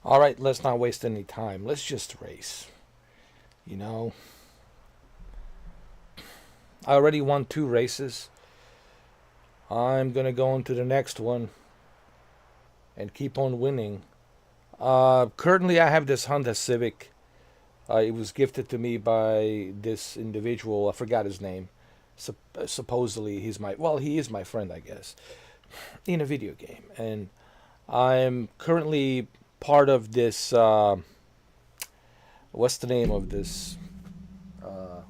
All right, let's not waste any time. Let's just race. You know, I already won 2 races. I'm gonna go into the next one and keep on winning. Currently, I have this Honda Civic. It was gifted to me by this individual. I forgot his name. Supposedly, he is my friend, I guess, in a video game. And I'm currently part of this. What's the name of this uh,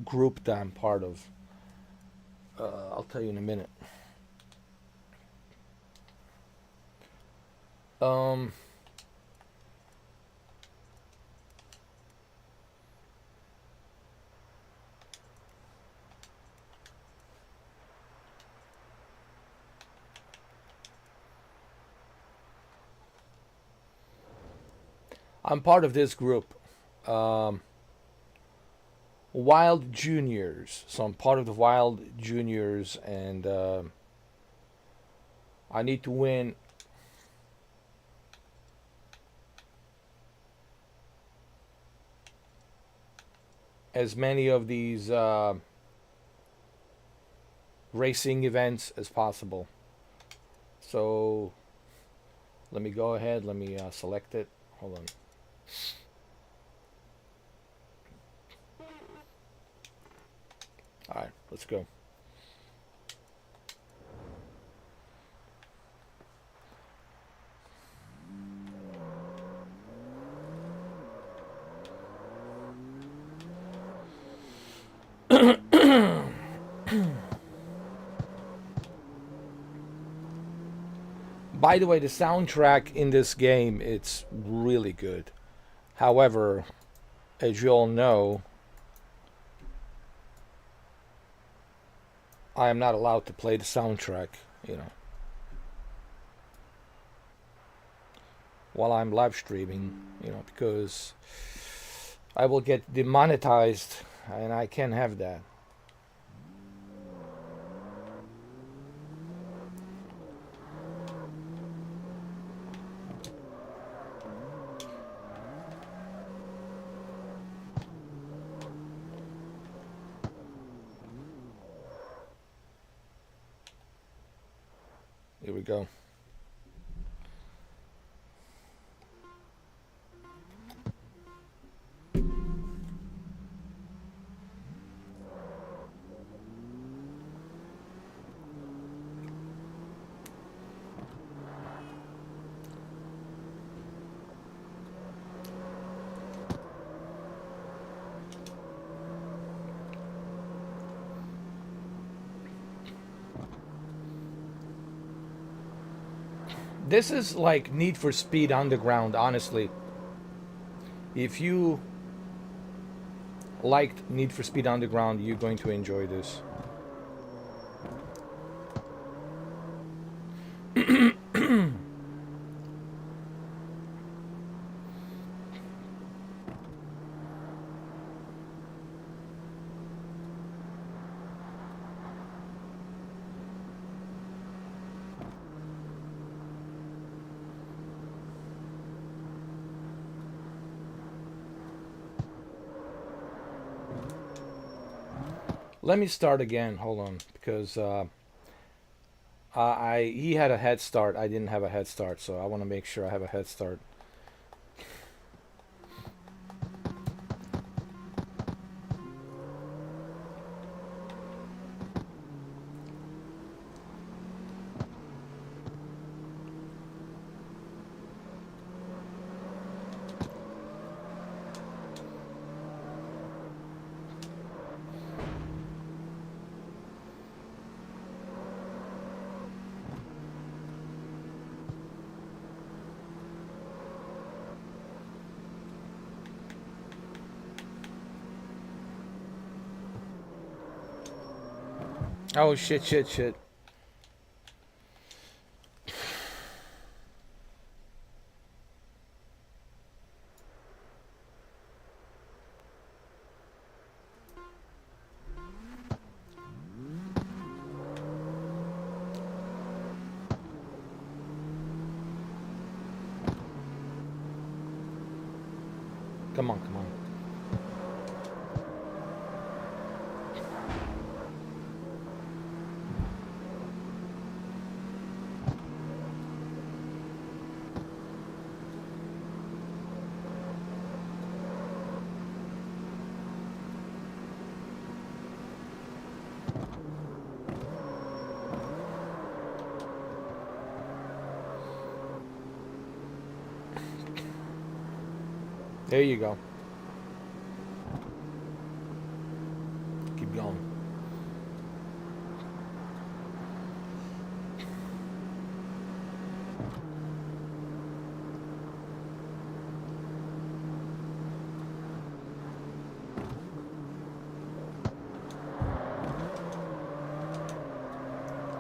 group that I'm part of? I'll tell you in a minute. Um, I'm part of this group, um, Wild Juniors. So I'm part of the Wild Juniors, and I need to win as many of these racing events as possible. So let me go ahead. Let me select it. Hold on. All right, let's go. By the way, the soundtrack in this game it's really good. However, as you all know, I am not allowed to play the soundtrack, you know, while I'm live streaming, because I will get demonetized and I can't have that. Here we go. This is like Need for Speed Underground, honestly. If you liked Need for Speed Underground, you're going to enjoy this. Let me start again. Hold on, because I he had a head start. I didn't have a head start, so I want to make sure I have a head start. Oh shit, shit, shit. Come on, come on. There you go. Keep going.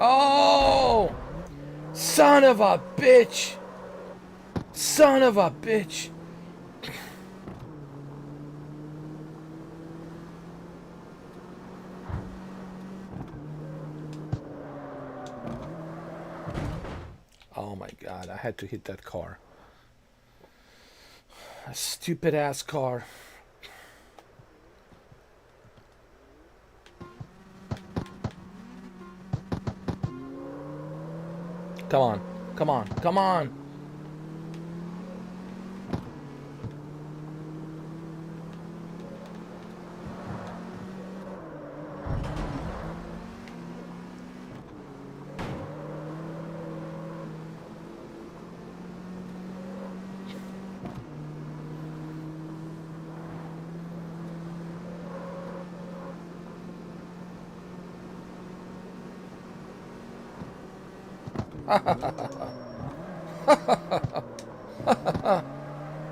Oh! Son of a bitch! Son of a bitch! Oh my god, I had to hit that car. A stupid ass car. Come on, come on, come on!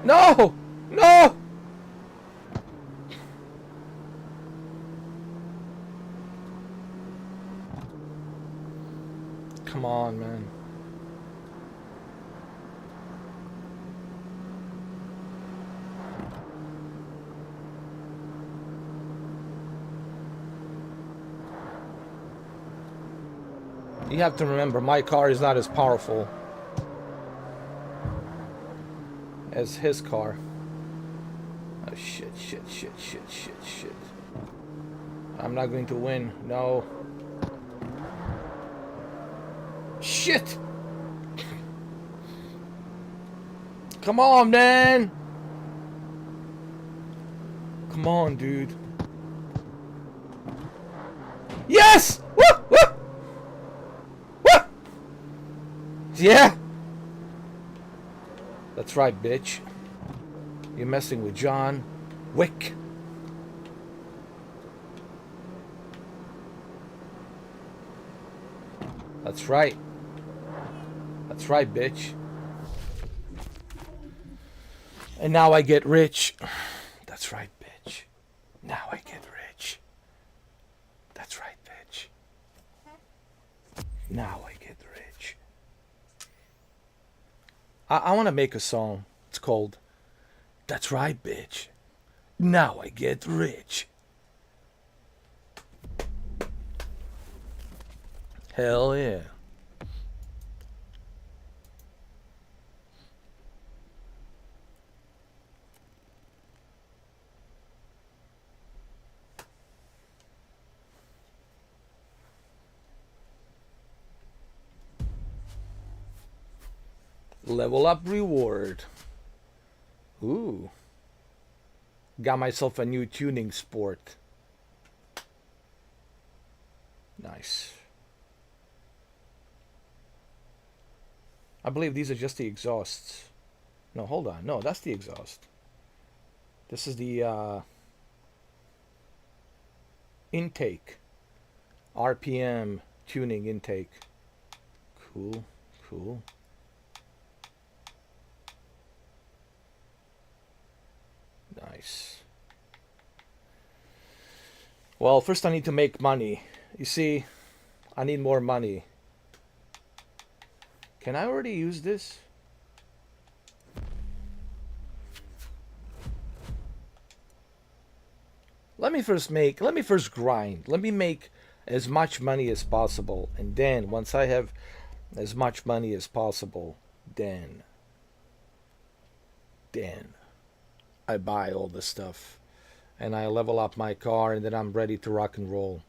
No! No! Come on, man. You have to remember, my car is not as powerful as his car. Oh, shit, shit, shit, shit, shit, shit. I'm not going to win. No. Shit! Come on, man! Come on, dude. Yes! Woo! Woo! Woo! Yeah! That's right, bitch. You're messing with John Wick. That's right. That's right, bitch. And now I get rich. That's right, bitch. Now I get rich. That's right, bitch. Now I get rich. I want to make a song. It's called That's Right, Bitch. Now I Get Rich. Hell yeah. Level up reward. Ooh. Got myself a new tuning sport. Nice. I believe these are just the exhausts. No, hold on. No, that's the exhaust. This is the intake. RPM tuning intake. Cool, cool. Nice. Well, first I need to make money. You see, I need more money. Can I already use this? Let me first grind. Let me make as much money as possible. And then, once I have as much money as possible, then I buy all the stuff and I level up my car, and then I'm ready to rock and roll.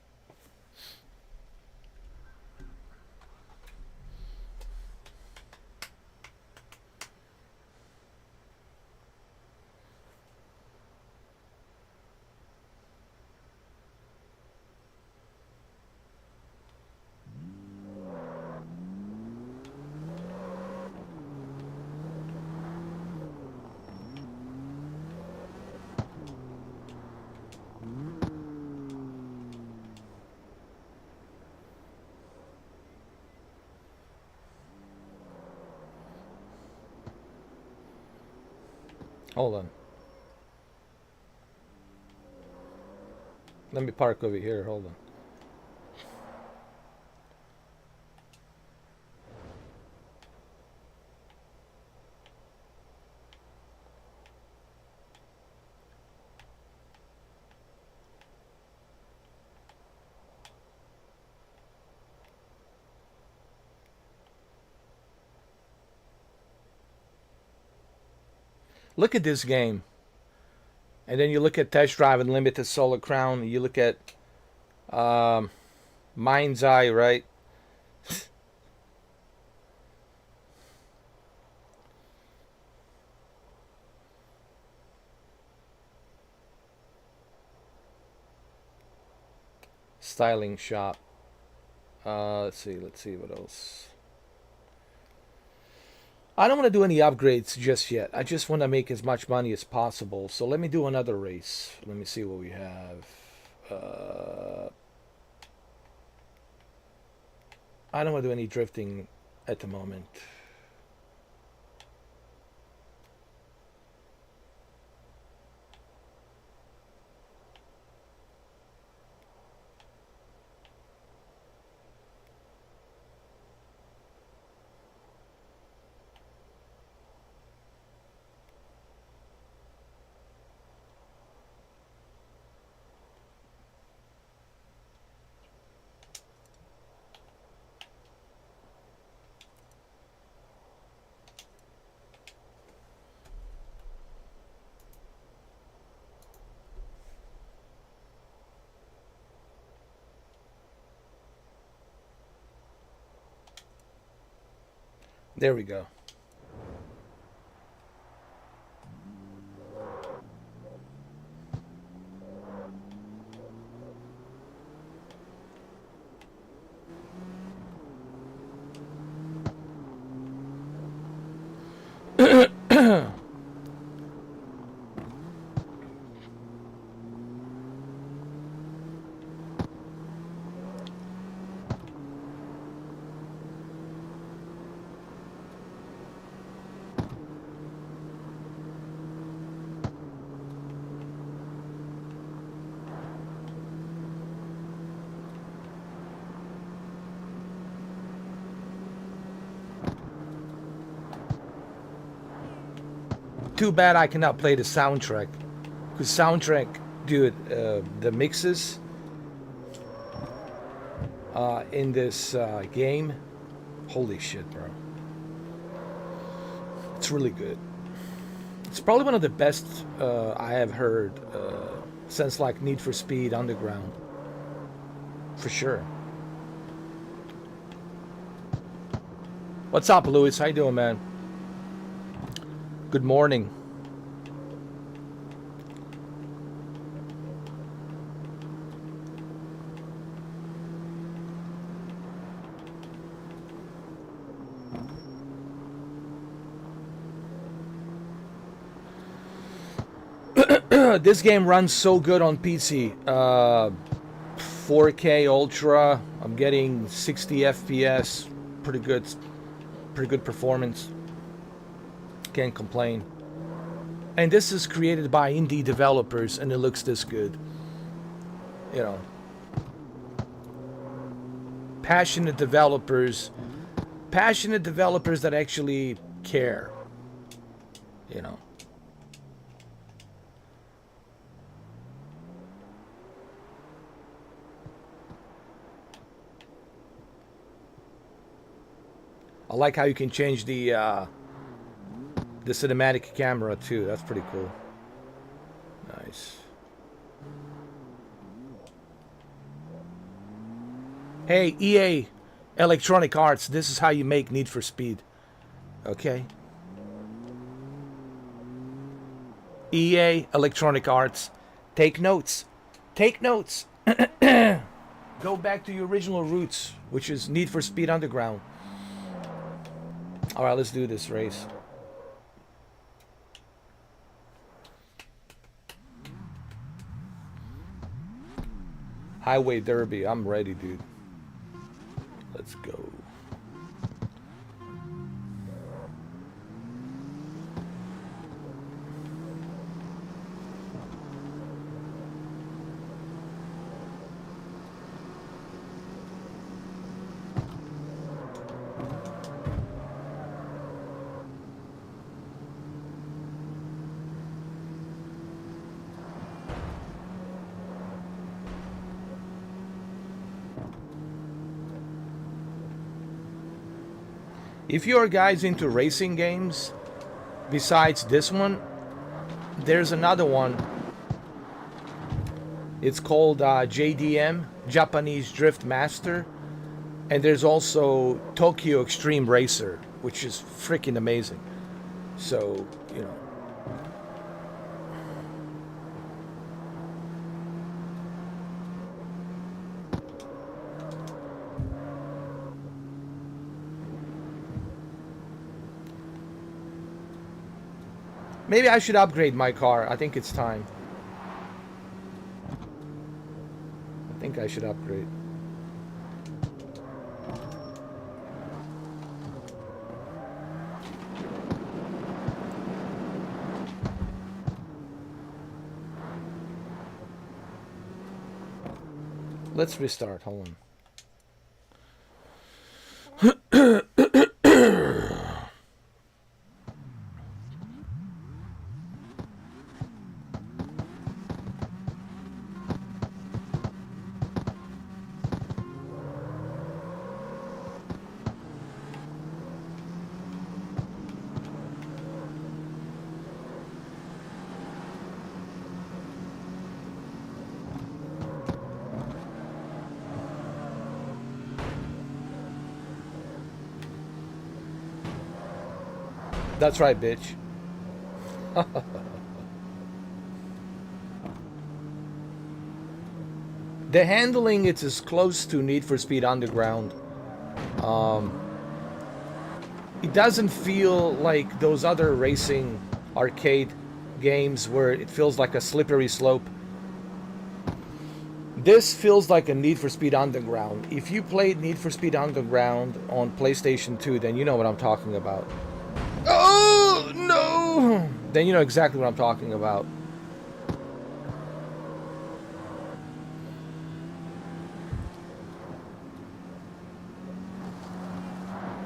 Hold on. Let me park over here. Hold on. Look at this game. And then you look at Test Drive and Limited Solar Crown. You look at um, Mind's Eye, right? Styling Shop. Let's see what else. I don't want to do any upgrades just yet. I just want to make as much money as possible. So let me do another race. Let me see what we have. I don't want to do any drifting at the moment. There we go. Too bad I cannot play the soundtrack. Because soundtrack, dude, the mixes in this game, holy shit, bro. It's really good. It's probably one of the best I have heard since like Need for Speed Underground. For sure. What's up, Louis? How you doing, man? Good morning. This game runs so good on PC. 4K Ultra. I'm getting 60 FPS. Pretty good performance. Can't complain. And this is created by indie developers, and it looks this good. You know, passionate developers that actually care. You know. I like how you can change the cinematic camera too. That's pretty cool. Nice. Hey, EA, Electronic Arts, this is how you make Need for Speed. Okay? EA, Electronic Arts, take notes. Take notes. Go back to your original roots, which is Need for Speed Underground. Alright, let's do this race. Highway Derby, I'm ready, dude. Let's go. If you're guys into racing games, besides this one, there's another one. It's called JDM, Japanese Drift Master. And there's also Tokyo Extreme Racer, which is freaking amazing. So, you know. Maybe I should upgrade my car. I think it's time. I think I should upgrade. Let's restart. Hold on. That's right, bitch. The handling, it's as close to Need for Speed Underground. It doesn't feel like those other racing arcade games where it feels like a slippery slope. This feels like a Need for Speed Underground. If you played Need for Speed Underground on PlayStation 2, then you know what I'm talking about. Oh, no! Then you know exactly what I'm talking about.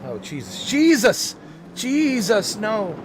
Oh, Jesus. Jesus! Jesus, no!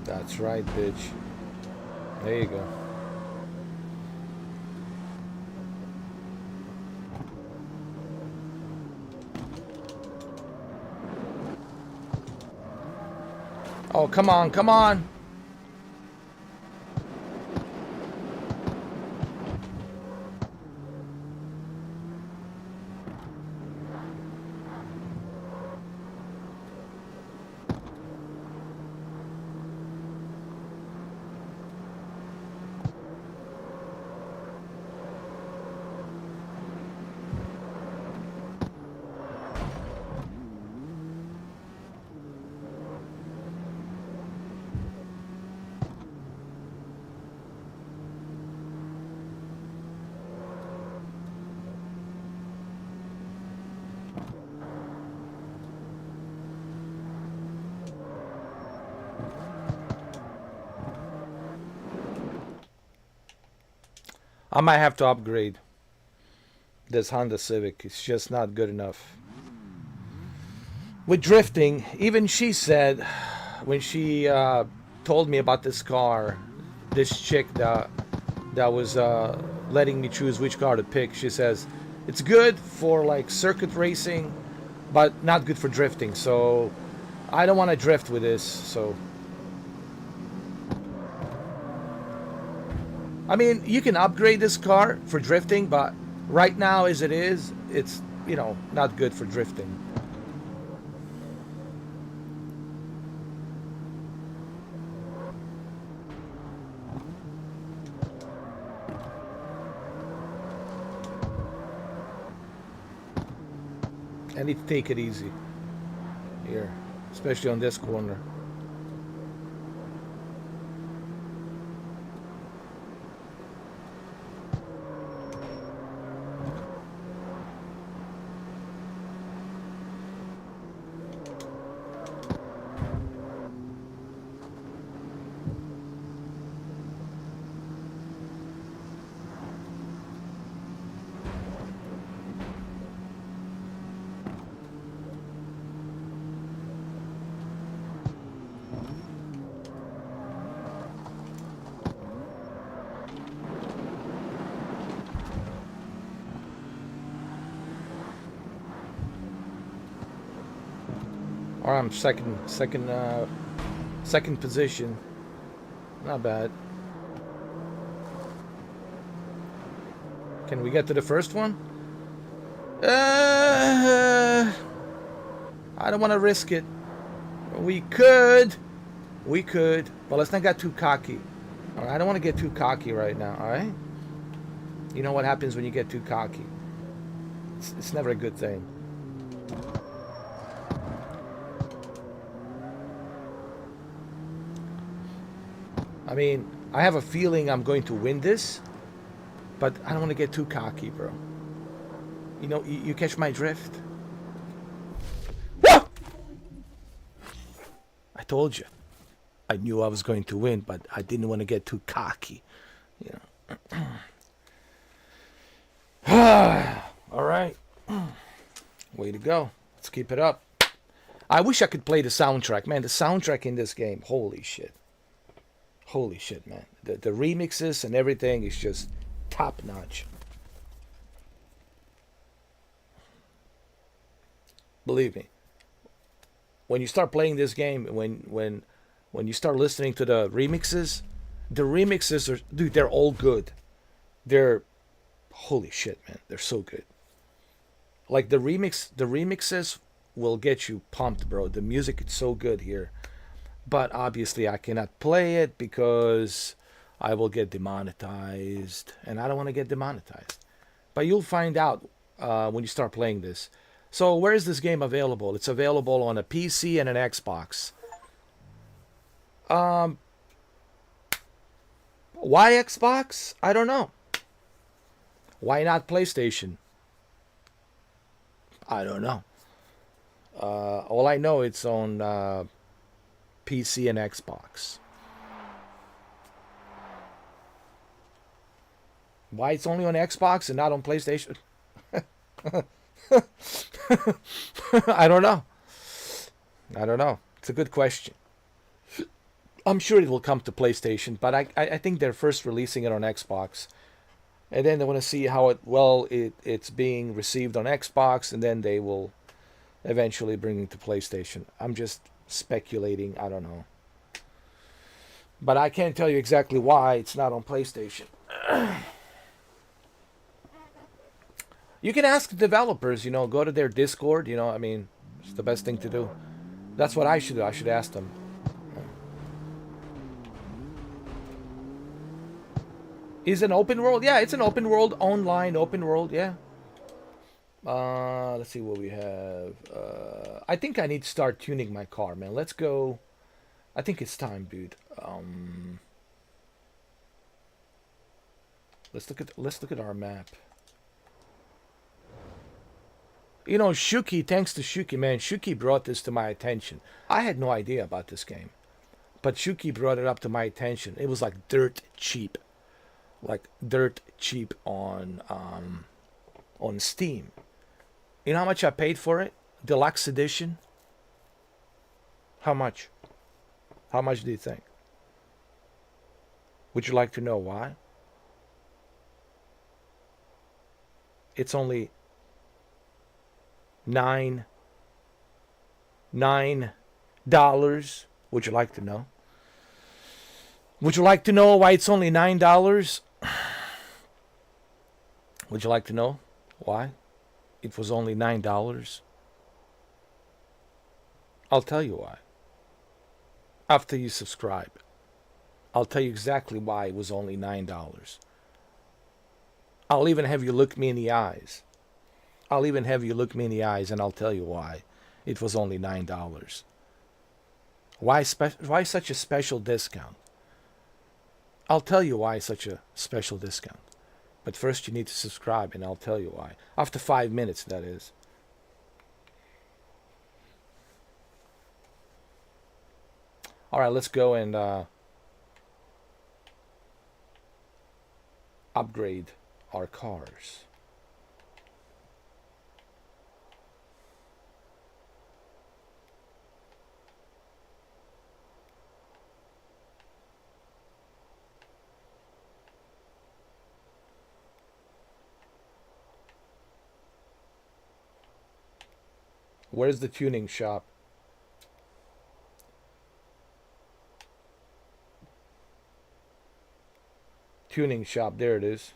That's right, bitch. There you go. Oh, come on, come on! I might have to upgrade this Honda Civic. It's just not good enough. With drifting, even she said when she told me about this car, this chick that was letting me choose which car to pick, she says it's good for like circuit racing, but not good for drifting. So I don't want to drift with this. So I mean, you can upgrade this car for drifting, but right now as it is, it's, you know, not good for drifting. I need to take it easy here, especially on this corner. Or I'm second position. Not bad. Can we get to the first one? I don't want to risk it. We could, but let's not get too cocky. All right, I don't want to get too cocky right now. All right. You know what happens when you get too cocky? It's never a good thing. I mean, I have a feeling I'm going to win this, but I don't want to get too cocky, bro. You know, you catch my drift? Whoa! I told you. I knew I was going to win, but I didn't want to get too cocky. You know. All right. Way to go. Let's keep it up. I wish I could play the soundtrack. Man, the soundtrack in this game, holy shit. Holy shit, man. The remixes and everything is just top notch. Believe me. When you start playing this game, when you start listening to the remixes are, dude, they're all good. They're, holy shit, man. They're so good. Like the remixes will get you pumped, bro. The music is so good here. But obviously I cannot play it because I will get demonetized. And I don't want to get demonetized. But you'll find out when you start playing this. So where is this game available? It's available on a PC and an Xbox. Why Xbox? I don't know. Why not PlayStation? I don't know. All I know it's on PC and Xbox. Why it's only on Xbox and not on PlayStation? I don't know. I don't know. It's a good question. I'm sure it will come to PlayStation, but I think they're first releasing it on Xbox. And then they want to see how it's being received on Xbox, and then they will eventually bring it to PlayStation. I'm just speculating. I don't know. But I can't tell you exactly why it's not on PlayStation. You can ask the developers, you know, go to their Discord, you know, I mean, it's the best thing to do. That's what I should do. I should ask them. Is it an open world? Yeah, it's an open world, online open world, yeah. Let's see what we have. I think I need to start tuning my car, man. Let's go. I think it's time, dude. Let's look at our map. You know, Shuki, thanks to Shuki, man. Shuki brought this to my attention. I had no idea about this game. But Shuki brought it up to my attention. It was like dirt cheap. like dirt cheap on Steam. You know how much I paid for it? Deluxe edition. How much? How much do you think? Would you like to know why? It's only $9. Would you like to know? Would you like to know why it's only $9? Would you like to know why it was only $9? I'll tell you why. After you subscribe, I'll tell you exactly why it was only $9. I'll even have you look me in the eyes. I'll even have you look me in the eyes and I'll tell you why it was only $9. Why such a special discount? I'll tell you why such a special discount. But first you need to subscribe and I'll tell you why. After 5 minutes, that is. All right, let's go and upgrade our cars. Where's the tuning shop? Tuning shop, there it is.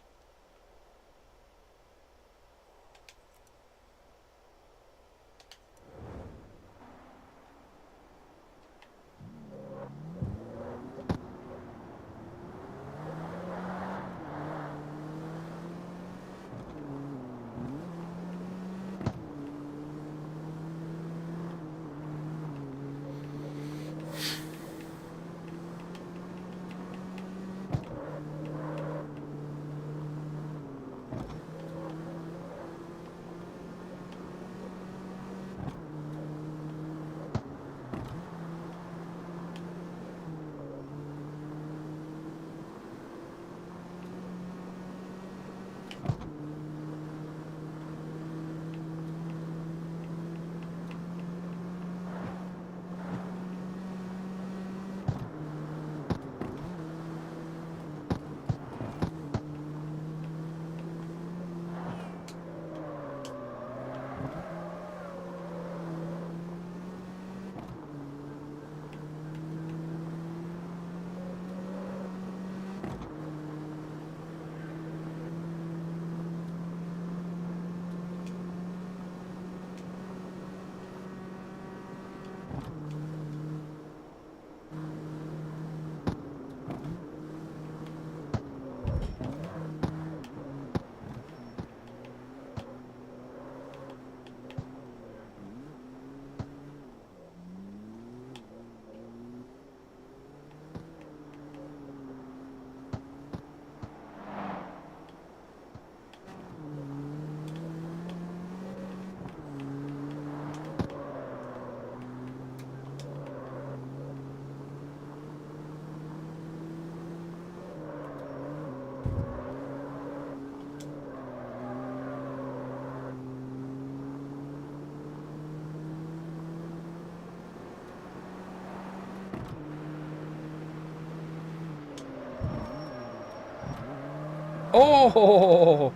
Oh!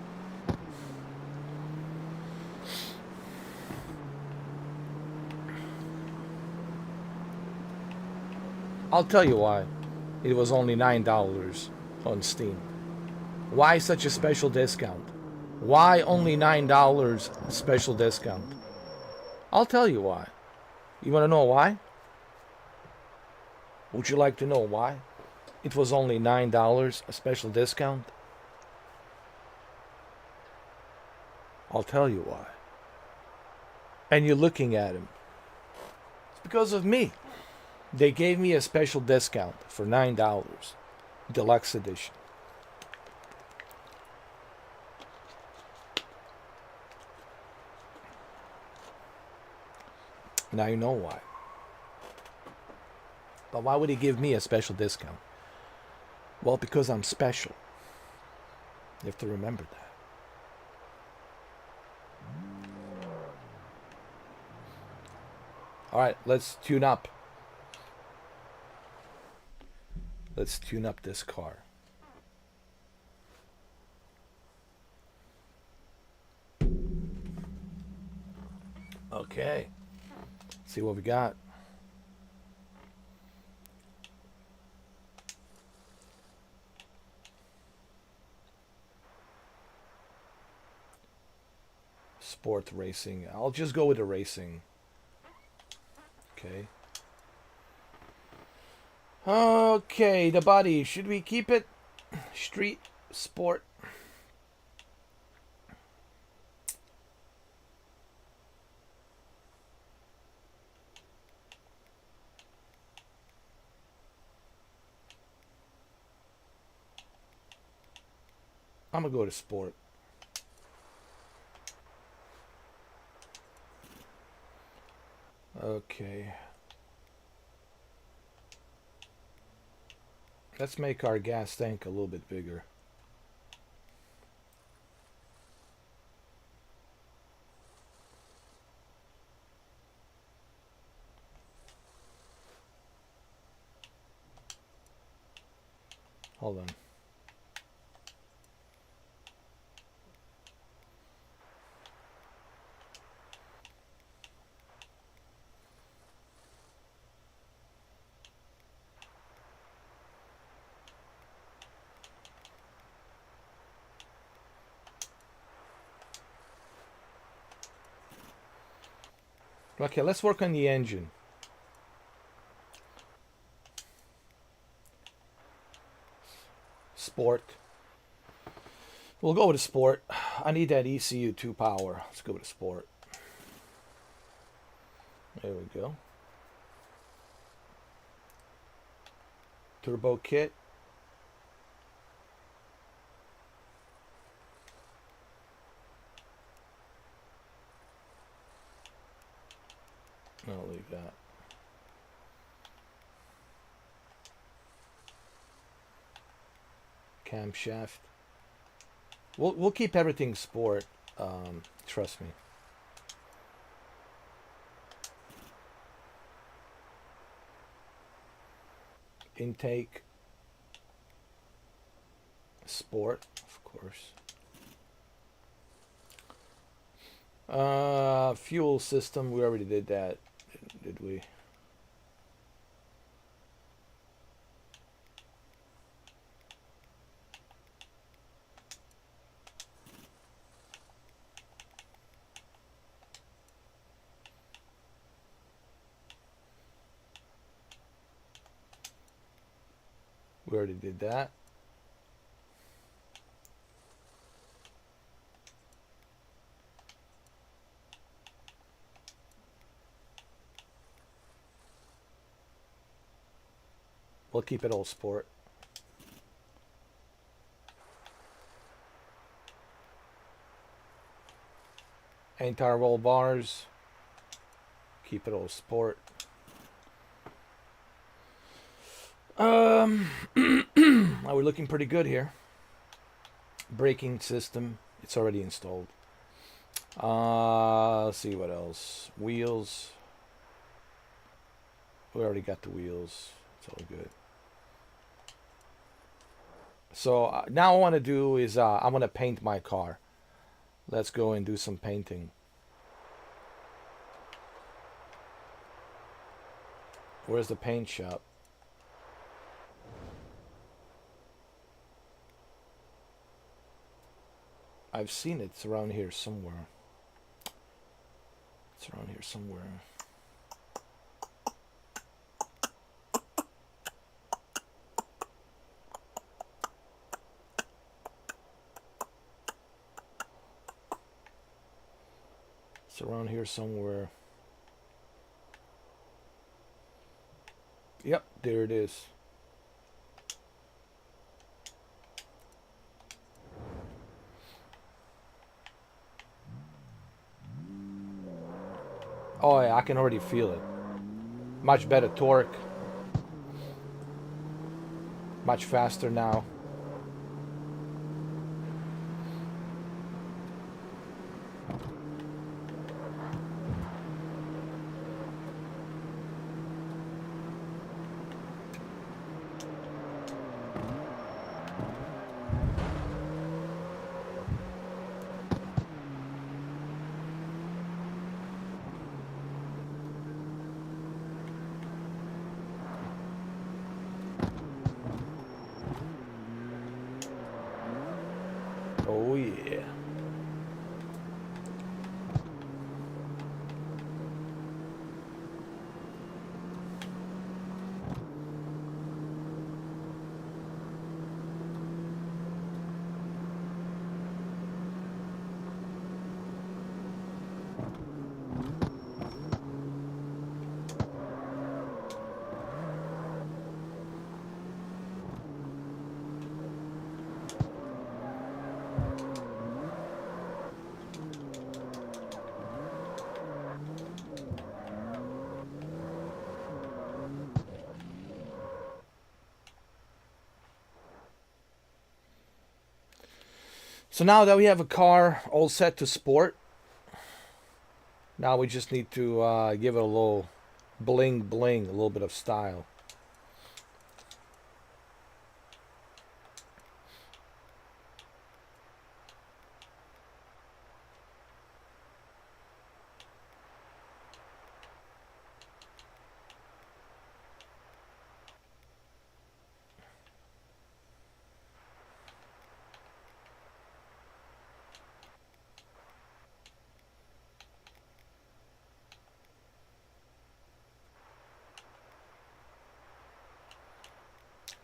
I'll tell you why. It was only $9 on Steam. Why such a special discount? Why only $9 special discount? I'll tell you why. You want to know why? Would you like to know why? It was only $9 a special discount? I'll tell you why. And you're looking at him. It's because of me. They gave me a special discount for $9. Deluxe edition. Now you know why. But why would he give me a special discount? Well, because I'm special. You have to remember that. All right, let's tune up. Let's tune up this car. Okay. See what we got. Sport racing. I'll just go with the racing. Okay. Okay, the body. Should we keep it street sport? I'm gonna go to sport. Okay. Let's make our gas tank a little bit bigger. Hold on. Okay, let's work on the engine. Sport. We'll go with a sport. I need that ECU 2 power. Let's go with a sport. There we go. Turbo kit. I'll leave that. Camshaft. We'll keep everything sport. Trust me. Intake. Sport, of course. Fuel system. We already did that, did we? We already did that. We'll keep it all sport. Entire roll bars. Keep it all sport. We're looking pretty good here. Braking system. It's already installed. Let's see what else. Wheels. We already got the wheels. It's all good. So now I want to do is I want to paint my car. Let's go and do some painting. Where's the paint shop? I've seen it. It's around here somewhere. It's around here somewhere. It's around here somewhere. Yep, there it is. Oh yeah, I can already feel it. Much better torque. Much faster now. Oh yeah. So now that we have a car all set to sport, now we just need to give it a little bling bling, a little bit of style.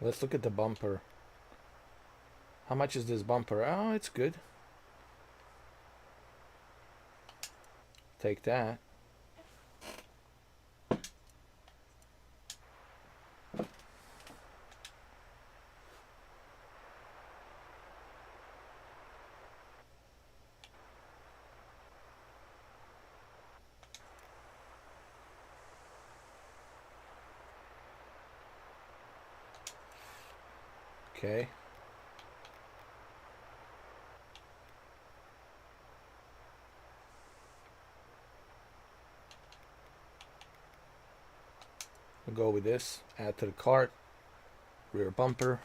Let's look at the bumper. How much is this bumper? Oh, it's good. Take that. Okay. We'll go with this. Add to the cart. Rear bumper.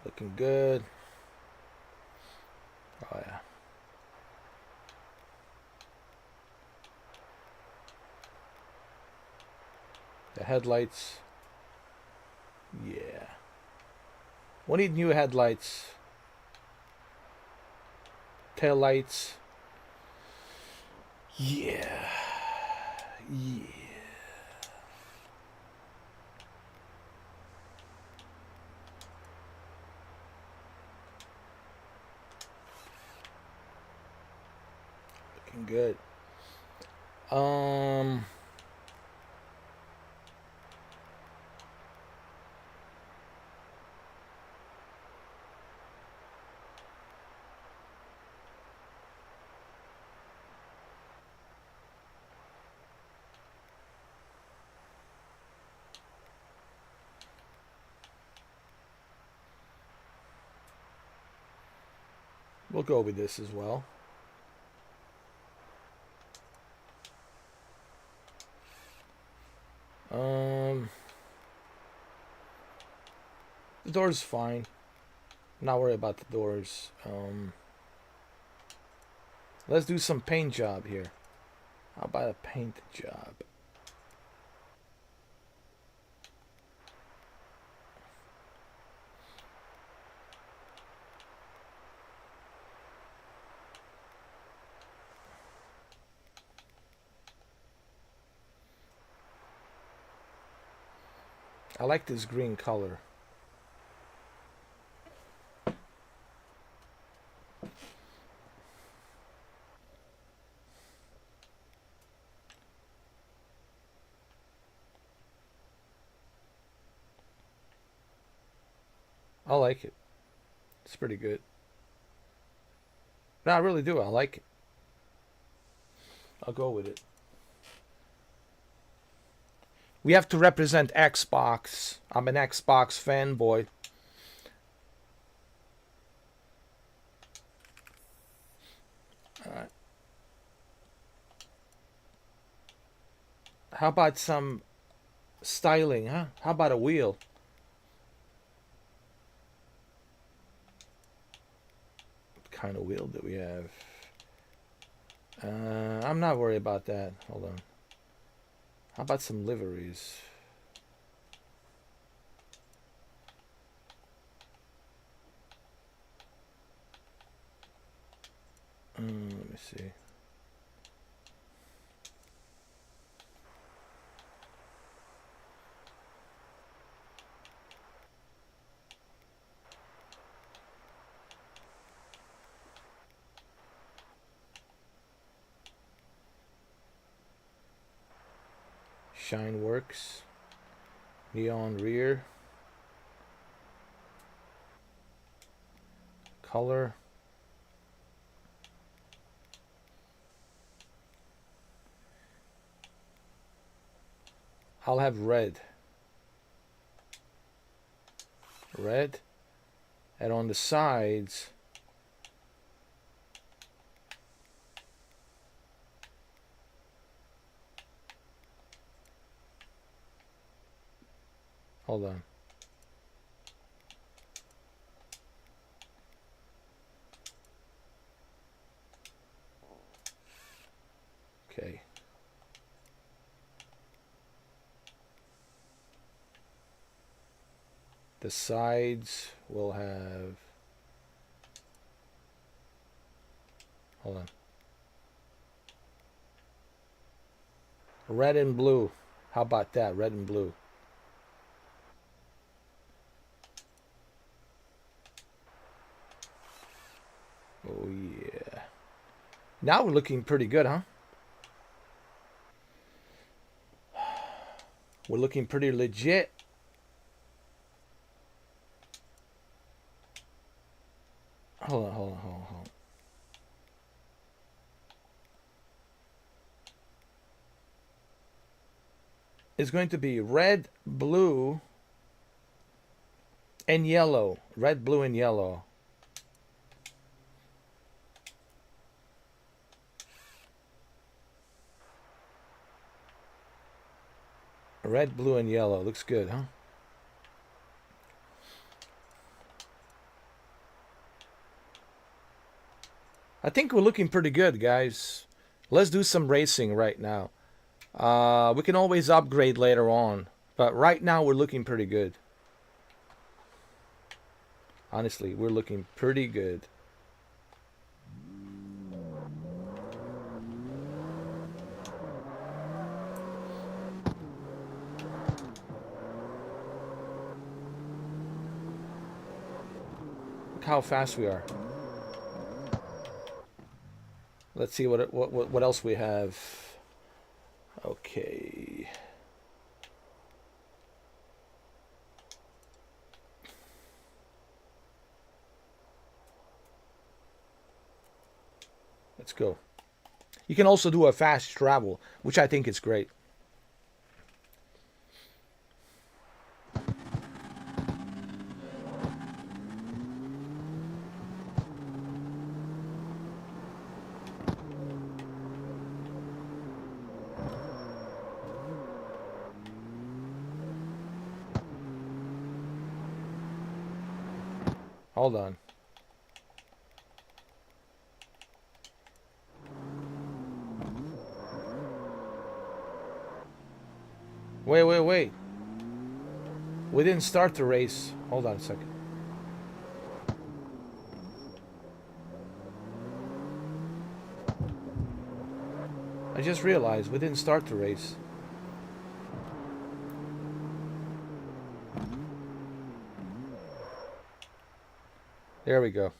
Looking good. Oh yeah. The headlights. Yeah. We need new headlights. Tail lights. Yeah. Yeah. Looking good. We'll go with this as well. The door's fine. Not worry about the doors. Let's do some paint job here. How about a paint job? I like this green color. I like it. It's pretty good. No, I really do. I like it. I'll go with it. We have to represent Xbox. I'm an Xbox fanboy. Alright. How about some styling, huh? How about a wheel? What kind of wheel do we have? I'm not worried about that. Hold on. How about some liveries? Let me see. Shine works. Neon rear. Color. I'll have red. Red. And on the sides, hold on. Okay. The sides will have, hold on. Red and blue. How about that? Red and blue. Oh yeah. Now we're looking pretty good, huh? We're looking pretty legit. Hold on. It's going to be red, blue, and yellow. Red, blue, and yellow. Red, blue, and yellow. Looks good, huh? I think we're looking pretty good, guys. Let's do some racing right now. We can always upgrade later on, but right now we're looking pretty good. Honestly, we're looking pretty good. Look how fast we are. Let's see what else we have. Okay. Let's go. You can also do a fast travel, which I think is great. Hold on. Wait. We didn't start the race. Hold on a second. I just realized we didn't start the race. There we go.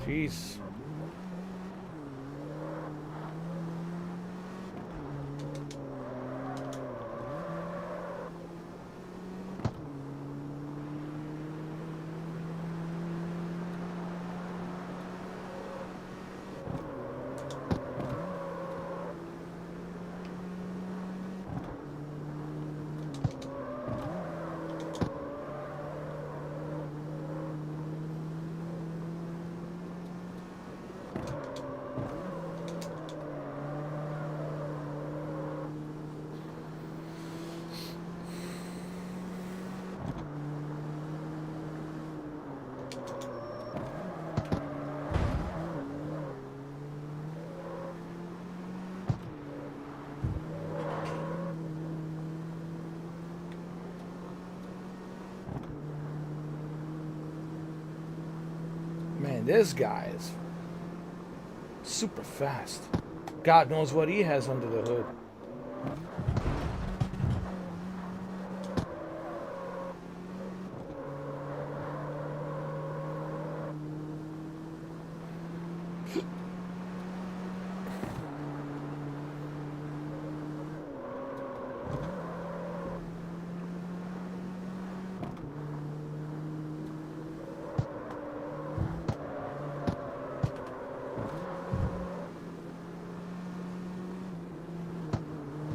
Jeez. this guy is super fast. God knows what he has under the hood.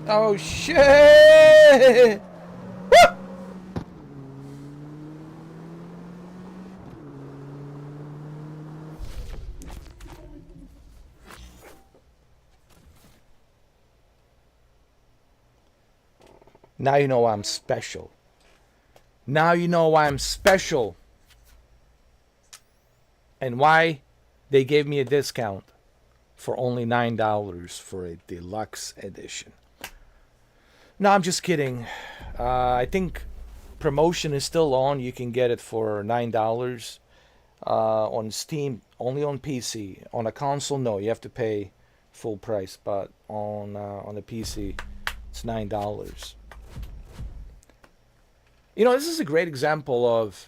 Oh shit! Woo! Now you know why I'm special. Now you know why I'm special. And why they gave me a discount for only $9 for a deluxe edition. No, I'm just kidding. I think promotion is still on. You can get it for $9 on Steam, only on PC. On a console, no, you have to pay full price. But on a PC, it's $9. You know, this is a great example of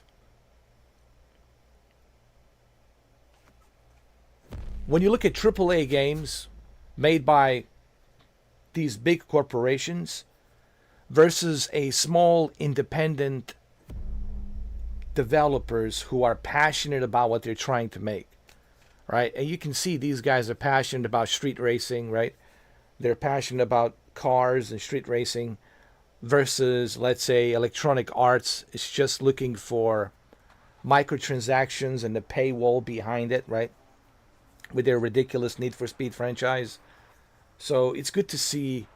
when you look at AAA games made by these big corporations versus a small independent developers who are passionate about what they're trying to make, right? And you can see these guys are passionate about street racing, right? They're passionate about cars and street racing versus, let's say, Electronic Arts is just looking for microtransactions and the paywall behind it, right? With their ridiculous Need for Speed franchise. So it's good to see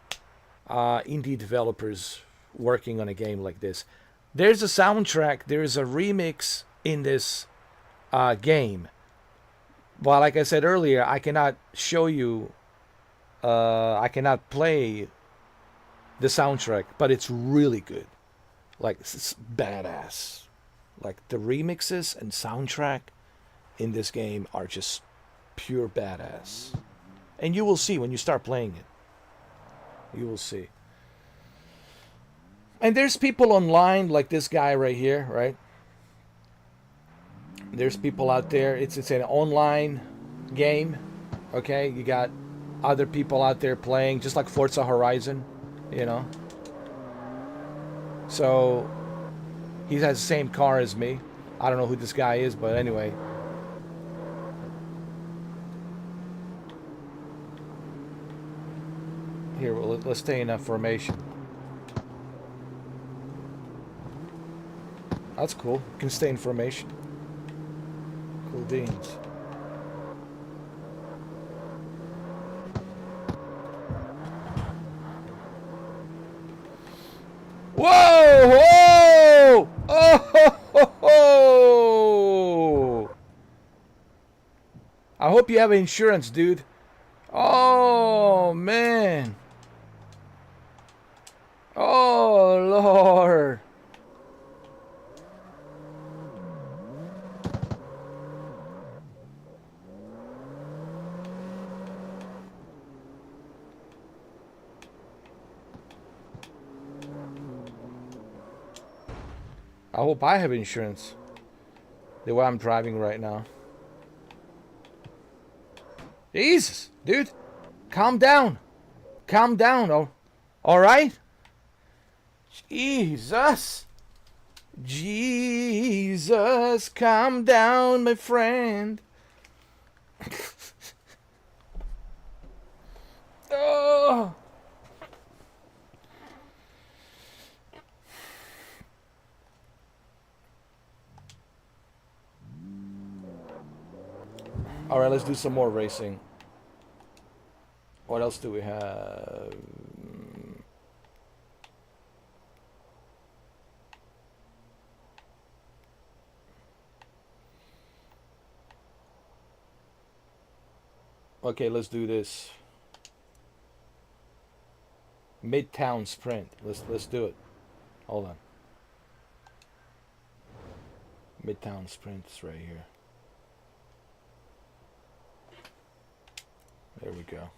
indie developers working on a game like this. There's a soundtrack, there's a remix in this game. Well, like I said earlier, I cannot show you, I cannot play the soundtrack, but it's really good. Like, it's badass. Like, the remixes and soundtrack in this game are just pure badass. And you will see when you start playing it. You will see. And there's people online like this guy right here, right? There's people out there. It's an online game. Okay, you got other people out there playing, just like Forza Horizon, you know. So he has the same car as me. I don't know who this guy is, but anyway. Here, let's stay in that formation. That's cool. You can stay in formation. Cool beans. Whoa! Whoa! Oh! Ho, ho. I hope you have insurance, dude. Oh, man. Oh, Lord. I hope I have insurance. The way I'm driving right now. Jesus, dude. Calm down. Calm down. Oh, all right? Jesus. Jesus, calm down, my friend. Oh. All right, let's do some more racing. What else do we have? Okay, let's do this. Midtown Sprint. Let's do it. Hold on. Midtown Sprint's right here. There we go.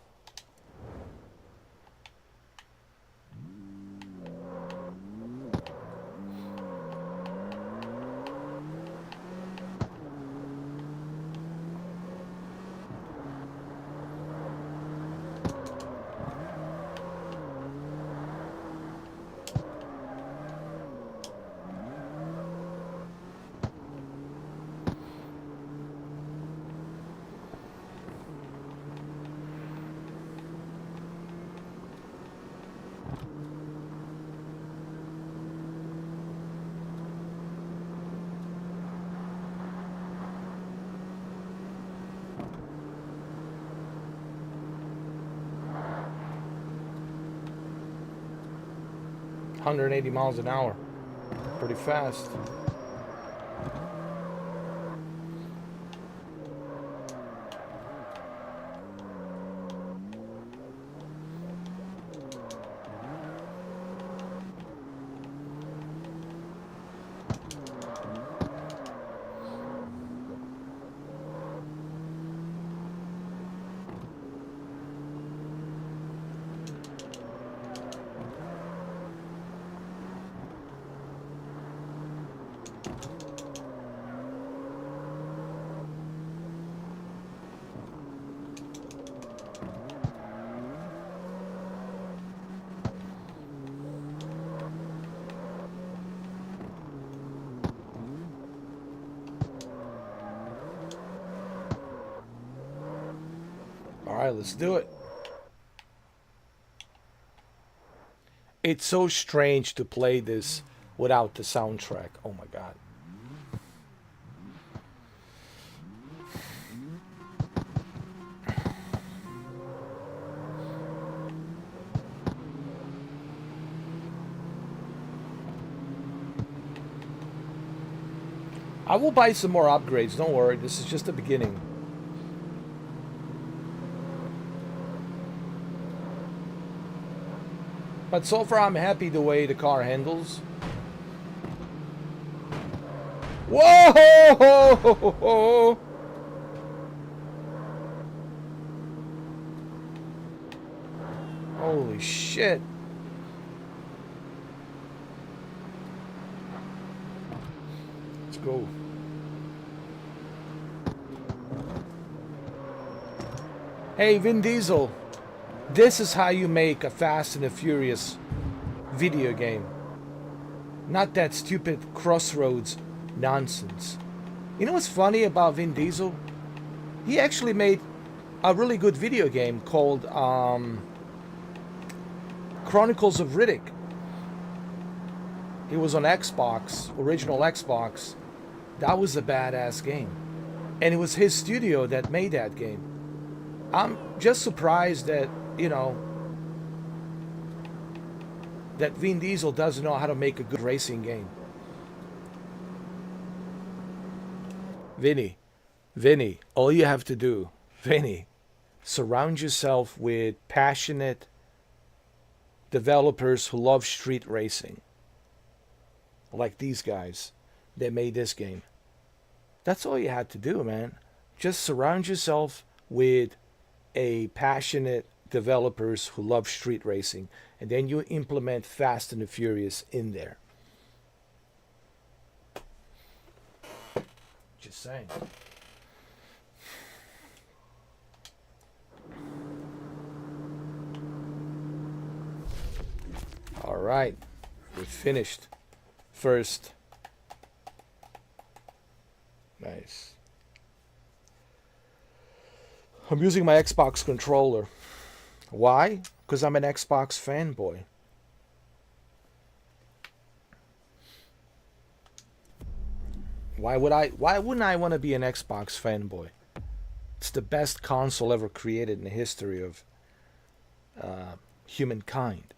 $180 miles an hour. Pretty fast. All right, let's do it. It's so strange to play this without the soundtrack. Oh my god. I will buy some more upgrades, don't worry. This is just the beginning. But so far I'm happy the way the car handles. Whoa! Holy shit. Let's go. Hey, Vin Diesel. This is how you make a Fast and the Furious video game. Not that stupid Crossroads nonsense. You know what's funny about Vin Diesel? He actually made a really good video game called Chronicles of Riddick. It was on Xbox, original Xbox. That was a badass game. And it was his studio that made that game. I'm just surprised that, you know, that Vin Diesel doesn't know how to make a good racing game. Vinny, all you have to do, Vinny, surround yourself with passionate developers who love street racing. Like these guys that made this game. That's all you had to do, man. Just surround yourself with a passionate developers who love street racing, and then you implement Fast and the Furious in there. Just saying. All right, we're finished. First. Nice. I'm using my Xbox controller. Why? Because I'm an Xbox fanboy. Why wouldn't I want to be an Xbox fanboy? It's the best console ever created in the history of humankind.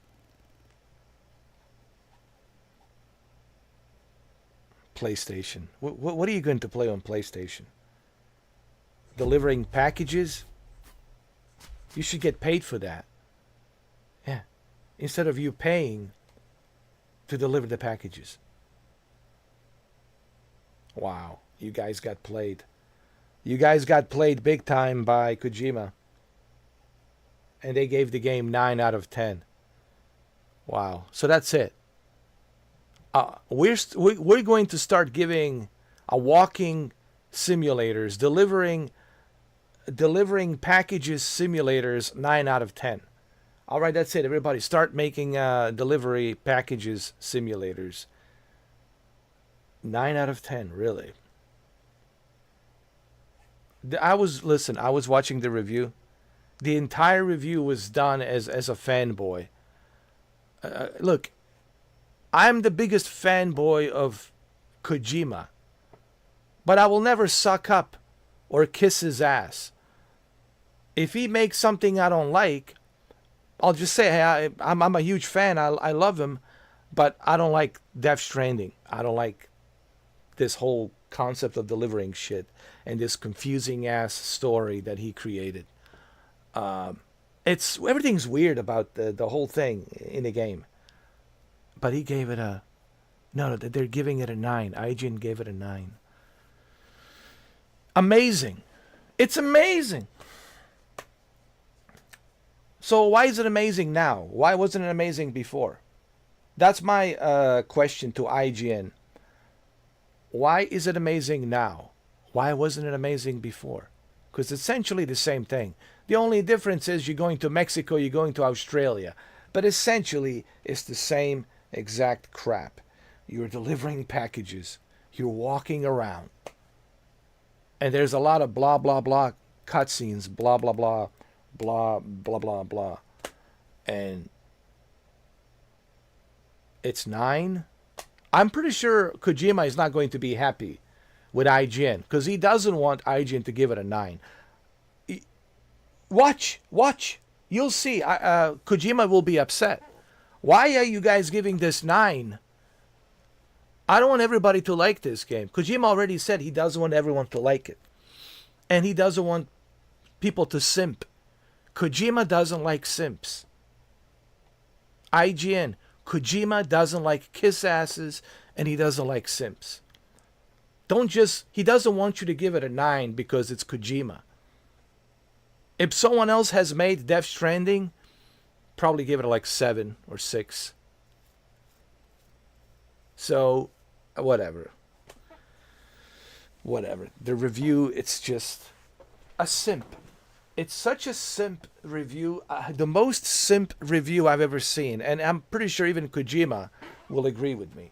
PlayStation. What are you going to play on PlayStation? Delivering packages? You should get paid for that. Yeah. Instead of you paying to deliver the packages. Wow. You guys got played. You guys got played big time by Kojima. and they gave the game 9 out of 10. Wow. So that's it. We're going to start giving a walking simulators, delivering packages simulators 9 out of 10. All right, that's it. Everybody start making delivery packages simulators. 9 out of 10, really. I was watching the review. The entire review was done as a fanboy. Look, I'm the biggest fanboy of Kojima, but I will never suck up or kiss his ass. If he makes something I don't like, I'll just say, hey, I'm a huge fan. I love him, but I don't like Death Stranding. I don't like this whole concept of delivering shit and this confusing ass story that he created. It's everything's weird about the whole thing in the game. But he gave it no, they're giving it a 9. IGN gave it a 9. Amazing. It's amazing. So why is it amazing now? Why wasn't it amazing before? That's my question to IGN. Why is it amazing now? Why wasn't it amazing before? Because it's essentially the same thing. The only difference is you're going to Mexico, you're going to Australia. But essentially, it's the same exact crap. You're delivering packages. You're walking around. And there's a lot of blah, blah, blah cutscenes, blah, blah, blah, blah, blah, blah, blah. And it's 9. I'm pretty sure Kojima is not going to be happy with IGN because he doesn't want IGN to give it a 9. Watch. You'll see. Kojima will be upset. Why are you guys giving this 9? I don't want everybody to like this game. Kojima already said he doesn't want everyone to like it. And he doesn't want people to simp. Kojima doesn't like simps. IGN. Kojima doesn't like kiss asses and he doesn't like simps. He doesn't want you to give it a 9 because it's Kojima. If someone else has made Death Stranding, probably give it like 7 or 6. So, whatever. The review, it's just a simp. It's such a simp review. The most simp review I've ever seen. And I'm pretty sure even Kojima will agree with me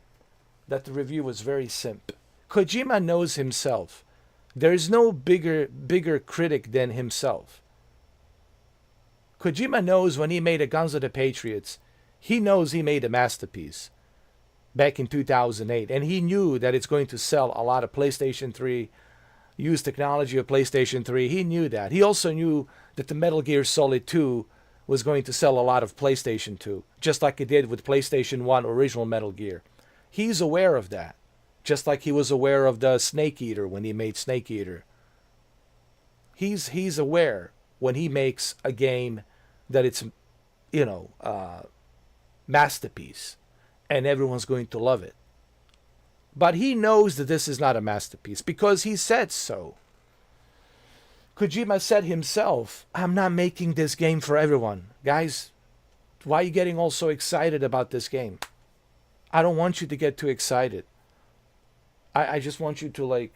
that the review was very simp. Kojima knows himself. There's no bigger critic than himself. Kojima knows when he made a Guns of the Patriots, he knows he made a masterpiece back in 2008. And he knew that it's going to sell a lot of PlayStation 3, use technology of PlayStation 3. He knew that. He also knew that the Metal Gear Solid 2 was going to sell a lot of PlayStation 2, just like it did with PlayStation 1 original Metal Gear. He's aware of that, just like he was aware of the Snake Eater when he made Snake Eater. He's aware when he makes a game that it's, masterpiece, and everyone's going to love it. But he knows that this is not a masterpiece because he said so. Kojima said himself, I'm not making this game for everyone. Guys, why are you getting all so excited about this game? I don't want you to get too excited. I just want you to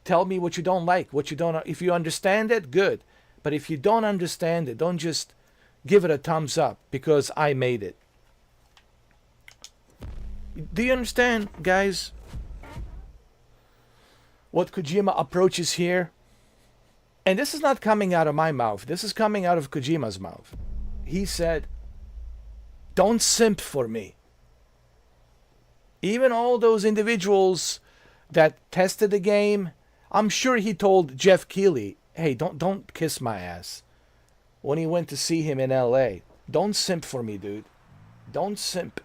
tell me what you don't like, what you don't. If you understand it, good. But if you don't understand it, don't just give it a thumbs up because I made it. Do you understand, guys, what Kojima approaches here? And this is not coming out of my mouth. This is coming out of Kojima's mouth. He said, don't simp for me. Even all those individuals that tested the game, I'm sure he told Jeff Keighley, hey, don't kiss my ass. When he went to see him in LA, don't simp for me, dude. Don't simp.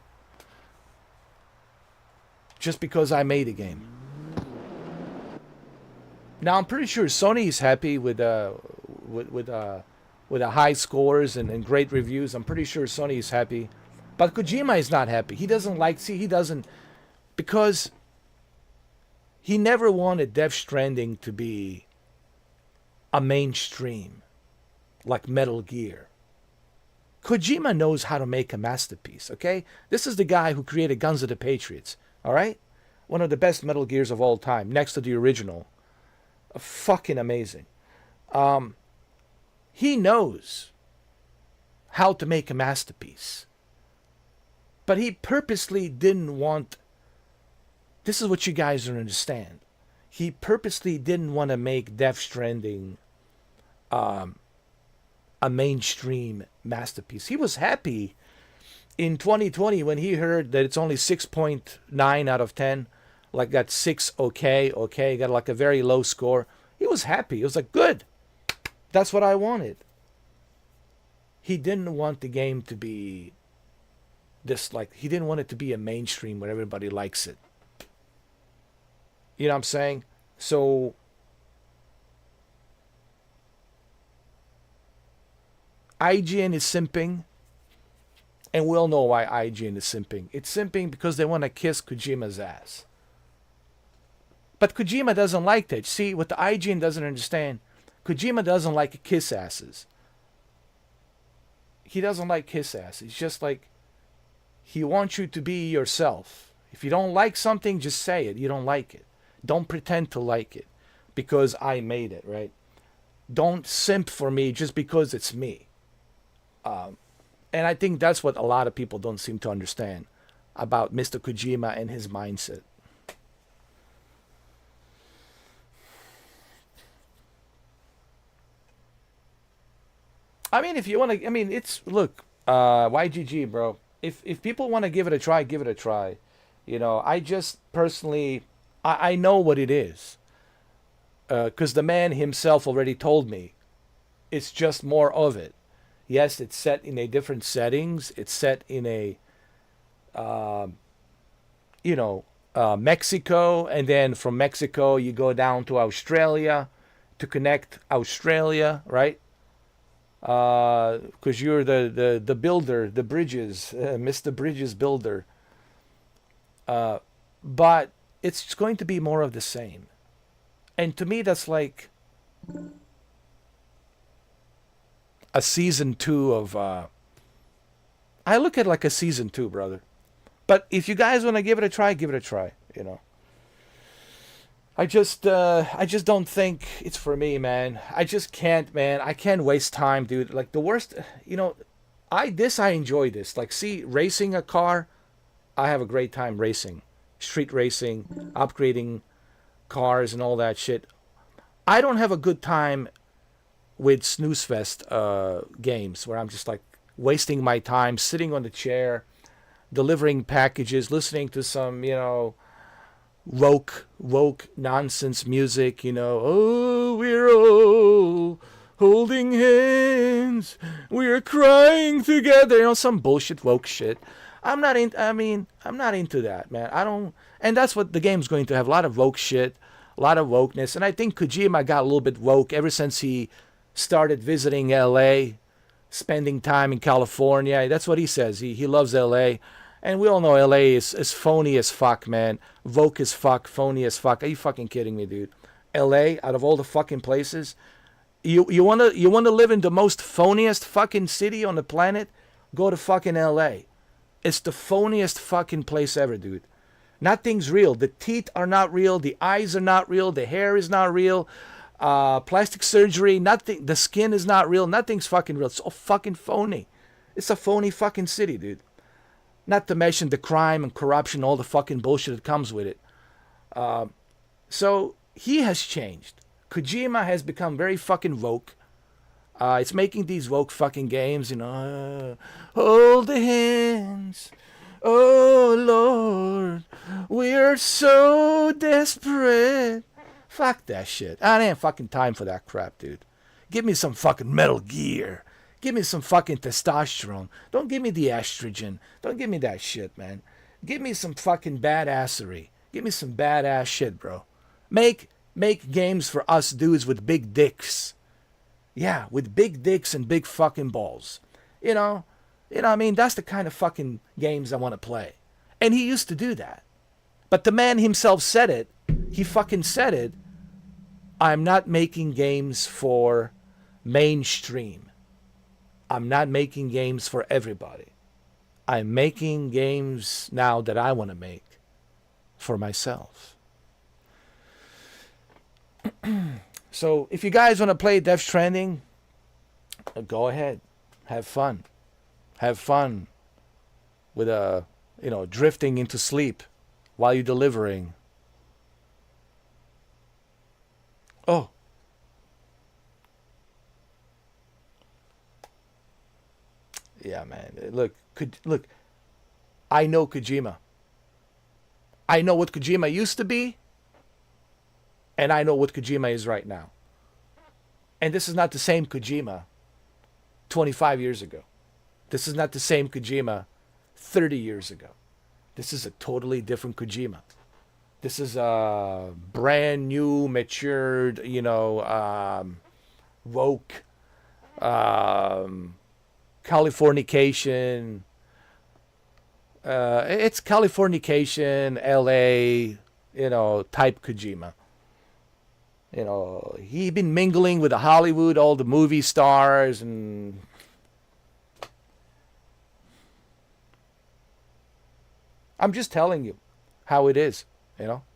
Just because I made a game. Now I'm pretty sure Sony's happy with the high scores and great reviews. I'm pretty sure Sony's happy, but Kojima is not happy. He doesn't because he never wanted Death Stranding to be a mainstream. like Metal Gear. Kojima knows how to make a masterpiece, okay? This is the guy who created Guns of the Patriots, all right? One of the best Metal Gears of all time, next to the original. Fucking amazing. He knows how to make a masterpiece. But he purposely didn't want... This is what you guys don't understand. He purposely didn't want to make Death Stranding a mainstream masterpiece. He was happy in 2020 when he heard that it's only 6.9 out of 10. Like got 6 okay, got like a very low score. He was happy. He was like, good. That's what I wanted. He didn't want the game to be this, like, he didn't want it to be a mainstream where everybody likes it. You know what I'm saying? So IGN is simping, and we all know why IGN is simping. It's simping because they want to kiss Kojima's ass. But Kojima doesn't like that. See, what the IGN doesn't understand, Kojima doesn't like kiss asses. He doesn't like kiss ass. It's just like, he wants you to be yourself. If you don't like something, just say it. You don't like it. Don't pretend to like it because I made it, right? Don't simp for me just because it's me. And I think that's what a lot of people don't seem to understand about Mr. Kojima and his mindset. I mean, if you want to, I mean, it's, look, YGG, bro. If people want to give it a try, give it a try. You know, I just personally, I know what it is. Because the man himself already told me. It's just more of it. Yes, it's set in a different settings. It's set in a, Mexico. And then from Mexico, you go down to Australia to connect Australia, right? Because you're the builder, the bridges, Mr. Bridges builder. But it's going to be more of the same. And to me, that's like a season 2 of... I look at it like a season 2, brother. But if you guys want to give it a try, give it a try, you know. I just don't think it's for me, man. I just can't, man. I can't waste time, dude. Like the worst, you know, I enjoy this. Like, see, racing a car, I have a great time racing. Street racing, upgrading cars and all that shit. I don't have a good time with snooze fest games where I'm just like wasting my time sitting on the chair, delivering packages, listening to some, you know, woke nonsense music, you know. Oh, we're all holding hands, we're crying together, you know, some bullshit woke shit. I'm not into that, man. I don't, and that's what the game's going to have, a lot of woke shit, a lot of wokeness. And I think Kojima got a little bit woke ever since he started visiting LA, spending time in California. That's what he says. He loves LA. And we all know LA is phony as fuck, man. Woke as fuck, phony as fuck. Are you fucking kidding me, dude? LA, out of all the fucking places, you wanna live in the most phoniest fucking city on the planet? Go to fucking LA. It's the phoniest fucking place ever, dude. Nothing's real. The teeth are not real. The eyes are not real. The hair is not real. Plastic surgery, nothing. The skin is not real. Nothing's fucking real. It's all fucking phony. It's a phony fucking city, dude. Not to mention the crime and corruption, all the fucking bullshit that comes with it. So he has changed. Kojima has become very fucking woke. It's making these woke fucking games, you know. Hold the hands. Oh, Lord. We're so desperate. Fuck that shit. I ain't fucking time for that crap, dude. Give me some fucking Metal Gear. Give me some fucking testosterone. Don't give me the estrogen. Don't give me that shit, man. Give me some fucking badassery. Give me some badass shit, bro. Make games for us dudes with big dicks. Yeah, with big dicks and big fucking balls. You know what I mean? That's the kind of fucking games I want to play. And he used to do that. But the man himself said it. He fucking said it. I'm not making games for mainstream. I'm not making games for everybody. I'm making games now that I want to make for myself. So if you guys want to play Death Stranding, go ahead. Have fun. Have fun with drifting into sleep while you're delivering. Oh. Yeah, man. Look. I know Kojima. I know what Kojima used to be, and I know what Kojima is right now. And this is not the same Kojima 25 years ago. This is not the same Kojima 30 years ago. This is a totally different Kojima. This is a brand new, matured, woke, Californication. It's Californication, LA, type Kojima. He been mingling with the Hollywood, all the movie stars, and I'm just telling you how it is,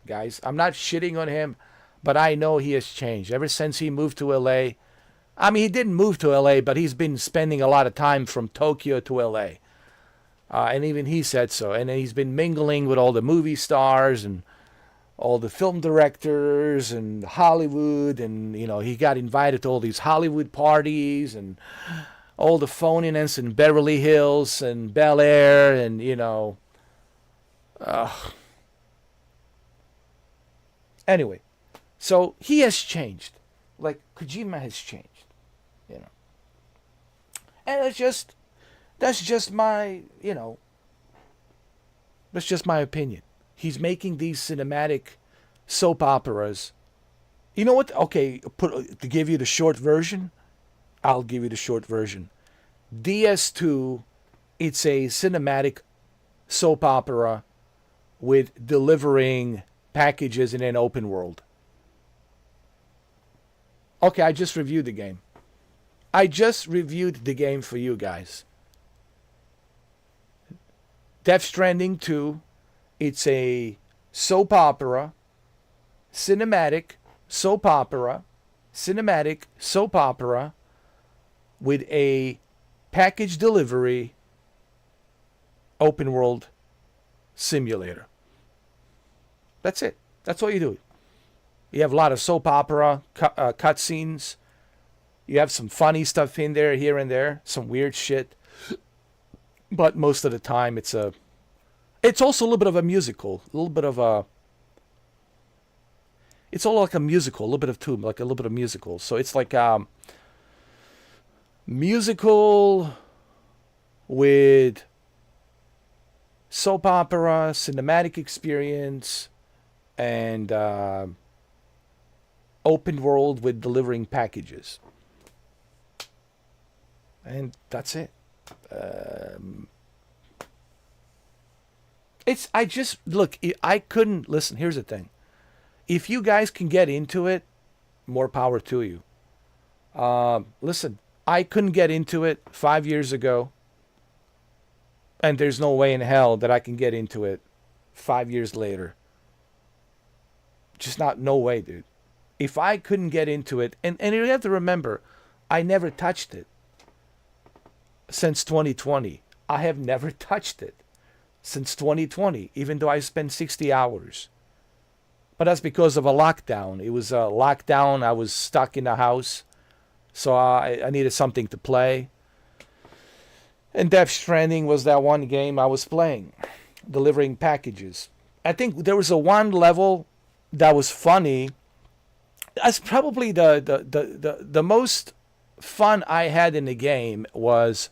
guys. I'm not shitting on him, but I know he has changed ever since he moved to LA. I mean, he didn't move to LA, but he's been spending a lot of time from Tokyo to LA. And even he said so. And he's been mingling with all the movie stars and all the film directors and Hollywood. And, he got invited to all these Hollywood parties and all the phoniness in Beverly Hills and Bel Air and, Anyway, so he has changed. Like Kojima has changed. And that's just my opinion. He's making these cinematic soap operas. You know what? Okay, to give you the short version, I'll give you the short version. DS2, it's a cinematic soap opera with delivering packages in an open world. Okay, I just reviewed the game. I just reviewed the game for you guys. Death Stranding 2, it's a soap opera, cinematic soap opera with a package delivery open world simulator. That's it. That's all you do. You have a lot of soap opera cutscenes. You have some funny stuff in there, here and there, some weird shit. But most of the time, it's also a little bit of a musical, it's all like a musical, a little bit of too, like a little bit of musical. So it's like musical with soap opera, cinematic experience, and open world with delivering packages. And that's it. I couldn't listen. Here's the thing. If you guys can get into it, more power to you. Listen, I couldn't get into it 5 years ago. And there's no way in hell that I can get into it 5 years later. Just no way, dude. If I couldn't get into it, and you have to remember, I never touched it since 2020. I have never touched it since 2020, even though I spent 60 hours. But that's because of a lockdown. It was a lockdown. I was stuck in the house. So I needed something to play. And Death Stranding was that one game I was playing, delivering packages. I think there was one level that was funny. That's probably the most fun I had in the game was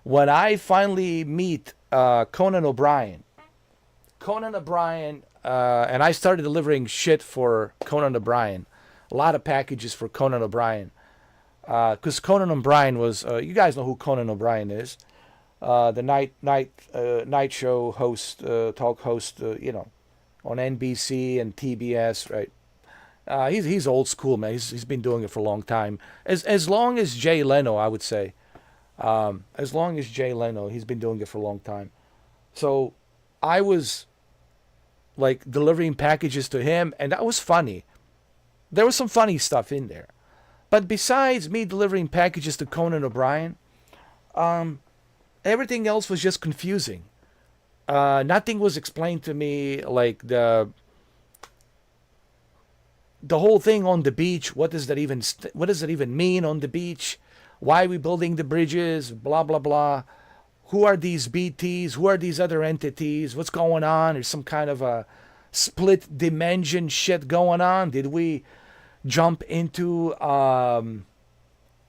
when I finally meet Conan O'Brien. Conan O'Brien, and I started delivering shit for Conan O'Brien. A lot of packages for Conan O'Brien. Because Conan O'Brien was, you guys know who Conan O'Brien is. The night show host, talk host, on NBC and TBS, right? He's old school, man. He's been doing it for a long time. As long as Jay Leno, I would say. As long as Jay Leno, he's been doing it for a long time. So I was like delivering packages to him, and that was funny. There was some funny stuff in there. But besides me delivering packages to Conan O'Brien, everything else was just confusing. Nothing was explained to me. Like the whole thing on the beach. What does that even what does that even mean on the beach? Why are we building the bridges? Blah blah blah. Who are these BTs? Who are these other entities? What's going on? There's some kind of a split dimension shit going on. Did we jump into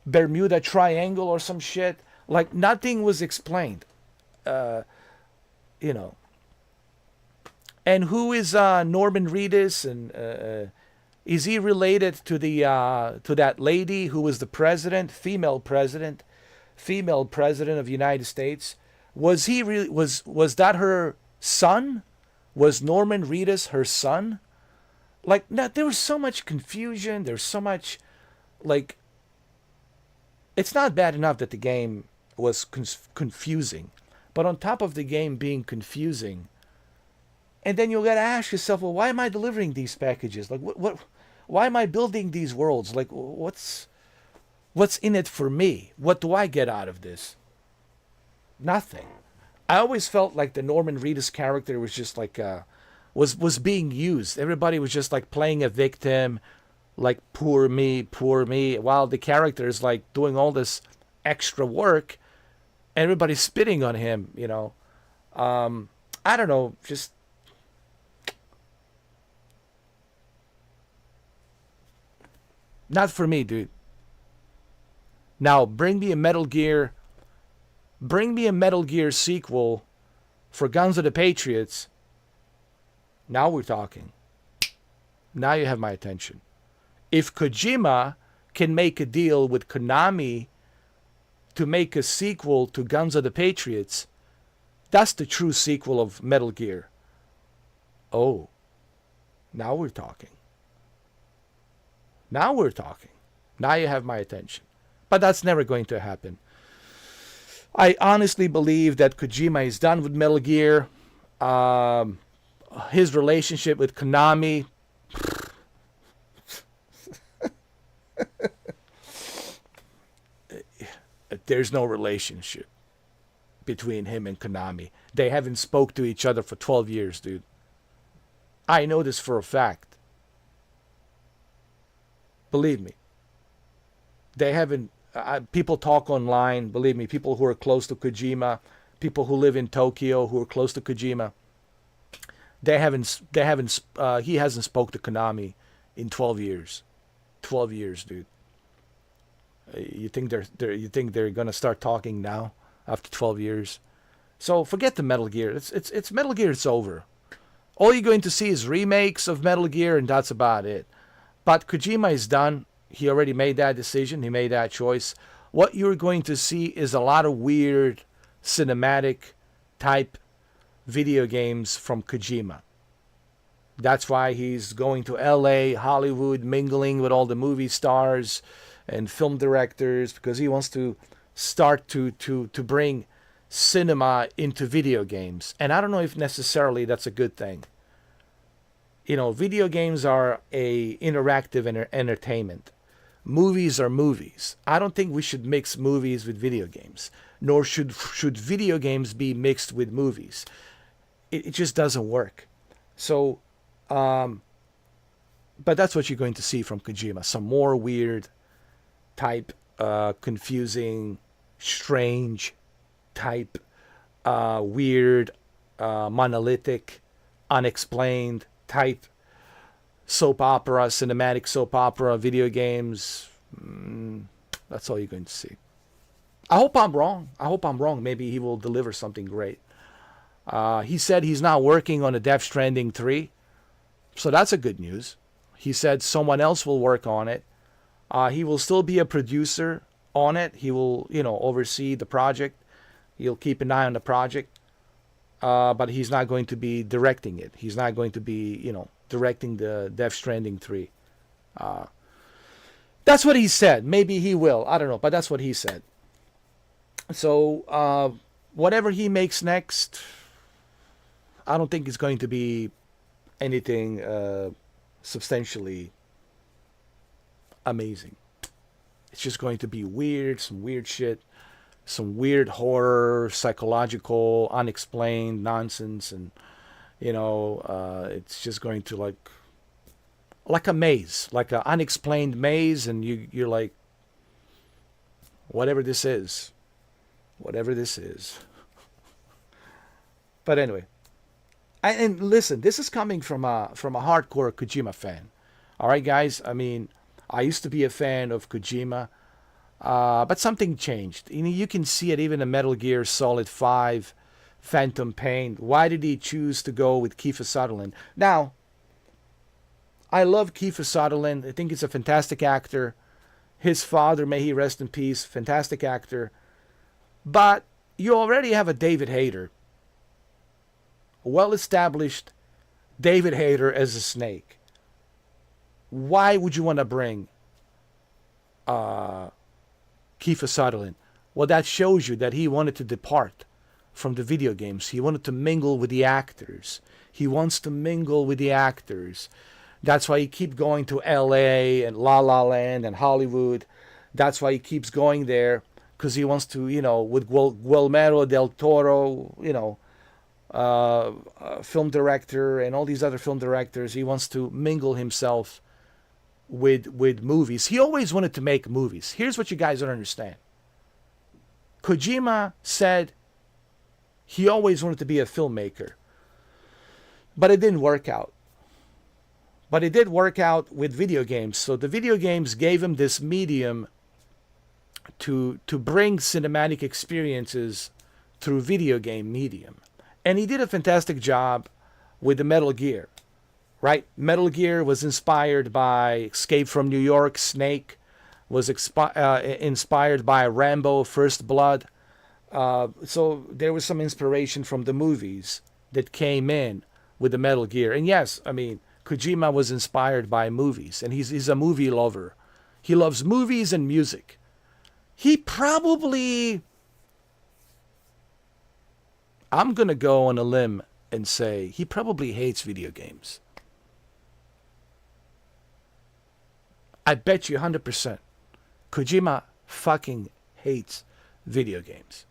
Bermuda Triangle or some shit? Like nothing was explained. Uh, you know. And who is Norman Reedus? And is he related to that lady who was the president, female president of the United States? Was he really was that her son? Was Norman Reedus her son? Like, no, there was so much confusion. There's so much, like, it's not bad enough that the game was confusing, but on top of the game being confusing, and then you gotta ask yourself, well, why am I delivering these packages? Like, why am I building these worlds? Like, what's in it for me? What do I get out of this? Nothing. I always felt like the Norman Reedus character was just like was being used. Everybody was just like playing a victim, like poor me, while the character is like doing all this extra work, and everybody's spitting on him. I don't know, just not for me, dude. Now bring me a Metal Gear sequel for Guns of the Patriots. Now we're talking. Now you have my attention. If Kojima can make a deal with Konami to make a sequel to Guns of the Patriots, that's the true sequel of Metal Gear. Oh, now we're talking. Now we're talking. Now you have my attention. But that's never going to happen. I honestly believe that Kojima is done with Metal Gear. His relationship with Konami. There's no relationship between him and Konami. They haven't spoke to each other for 12 years, dude. I know this for a fact. Believe me. They haven't. People talk online. Believe me, people who are close to Kojima, people who live in Tokyo who are close to Kojima, they haven't. They haven't. He hasn't spoke to Konami in 12 years. 12 years, dude. You think they're gonna start talking now after 12 years? So forget the Metal Gear. It's Metal Gear. It's over. All you're going to see is remakes of Metal Gear, and that's about it. But Kojima is done. He already made that decision. He made that choice. What you're going to see is a lot of weird cinematic type video games from Kojima. That's why he's going to LA, Hollywood, mingling with all the movie stars and film directors, because he wants to start to bring cinema into video games. And I don't know if necessarily that's a good thing. Video games are a interactive entertainment. Movies are movies. I don't think we should mix movies with video games, nor should video games be mixed with movies. It just doesn't work. So, but that's what you're going to see from Kojima. Some more weird type, confusing, strange type, weird, monolithic, unexplained type soap opera, cinematic soap opera, video games. That's all you're going to see. I hope I'm wrong. Maybe he will deliver something great. He said he's not working on a Death Stranding 3. So that's a good news. He said someone else will work on it. He will still be a producer on it. He will, oversee the project. He'll keep an eye on the project. But he's not going to be directing it. He's not going to be, directing the Death Stranding 3. That's what he said. Maybe he will. I don't know. But that's what he said. So whatever he makes next, I don't think it's going to be anything substantially amazing. It's just going to be weird, some weird shit, some weird horror, psychological, unexplained nonsense, and it's just going to like a maze, like an unexplained maze, and you're like, whatever this is, whatever this is. But anyway, and listen, this is coming from a hardcore Kojima fan. All right, guys. I mean, I used to be a fan of Kojima, but something changed. You can see it even in Metal Gear Solid 5, Phantom Pain. Why did he choose to go with Kiefer Sutherland? Now, I love Kiefer Sutherland. I think he's a fantastic actor. His father, may he rest in peace, fantastic actor. But you already have a David Hayter, well established David Hayter as a Snake. Why would you want to bring Kiefer Sutherland? Well, that shows you that he wanted to depart from the video games. He wanted to mingle with the actors. He wants to mingle with the actors. That's why he keeps going to LA and La La Land and Hollywood. That's why he keeps going there, because he wants to, with Guillermo del Toro, film director, and all these other film directors. He wants to mingle himself with movies. He always wanted to make movies. Here's what you guys don't understand. Kojima said he always wanted to be a filmmaker, but it didn't work out. But it did work out with video games. So the video games gave him this medium to bring cinematic experiences through video game medium. And he did a fantastic job with the Metal Gear, right? Metal Gear was inspired by Escape from New York, Snake, was inspired by Rambo, First Blood. So there was some inspiration from the movies that came in with the Metal Gear. And yes, I mean, Kojima was inspired by movies, and he's a movie lover. He loves movies and music. He probably, I'm going to go on a limb and say he probably hates video games. I bet you 100%. Kojima fucking hates video games.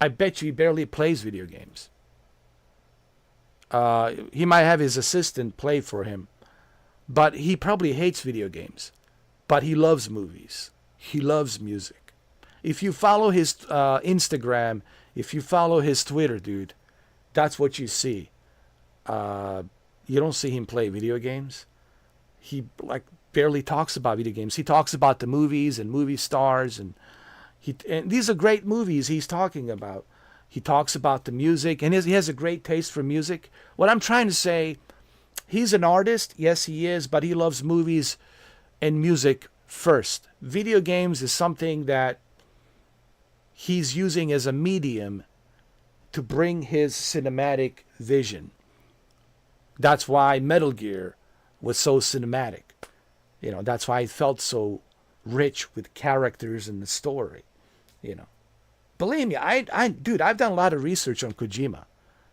I bet you he barely plays video games. He might have his assistant play for him, but he probably hates video games. But he loves movies. He loves music. If you follow his Instagram, if you follow his Twitter, dude, that's what you see. You don't see him play video games. He barely talks about video games. He talks about the movies and movie stars, and these are great movies he's talking about. He talks about the music, and he has a great taste for music. What I'm trying to say, he's an artist, yes he is, but he loves movies and music first. Video games is something that he's using as a medium to bring his cinematic vision. That's why Metal Gear was so cinematic. That's why it felt so rich with characters and the story. Believe me, dude, I've done a lot of research on Kojima.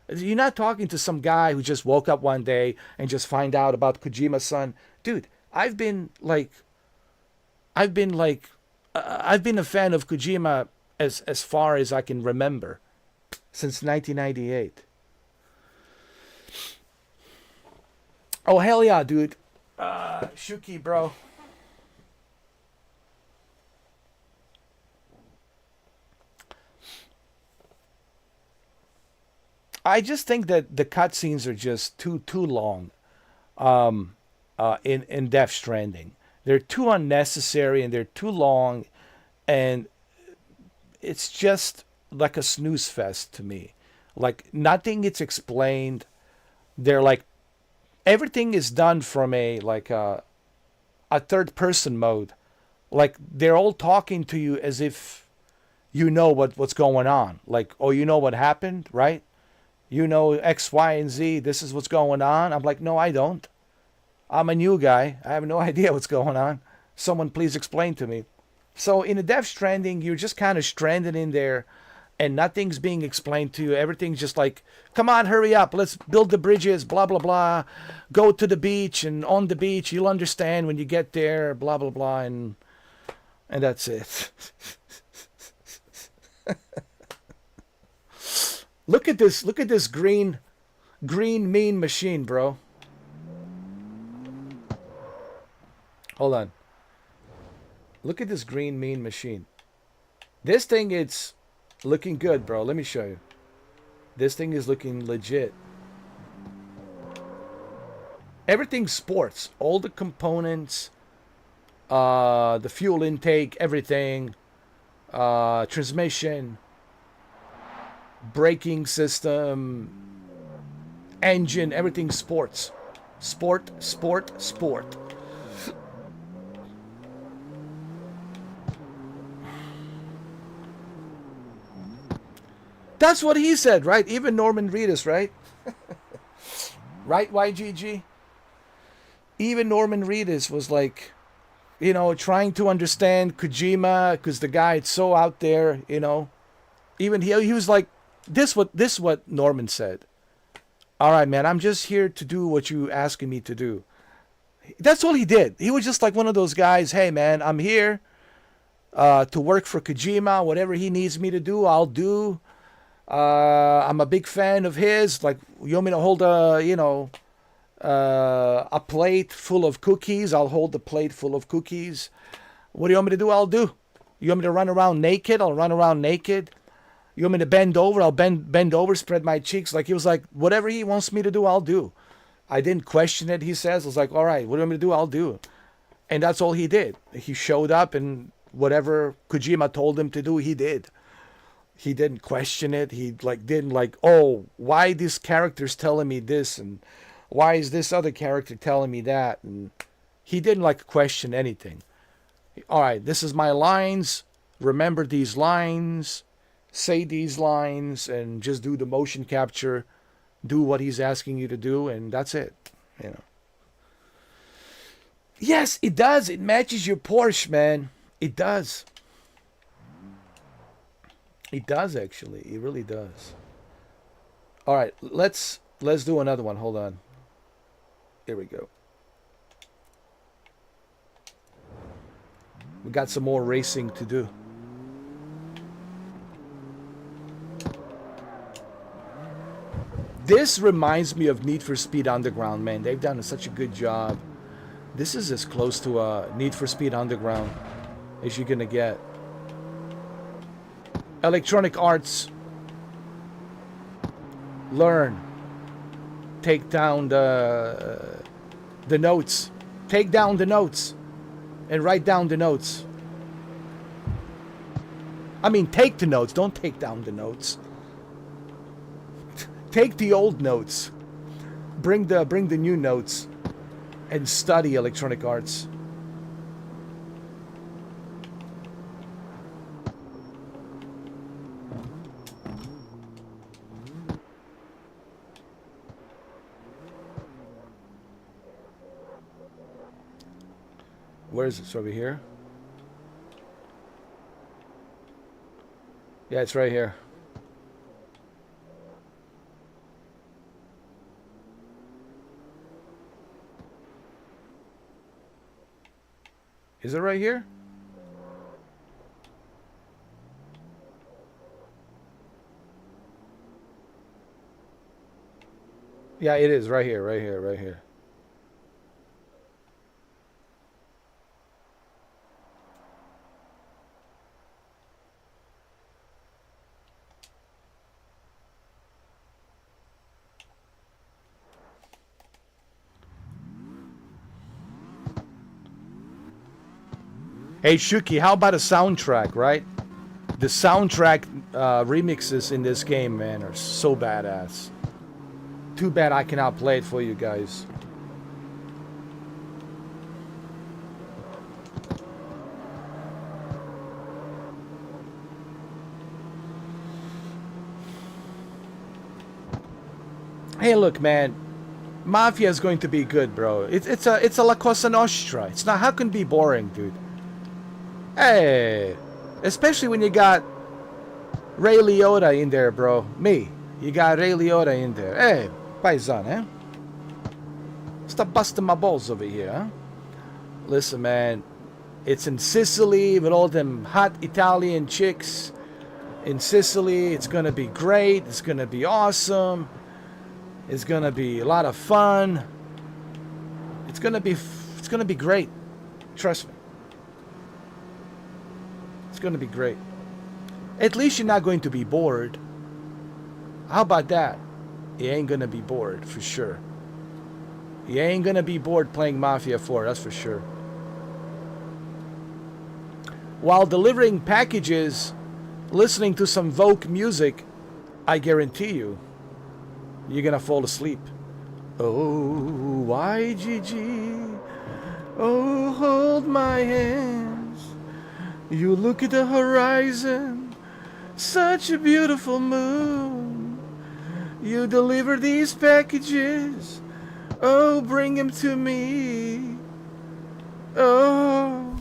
You're not talking to some guy who just woke up one day and just find out about Kojima-san. Dude, I've been a fan of Kojima as far as I can remember, since 1998. Oh, hell yeah, dude. Shuki, bro. I just think that the cutscenes are just too long in Death Stranding. They're too unnecessary and they're too long, and it's just like a snooze fest to me. Like nothing gets explained. They're like everything is done from a third person mode. Like they're all talking to you as if you know what's going on. Like, oh, you know what happened, right? You know X, Y, and Z. This is what's going on. I'm like, no, I don't. I'm a new guy. I have no idea what's going on. Someone please explain to me. So in a Death Stranding, you're just kind of stranded in there, and nothing's being explained to you. Everything's just like, come on, hurry up, let's build the bridges, blah blah blah. Go to the beach, and on the beach you'll understand when you get there, blah blah blah, and that's it. Look at this. Look at this green mean machine, bro. Hold on. Look at this green mean machine. This thing, it's looking good, bro. Let me show you. This thing is looking legit. Everything's sports. All the components, the fuel intake, everything, transmission, braking system, engine, everything sports. Sport, sport, sport. That's what he said, right? Even Norman Reedus, right? Right, YGG? Even Norman Reedus was like, you know, trying to understand Kojima because the guy is so out there, you know. Even he was like, this what Norman said. All right, man, I'm just here to do what you asking me to do. That's all he did. He was just like one of those guys. Hey, man, I'm here to work for Kojima. Whatever he needs me to do, I'll do. I'm a big fan of his. Like, you want me to hold a plate full of cookies? I'll hold the plate full of cookies. What do you want me to do? I'll do. You want me to run around naked? I'll run around naked. You want me to bend over? I'll bend over, spread my cheeks. Like, he was like, whatever he wants me to do, I'll do. I didn't question it, he says. I was like, all right, what do you want me to do? I'll do. And that's all he did. He showed up, and whatever Kojima told him to do, he did. He didn't question it. He didn't oh, why this character's telling me this, and why is this other character telling me that? And he didn't question anything. All right, this is my lines. Remember these lines. Say these lines, and just do the motion capture. Do what he's asking you to do, and that's it. You know. Yes, it does. It matches your Porsche, man. It does. It does, actually. It really does. All right, let's do another one. Hold on. Here we go. We got some more racing to do. This reminds me of Need for Speed Underground, man. They've done such a good job. This is as close to Need for Speed Underground as you're gonna get. Electronic Arts. Learn. Take down the notes. Take down the notes. And write down the notes. I mean, take the notes. Don't take down the notes. Take the old notes. Bring the new notes. And study Electronic Arts. Where is it? It's over here? Yeah, it's right here. Is it right here? Yeah, it is right here, right here, right here. Hey Shuki, how about a soundtrack, right? The soundtrack remixes in this game, man, are so badass. Too bad I cannot play it for you guys. Hey, look, man. Mafia is going to be good, bro. It's a La Cosa Nostra. It's not. How can it be boring, dude? Hey, especially when you got Ray Liotta in there, bro. Me. You got Ray Liotta in there. Hey, paisan, eh? Stop busting my balls over here, huh? Listen, man. It's in Sicily with all them hot Italian chicks. In Sicily, it's gonna be great. It's gonna be awesome. It's gonna be a lot of fun. It's gonna be great. Trust me. It's gonna be great. At least you're not going to be bored. How about that? You ain't gonna be bored for sure. You ain't gonna be bored playing Mafia 4, that's for sure. While delivering packages, listening to some Vogue music, I guarantee you, you're gonna fall asleep. Oh, YGG. Oh, hold my hands. You look at the horizon, such a beautiful moon. You deliver these packages. Oh, bring them to me. Oh.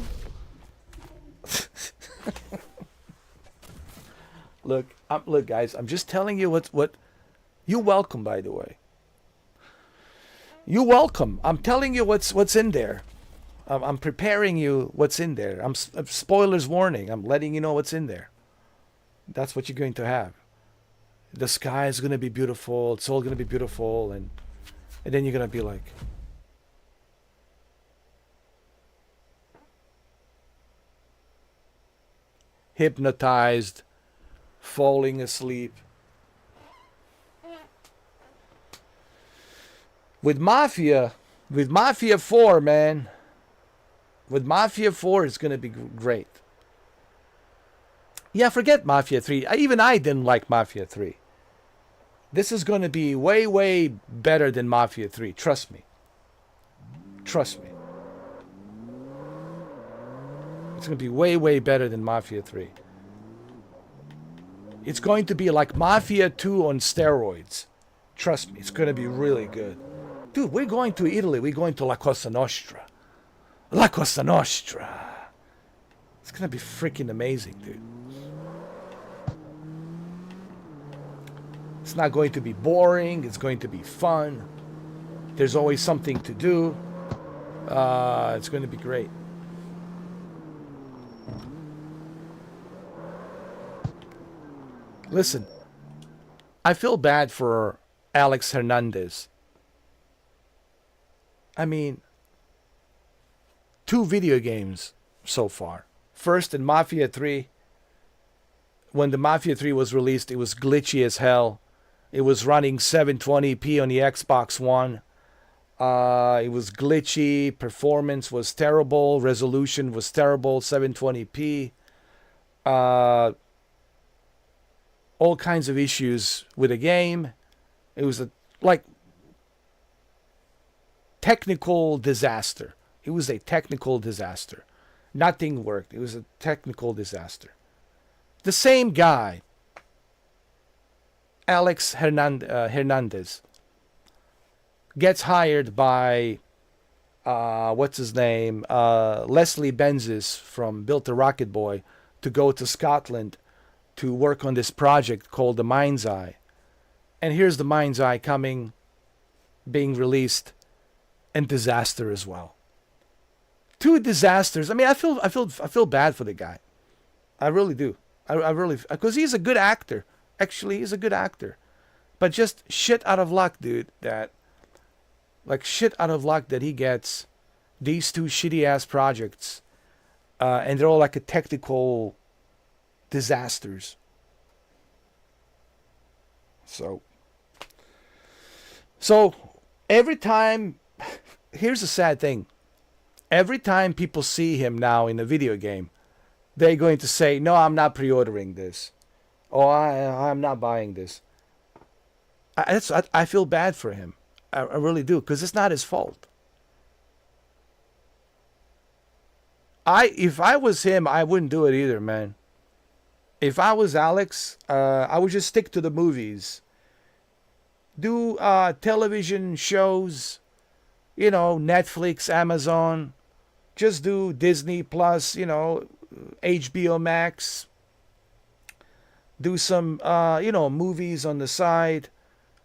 Look, guys. I'm just telling you what. You're welcome, by the way. You're welcome. I'm telling you what's in there. I'm preparing you what's in there. I'm spoilers warning. I'm letting you know what's in there. That's what you're going to have. The sky is going to be beautiful. It's all going to be beautiful, and then you're going to be like, hypnotized, falling asleep. With Mafia 4, man. With Mafia 4, it's going to be great. Yeah, forget Mafia 3. Even I didn't like Mafia 3. This is going to be way, way better than Mafia 3. Trust me. Trust me. It's going to be way, way better than Mafia 3. It's going to be like Mafia 2 on steroids. Trust me, it's going to be really good. Dude, we're going to Italy. We're going to La Cosa Nostra. La Cosa Nostra. It's going to be freaking amazing, dude. It's not going to be boring. It's going to be fun. There's always something to do. It's going to be great. Listen, I feel bad for Alex Hernandez. I mean, 2 video games so far. First in Mafia 3. When the Mafia 3 was released, it was glitchy as hell. It was running 720p on the Xbox One. It was glitchy. Performance was terrible. Resolution was terrible. 720p. All kinds of issues with the game. It was a technical disaster. It was a technical disaster. Nothing worked. It was a technical disaster. The same guy, Alex Hernandez, gets hired by what's his name, Leslie Benzies from Built a Rocket Boy, to go to Scotland to work on this project called the Mind's Eye. And here's the Mind's Eye being released, and disaster as well. 2 disasters. I mean, I feel bad for the guy. I really do. I really, because he's a good actor. Actually, he's a good actor. But just shit out of luck, dude, shit out of luck that he gets these 2 shitty ass projects, and they're all like a technical disasters. So every time, here's the sad thing. Every time people see him now in a video game, they're going to say, no, I'm not pre-ordering this. Oh, I'm not buying this. I feel bad for him. I really do, because it's not his fault. If I was him, I wouldn't do it either, man. If I was Alex, I would just stick to the movies. Do television shows, Netflix, Amazon. Just do Disney Plus, HBO Max, do some movies on the side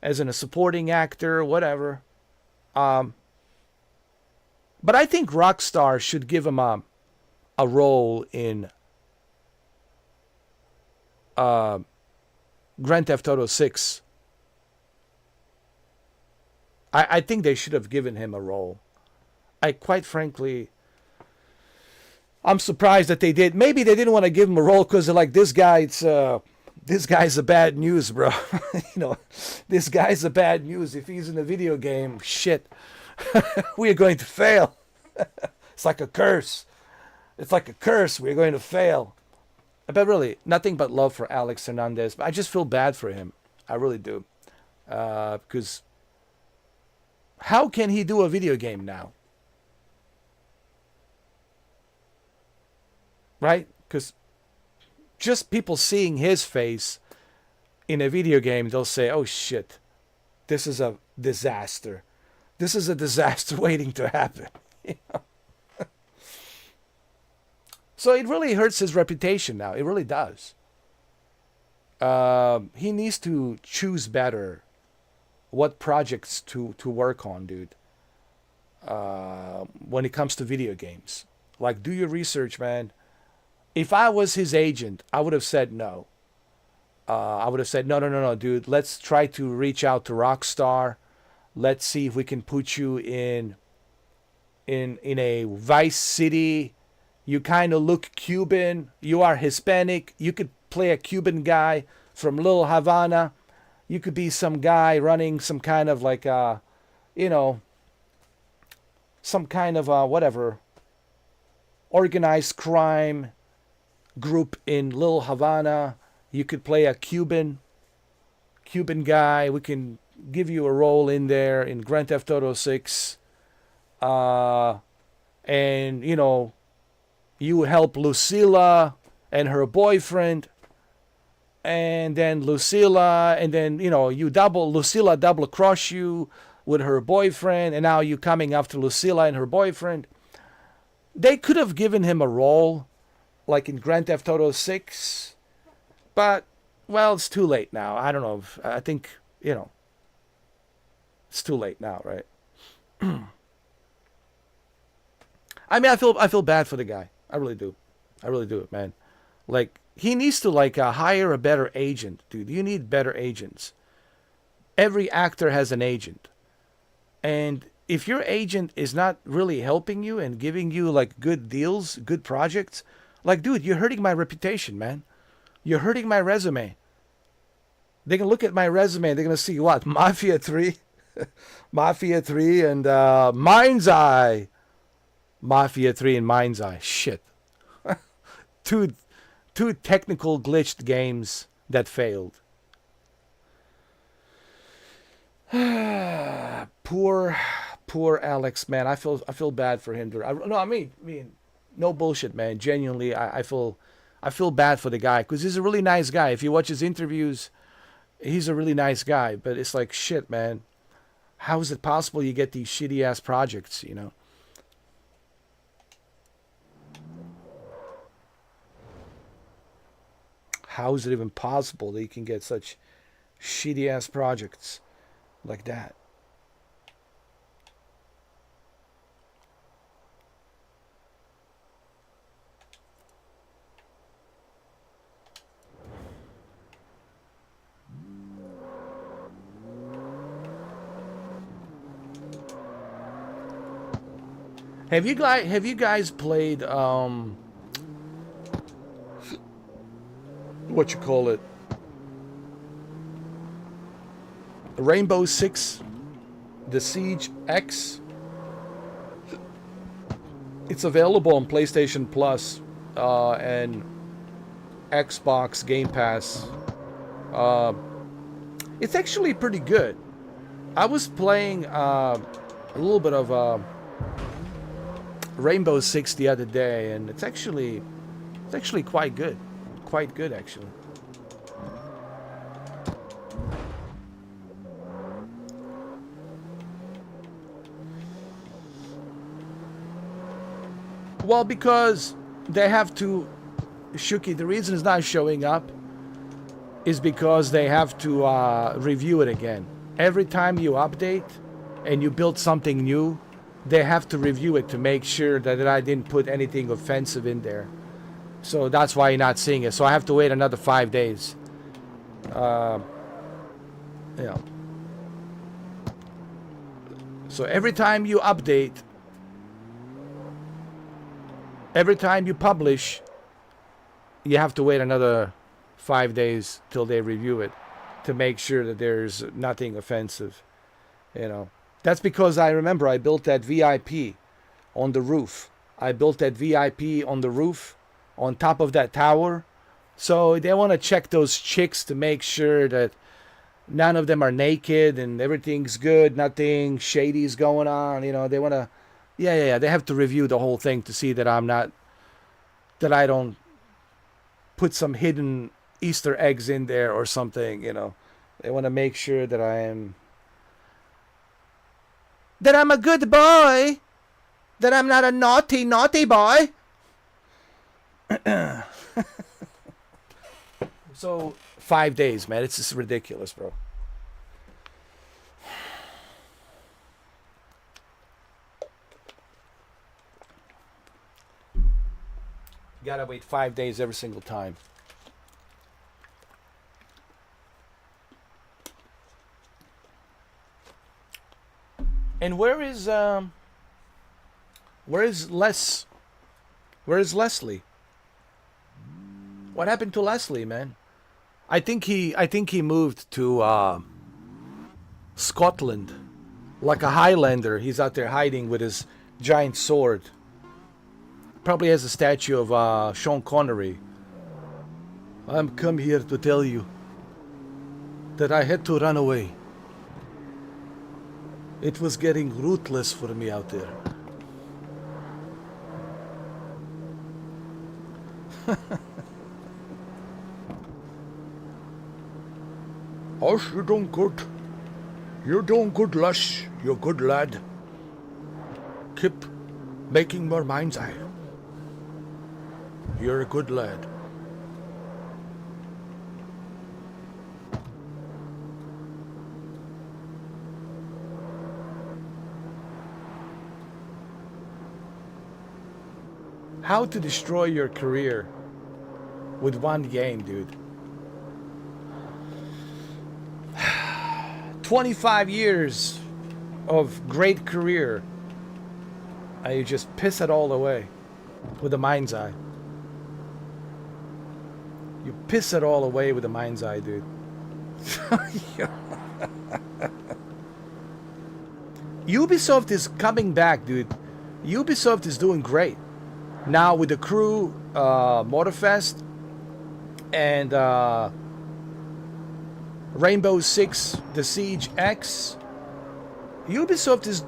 as in a supporting actor, whatever. Um, but I think Rockstar should give him a role in uh, Grand Theft Auto 6. I think they should have given him a role. I quite frankly, I'm surprised that they did. Maybe they didn't want to give him a role because they're like, this guy's a bad news, bro. This guy's a bad news. If he's in a video game, shit, we are going to fail. It's like a curse. It's like a curse. We're going to fail. But really, nothing but love for Alex Hernandez. But I just feel bad for him. I really do. Because how can he do a video game now? Right? Because just people seeing his face in a video game, they'll say, oh shit, this is a disaster. This is a disaster waiting to happen. So it really hurts his reputation now. It really does. He needs to choose better what projects to work on, dude. When it comes to video games. Like, do your research, man. If I was his agent, I would have said no. I would have said, no, dude. Let's try to reach out to Rockstar. Let's see if we can put you in a Vice City. You kind of look Cuban. You are Hispanic. You could play a Cuban guy from Little Havana. You could be some guy running some kind of like, some kind of whatever, organized crime group in Little Havana. You could play a Cuban guy. We can give you a role in there in Grand Theft Auto 6. And, you help Lucilla and her boyfriend. And then Lucilla, and then, Lucilla double cross you with her boyfriend. And now you coming after Lucilla and her boyfriend. They could have given him a role like in Grand Theft Auto 6. But, well, it's too late now. I don't know. I think, it's too late now, right? I mean, I feel bad for the guy. I really do. I really do, man. Like, he needs to, hire a better agent, dude. You need better agents. Every actor has an agent. And if your agent is not really helping you and giving you, good deals, good projects, dude, you're hurting my reputation, man. You're hurting my resume. They can look at my resume. They're going to see what? Mafia 3? Mafia 3 and Mind's Eye. Mafia 3 and Mind's Eye. Shit. Two technical glitched games that failed. Poor Alex, man. I feel bad for him. I mean, no bullshit, man. Genuinely, I feel bad for the guy because he's a really nice guy. If you watch his interviews, he's a really nice guy. But it's like, shit, man. How is it possible you get these shitty ass projects? How is it even possible that you can get such shitty ass projects like that? Have you guys played what you call it? Rainbow Six, The Siege X. It's available on PlayStation Plus and Xbox Game Pass. It's actually pretty good. I was playing a little bit of Rainbow Six the other day, and it's actually quite good. Quite good, actually. Well, because they have to Shuki, the reason it's not showing up is because they have to review it again. Every time you update and you build something new, they have to review it to make sure that I didn't put anything offensive in there. So that's why you're not seeing it. So I have to wait another 5 days. You know. So every time you update, every time you publish, you have to wait another 5 days till they review it to make sure that there's nothing offensive. You know, that's because I remember I built that VIP on the roof. I built that VIP on the roof, on top of that tower. So they want to check those chicks to make sure that none of them are naked and everything's good, nothing shady's going on. You know, they want to, yeah. They have to review the whole thing to see that I don't put some hidden Easter eggs in there or something. You know, they want to make sure that I'm a good boy, that I'm not a naughty boy. So 5 days, man. It's just ridiculous, bro. You gotta wait 5 days every single time. And where is Les? Where is Leslie? What happened to Leslie, man? I think he moved to Scotland, like a Highlander. He's out there hiding with his giant sword. Probably has a statue of Sean Connery. I'm come here to tell you that I had to run away. It was getting ruthless for me out there. Osh, you're doing good. You're doing good, Lush. You're a good lad. Keep making more mind's eye. You're a good lad. How to destroy your career with one game, dude. 25 years of great career, and you just piss it all away with a mind's eye. You piss it all away with a mind's eye, dude. Ubisoft is coming back, dude. Ubisoft is doing great. Now with the Crew Motorfest and Rainbow Six, The Siege X, Ubisoft is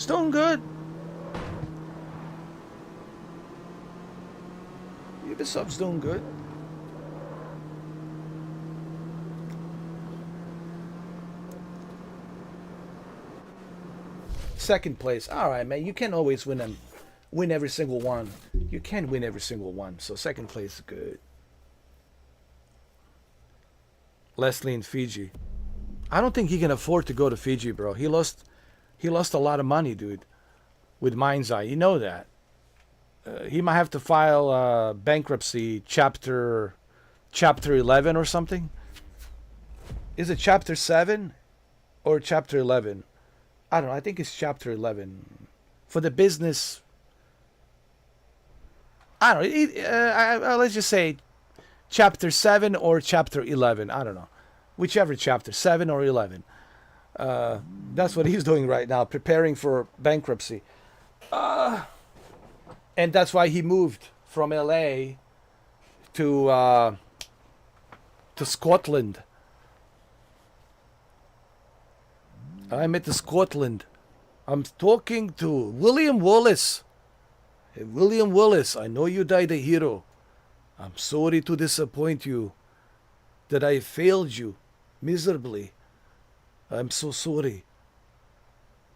doing good. Ubisoft's doing good. Second place. All right, man. You can't always win every single one. You can't win every single one. So second place is good. Leslie in Fiji. I don't think he can afford to go to Fiji, bro. He lost a lot of money, dude, with Mind's Eye. You know that. He might have to file bankruptcy chapter 11 or something. Is it chapter 7 or chapter 11? I don't know. I think it's chapter 11 for the business. I don't know. Let's just say chapter 7 or chapter 11. I don't know. Whichever chapter, 7 or 11. That's what he's doing right now, preparing for bankruptcy. And that's why he moved from LA to Scotland. I'm at Scotland. I'm talking to William Wallace. Hey, William Wallace, I know you died a hero. I'm sorry to disappoint you, that I failed you miserably. I'm so sorry.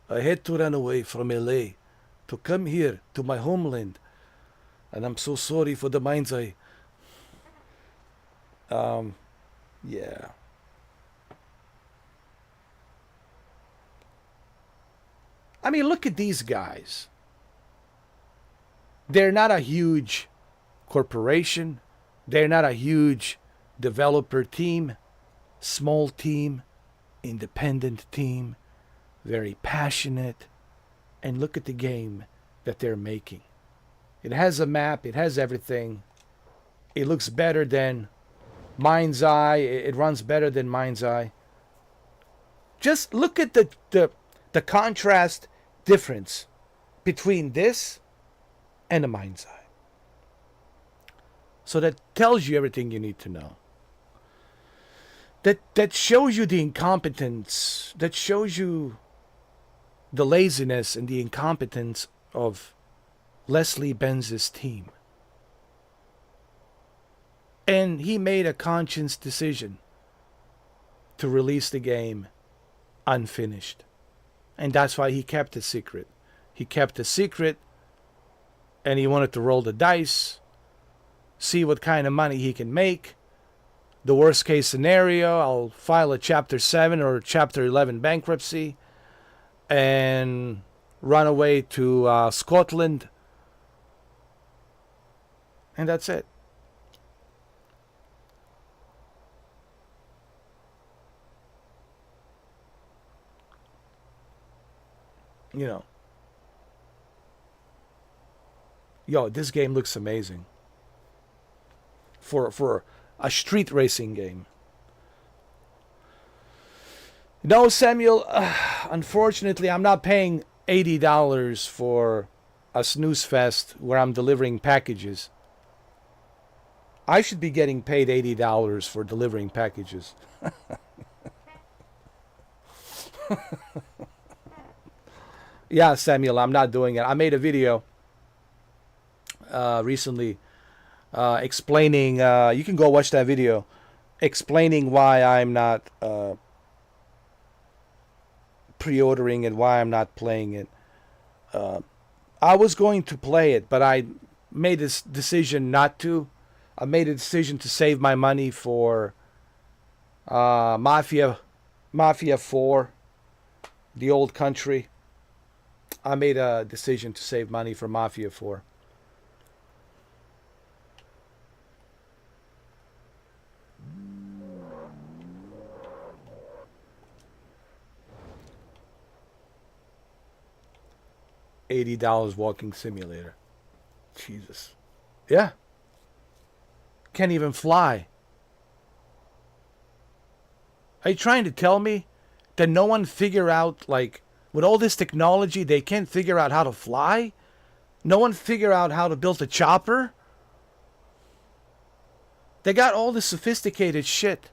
I had to run away from LA to come here to my homeland And I'm so sorry for the mind's eye. Yeah. I mean, look at these guys. They're not a huge corporation. They're not a huge developer team. Small team, independent team, very passionate. And look at the game that they're making. It has a map, it has everything. It looks better than Mind's Eye. It runs better than Mind's Eye. Just look at the contrast difference between this and a Mind's Eye. So that tells you everything you need to know. That shows you the incompetence. That shows you the laziness and the incompetence of Leslie Benz's team. And he made a conscious decision to release the game unfinished. And that's why he kept it secret. He kept it secret and he wanted to roll the dice, see what kind of money he can make. The worst case scenario, I'll file a Chapter 7 or Chapter 11 bankruptcy and run away to Scotland. And that's it. You know. Yo, this game looks amazing. For a street racing game. No, Samuel, unfortunately, I'm not paying $80 for a snooze fest where I'm delivering packages. I should be getting paid $80 for delivering packages. Yeah, Samuel, I'm not doing it. I made a video recently explaining, you can go watch that video, explaining why I'm not pre-ordering it, why I'm not playing it. I was going to play it, but I made this decision not to. I made a decision to save my money for Mafia 4, the old country. I made a decision to save money for Mafia 4. $80 walking simulator. Jesus. Yeah. Can't even fly. Are you trying to tell me that no one figure out, like, with all this technology, they can't figure out how to fly? No one figure out how to build a chopper? They got all this sophisticated shit,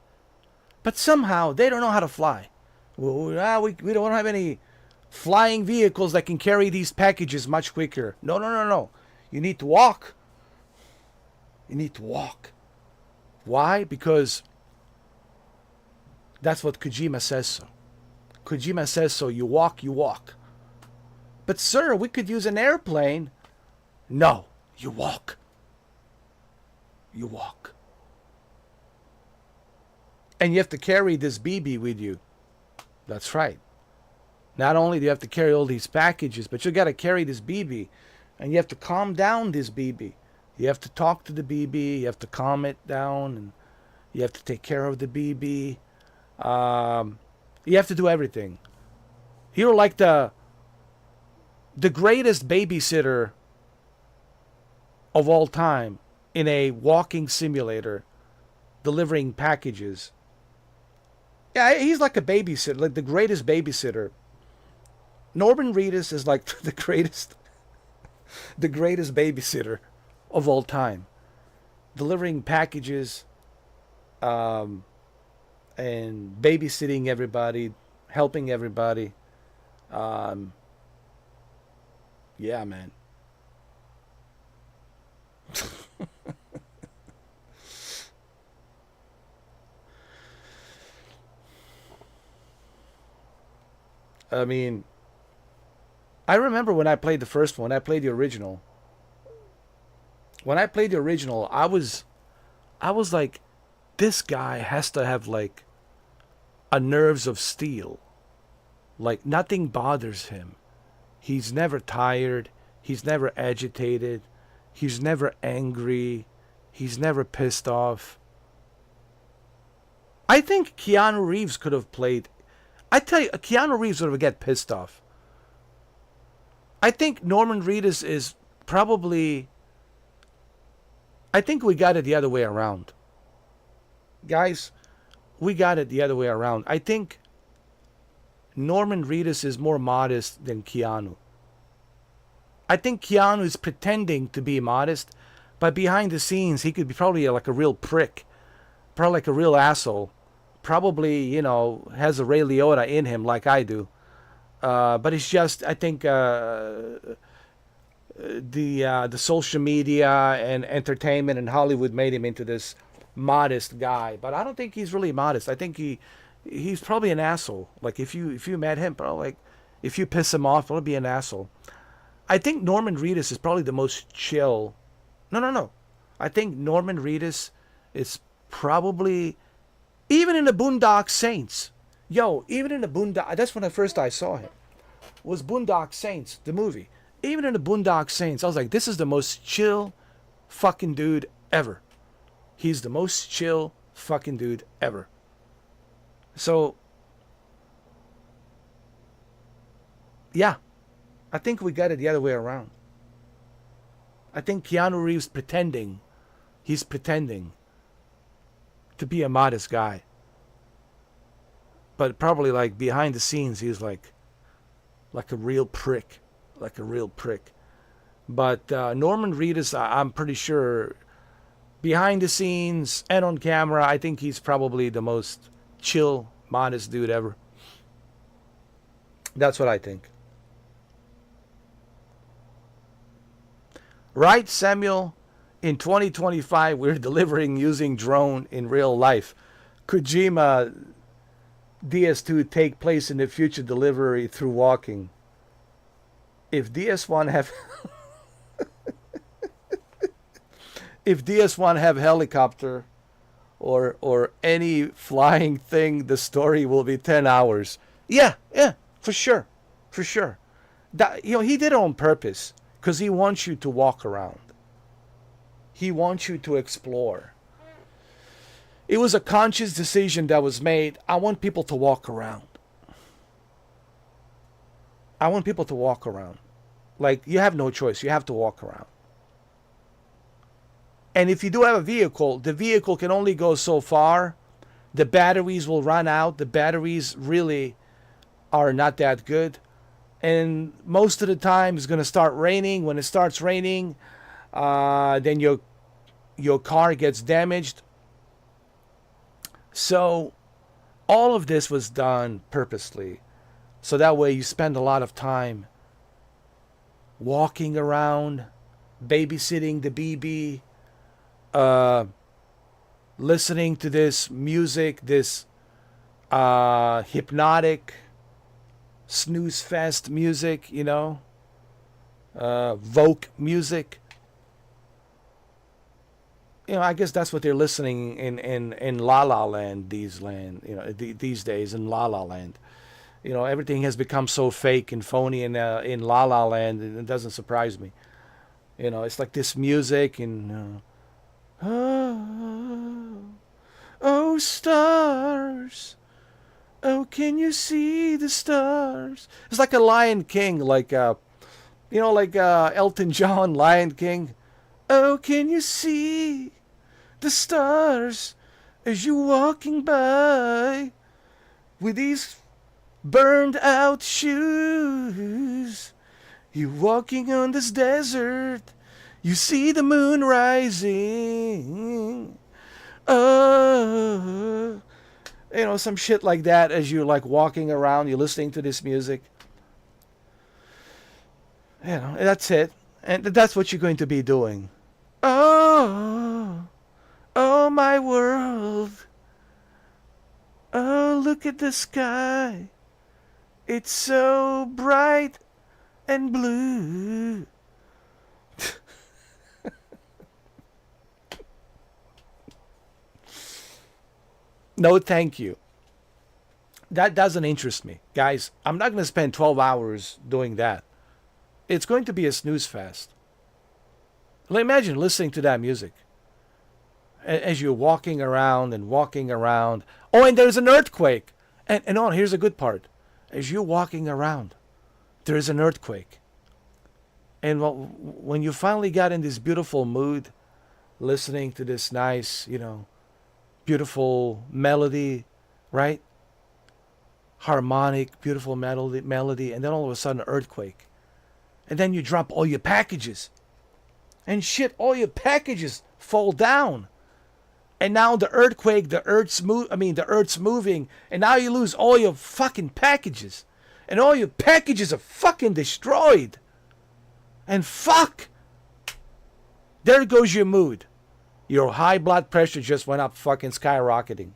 but somehow they don't know how to fly. Well, we don't have any flying vehicles that can carry these packages much quicker. No, no, no, no. You need to walk. You need to walk. Why? Because that's what Kojima says so. Kojima says so. You walk, you walk. But sir, we could use an airplane. No, you walk. You walk. And you have to carry this BB with you. That's right. Not only do you have to carry all these packages, but you got to carry this BB. And you have to calm down this BB. You have to talk to the BB. You have to calm it down. And you have to take care of the BB. You have to do everything. You're like the greatest babysitter of all time in a walking simulator delivering packages. Yeah, he's like a babysitter, like the greatest babysitter. Norman Reedus is like the greatest babysitter of all time. Delivering packages, and babysitting everybody, helping everybody. Yeah, man. I mean, I remember when I played the first one, I played the original. When I played the original, I was like, this guy has to have like a nerves of steel. Like nothing bothers him. He's never tired. He's never agitated. He's never angry. He's never pissed off. I think Keanu Reeves could have played. I tell you, Keanu Reeves would have get pissed off. I think Norman Reedus is probably. I think we got it the other way around. Guys, we got it the other way around. I think Norman Reedus is more modest than Keanu. I think Keanu is pretending to be modest, but behind the scenes, he could be probably like a real prick, probably like a real asshole. Probably, has a Ray Liotta in him like I do. But it's just, I think, the social media and entertainment and Hollywood made him into this modest guy. But I don't think he's really modest. I think he's probably an asshole. Like if you met him, probably like if you piss him off, probably be an asshole. I think Norman Reedus is probably the most chill. No, no, no. I think Norman Reedus is probably even in the Boondock Saints. Yo, even in the Boondock. That's when I saw him. Was Boondock Saints the movie? Even in the Boondock Saints, I was like, this is the most chill fucking dude ever. He's the most chill fucking dude ever. So, yeah, I think we got it the other way around. I think Keanu Reeves pretending, he's pretending to be a modest guy. But probably like behind the scenes, he's like a real prick, like a real prick. But Norman Reedus, I'm pretty sure, behind the scenes and on camera, I think he's probably the most chill, modest dude ever. That's what I think. Right, Samuel? In 2025, we're delivering using drone in real life. Kojima DS2 take place in the future delivery through walking. If DS1 have if DS1 have helicopter or any flying thing, the story will be 10 hours. Yeah, yeah, for sure. For sure. He did it on purpose because he wants you to walk around. He wants you to explore. It was a conscious decision that was made. I want people to walk around. I want people to walk around. Like, you have no choice. You have to walk around. And if you do have a vehicle, the vehicle can only go so far. The batteries will run out. The batteries really are not that good. And most of the time it's going to start raining. When it starts raining, then your car gets damaged. So all of this was done purposely. So that way you spend a lot of time walking around, babysitting the BB, listening to this music, this hypnotic snooze fest music, Vogue music. I guess that's what they're listening in La La Land these days in La La Land. Everything has become so fake and phony in La La Land, and it doesn't surprise me. It's like this music and oh, oh stars, oh can you see the stars? It's like a Lion King, like Elton John, Lion King. Oh, can you see the stars as you walking by with these burned out shoes? You walking on this desert, you see the moon rising. Oh, some shit like that as you're like walking around, you're listening to this music. That's it. And that's what you're going to be doing. Oh, oh my world. Oh, look at the sky. It's so bright and blue. No, thank you. That doesn't interest me. Guys, I'm not going to spend 12 hours doing that. It's going to be a snooze fest. Imagine listening to that music as you're walking around and walking around. Oh, and there's an earthquake. And oh, here's a good part. As you're walking around, there's an earthquake. And when you finally got in this beautiful mood, listening to this nice, beautiful melody, right? Harmonic, beautiful melody, and then all of a sudden, an earthquake. And then you drop all your packages. And shit, all your packages fall down. And now the earthquake, the earth's moving, and now you lose all your fucking packages. And all your packages are fucking destroyed. And fuck. There goes your mood. Your high blood pressure just went up fucking skyrocketing.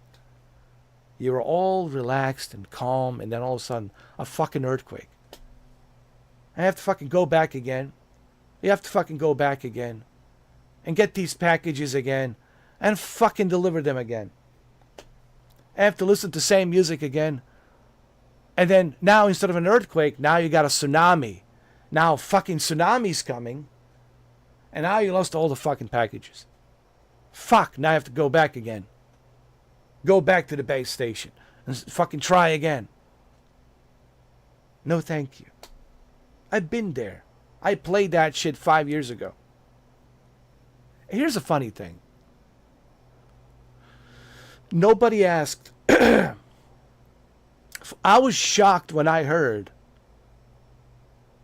You were all relaxed and calm, and then all of a sudden, a fucking earthquake. I have to fucking go back again. You have to fucking go back again. And get these packages again. And fucking deliver them again. I have to listen to the same music again. And then now instead of an earthquake, now you got a tsunami. Now fucking tsunami's coming. And now you lost all the fucking packages. Fuck, now I have to go back again. Go back to the base station. And fucking try again. No thank you. I've been there. I played that shit 5 years ago. Here's a funny thing. Nobody asked. I was shocked when I heard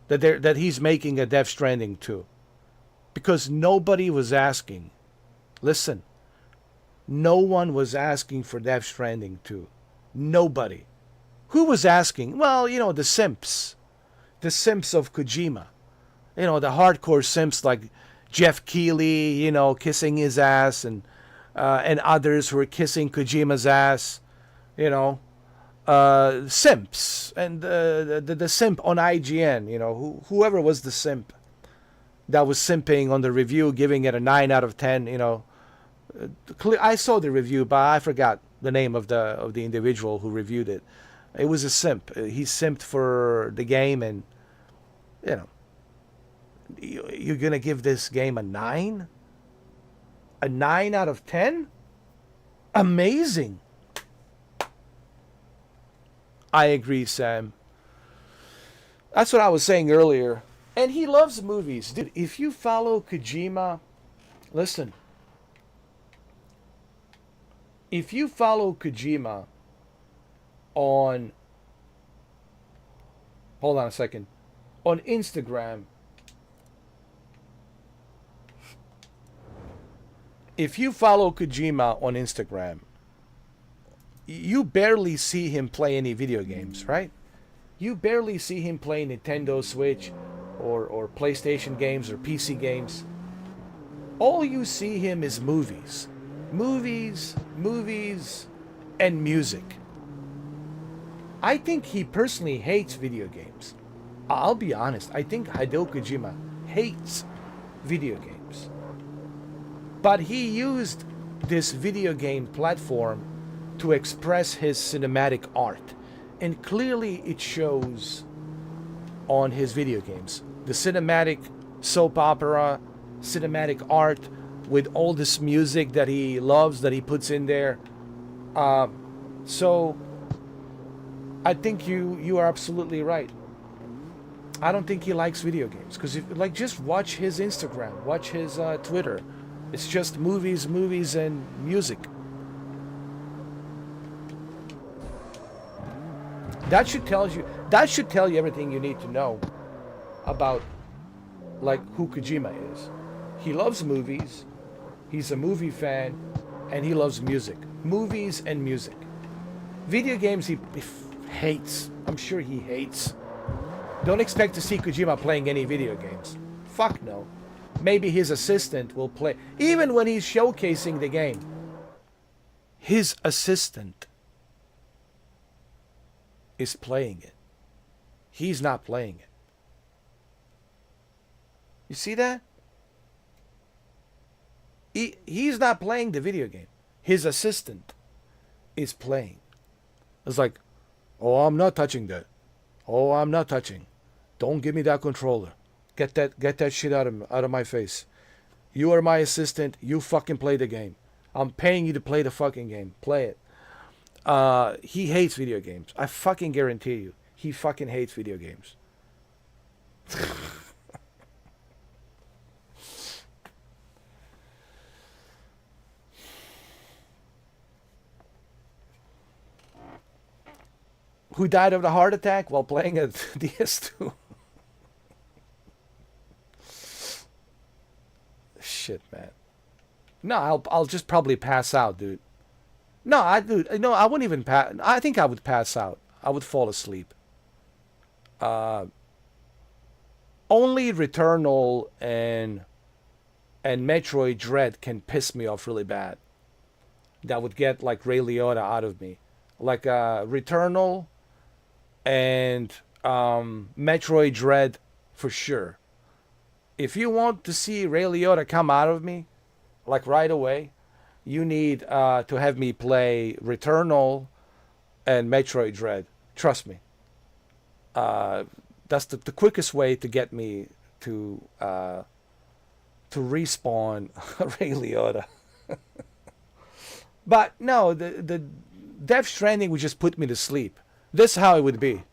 that he's making a Death Stranding 2. Because nobody was asking. Listen. No one was asking for Death Stranding 2. Nobody. Who was asking? Well, the simps. The simps of Kojima. The hardcore simps like Jeff Keighley, kissing his ass, and others who were kissing Kojima's ass, simps, and the simp on IGN, whoever was the simp that was simping on the review, giving it a 9 out of 10, I saw the review, but I forgot the name of the individual who reviewed it. It was a simp. He simped for the game, and you're gonna give this game a 9? A 9 out of 10? Amazing. I agree, Sam. That's what I was saying earlier. And he loves movies. Dude, if you follow Kojima, listen. If you follow Kojima on, hold on a second, on Instagram, if you follow Kojima on Instagram, you barely see him play any video games, right? You barely see him play Nintendo Switch or PlayStation games or PC games. All you see him is movies. Movies, and music. I think he personally hates video games. I'll be honest. I think Hideo Kojima hates video games. But he used this video game platform to express his cinematic art. And clearly it shows on his video games. The cinematic soap opera, cinematic art with all this music that he loves, that he puts in there. So I think you are absolutely right. I don't think he likes video games. Because just watch his Instagram, watch his Twitter. It's just movies, and music. That should tell you everything you need to know about who Kojima is. He loves movies, he's a movie fan, and he loves music. Movies and music. Video games he hates. I'm sure he hates. Don't expect to see Kojima playing any video games. Fuck no. Maybe his assistant will play. Even when he's showcasing the game, his assistant is playing it. He's not playing it. You see that? He's not playing the video game. His assistant is playing. It's like, oh, I'm not touching that. Oh, I'm not touching. Don't give me that controller. Get that shit out of my face. You are my assistant. You fucking play the game. I'm paying you to play the fucking game. Play it. He hates video games. I fucking guarantee you. He fucking hates video games. Who died of a heart attack while playing a DS2? Shit, man. No, I'll just probably pass out, dude. No, I wouldn't even pass. I think I would pass out. I would fall asleep. Uh, Only Returnal and Metroid Dread can piss me off really bad. That would get like Ray Liotta out of me. Like Returnal and Metroid Dread for sure. If you want to see Ray Liotta come out of me, like right away, you need to have me play Returnal and Metroid Dread. Trust me. That's the quickest way to get me to respawn Ray Liotta. But no, the Death Stranding would just put me to sleep. This is how it would be.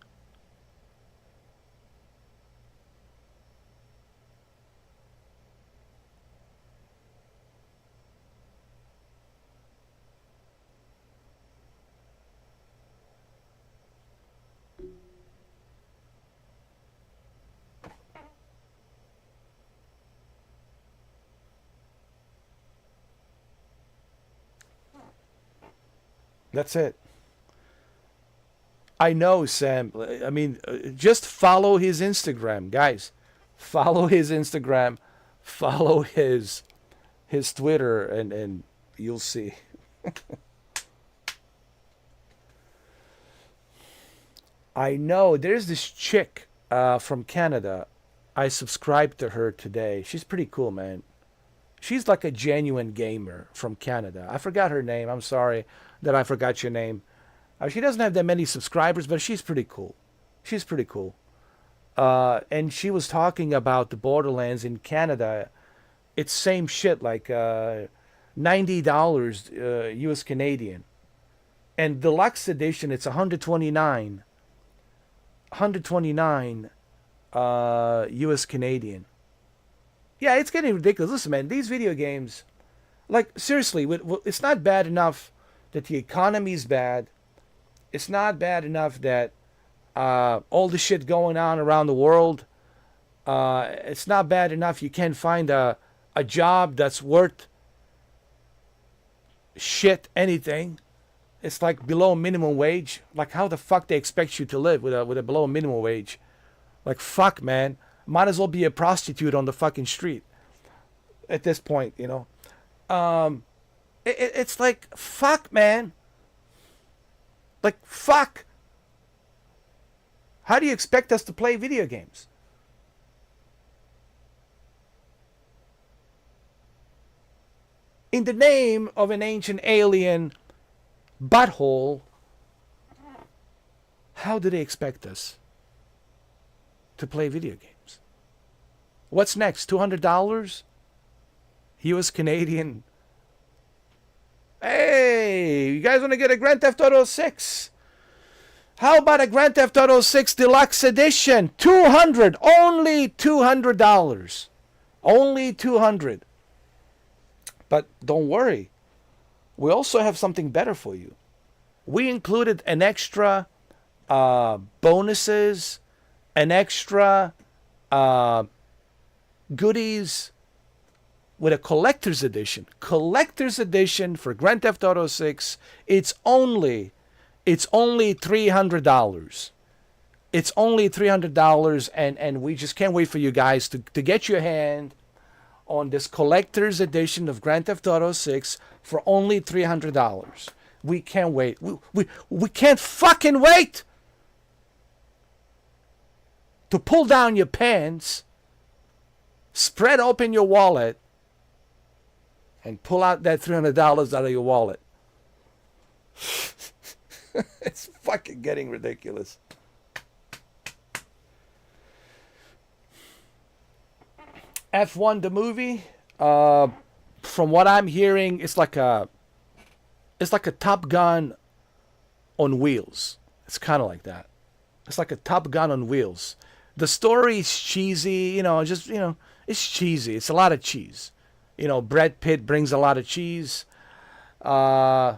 That's it. I know, Sam. I mean, just follow his Instagram, guys. Follow his Instagram. Follow his Twitter, and you'll see. I know. There's this chick from Canada. I subscribed to her today. She's pretty cool, man. She's like a genuine gamer from Canada. I forgot her name. I'm sorry that I forgot your name. She doesn't have that many subscribers, but she's pretty cool. She's pretty cool. And she was talking about the Borderlands in Canada. It's same shit, like $90 US Canadian. And deluxe edition, it's 129. 129 US Canadian. Yeah, it's getting ridiculous. Listen, man, these video games, like, seriously, it's not bad enough that the economy's bad. It's not bad enough that all the shit going on around the world. It's not bad enough you can't find a job that's worth shit anything. It's like below minimum wage. Like, how the fuck they expect you to live with a below minimum wage? Like, fuck, man. Might as well be a prostitute on the fucking street at this point, you know. It's like, fuck, man. Like, fuck. How do you expect us to play video games? In the name of an ancient alien butthole, how do they expect us to play video games? What's next? $200? US Canadian. Hey, you guys want to get a Grand Theft Auto 6? How about a Grand Theft Auto 6 Deluxe Edition? 200, only $200. Only 200. But don't worry. We also have something better for you. We included an extra bonuses, an extra goodies with a collector's edition. Collector's edition for Grand Theft Auto 6. It's only $300. It's only $300, and we just can't wait for you guys to get your hand on this collector's edition of Grand Theft Auto 6 for only $300. We can't wait. We can't fucking wait to pull down your pants, spread open your wallet, and pull out that $300 out of your wallet. It's fucking getting ridiculous. F1 the movie, from what I'm hearing, it's like a Top Gun on wheels. It's kind of like that. It's like a Top Gun on wheels. The story is cheesy, it's cheesy. It's a lot of cheese. Brad Pitt brings a lot of cheese. Uh,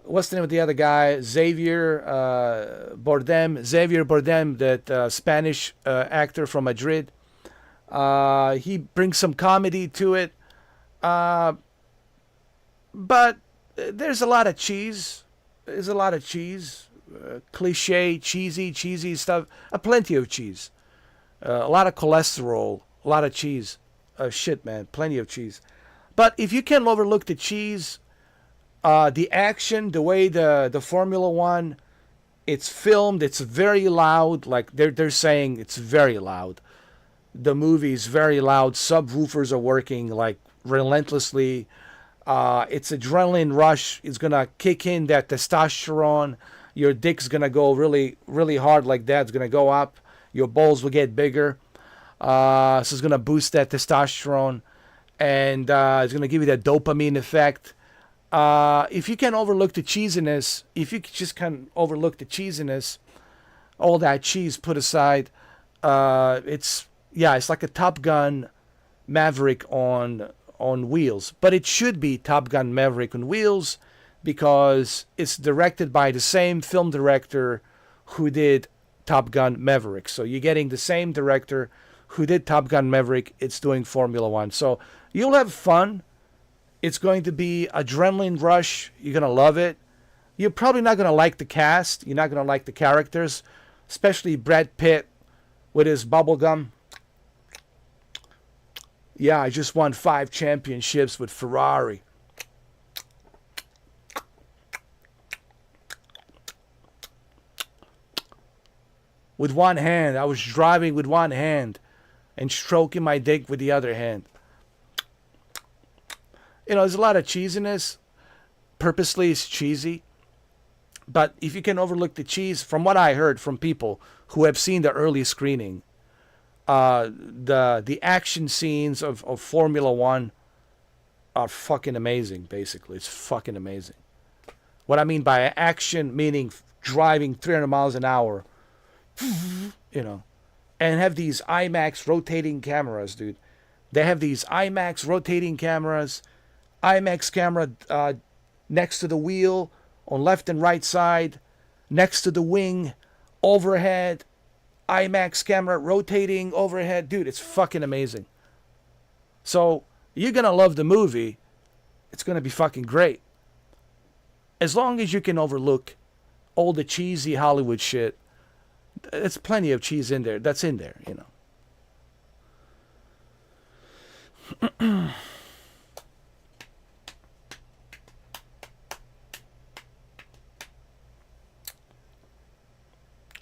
what's the name of the other guy? Xavier Bordem, that Spanish actor from Madrid. He brings some comedy to it, uh, but there's a lot of cheese. There's a lot of cheese, cliche, cheesy stuff. Plenty of cheese. A lot of cholesterol. A lot of cheese. Shit, man. Plenty of cheese. But if you can overlook the cheese, the action, the way the Formula One, it's filmed, it's very loud. Like they're saying, it's very loud. The movie is very loud. Subwoofers are working like relentlessly. It's adrenaline rush. It's gonna kick in that testosterone. Your dick's gonna go really, really hard like that. It's gonna go up. Your balls will get bigger. So it's gonna boost that testosterone, and it's gonna give you that dopamine effect. If you can overlook the cheesiness, if you just can overlook the cheesiness, all that cheese put aside, it's like a Top Gun Maverick on wheels. But it should be Top Gun Maverick on wheels because it's directed by the same film director who did Top Gun Maverick. So you're getting the same director who did Top Gun Maverick. It's doing Formula One. So you'll have fun. It's going to be adrenaline rush. You're going to love it. You're probably not going to like the cast. You're not going to like the characters, especially Brad Pitt with his bubble gum. Yeah, I just won 5 championships with Ferrari. With one hand. I was driving with one hand and stroking my dick with the other hand. There's a lot of cheesiness. Purposely, it's cheesy. But if you can overlook the cheese, from what I heard from people who have seen the early screening, the action scenes of Formula One are fucking amazing. Basically, it's fucking amazing. What I mean by action, meaning driving 300 miles an hour, and have these IMAX rotating cameras, dude. They have these IMAX rotating cameras, IMAX camera next to the wheel, on left and right side, next to the wing, overhead, IMAX camera rotating overhead. Dude, it's fucking amazing. So you're going to love the movie. It's going to be fucking great. As long as you can overlook all the cheesy Hollywood shit, it's plenty of cheese in there. That's in there,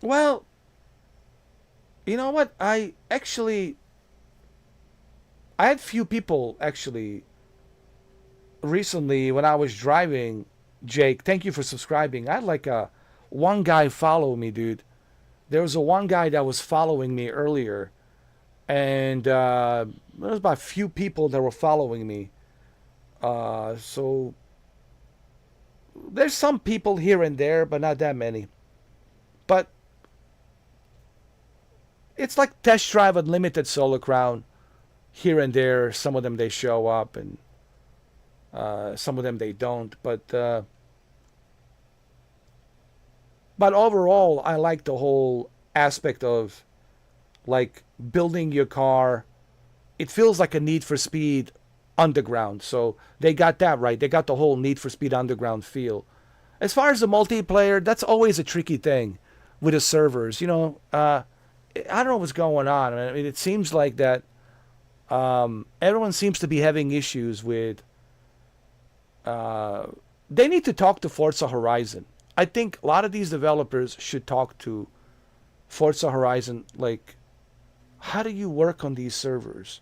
Well, you know what? I had few people actually recently when I was driving. Jake, thank you for subscribing. I had like one guy follow me, dude. There was one guy that was following me earlier, and there was about a few people that were following me. So there's some people here and there, but not that many. But it's like Test Drive Unlimited Solo Crown. Here and there, some of them they show up, and some of them they don't. But overall, I like the whole aspect of like building your car. It feels like a Need for Speed Underground. So they got that right. They got the whole Need for Speed Underground feel. As far as the multiplayer, that's always a tricky thing with the servers. I don't know what's going on. I mean, it seems like that everyone seems to be having issues with. They need to talk to Forza Horizon. I think a lot of these developers should talk to Forza Horizon. Like, how do you work on these servers?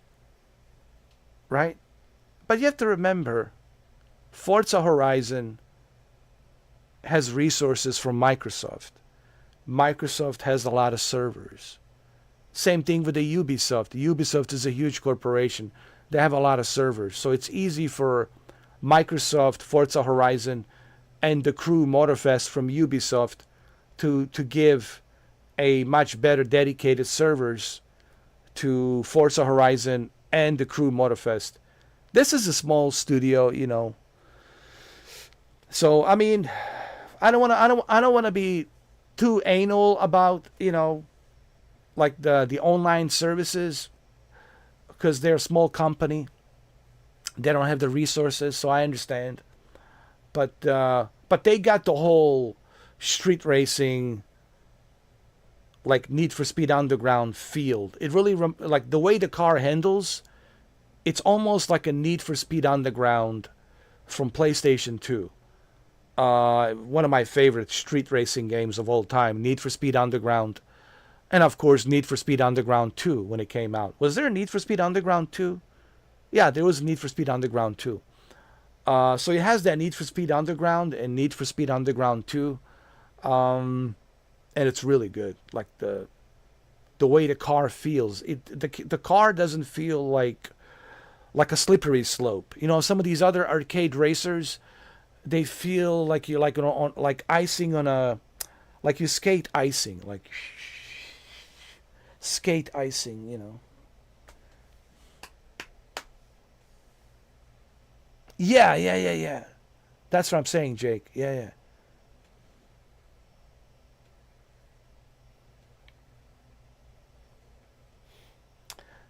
Right? But you have to remember, Forza Horizon has resources from Microsoft. Microsoft has a lot of servers. Same thing with the Ubisoft. Ubisoft is a huge corporation. They have a lot of servers. So it's easy for Microsoft, Forza Horizon, and the crew Motorfest from Ubisoft to give a much better dedicated servers to Forza Horizon and the crew Motorfest. This is a small studio, you know. So I mean, I don't want to be too anal about, you know, like the online services, because they're a small company. They don't have the resources, so I understand. But they got the whole street racing, like Need for Speed Underground field. It really like the way the car handles. It's almost like a Need for Speed Underground from PlayStation 2. One of my favorite street racing games of all time, Need for Speed Underground. And of course, Need for Speed Underground 2 when it came out. Was there a Need for Speed Underground 2? Yeah, there was Need for Speed Underground 2. So it has that Need for Speed Underground and Need for Speed Underground 2. And it's really good. Like the way the car feels. The car doesn't feel like a slippery slope. You know, some of these other arcade racers, they feel like you're like on like icing on a, like you skate icing, like skate icing, you know. Yeah. That's what I'm saying, Jake. Yeah.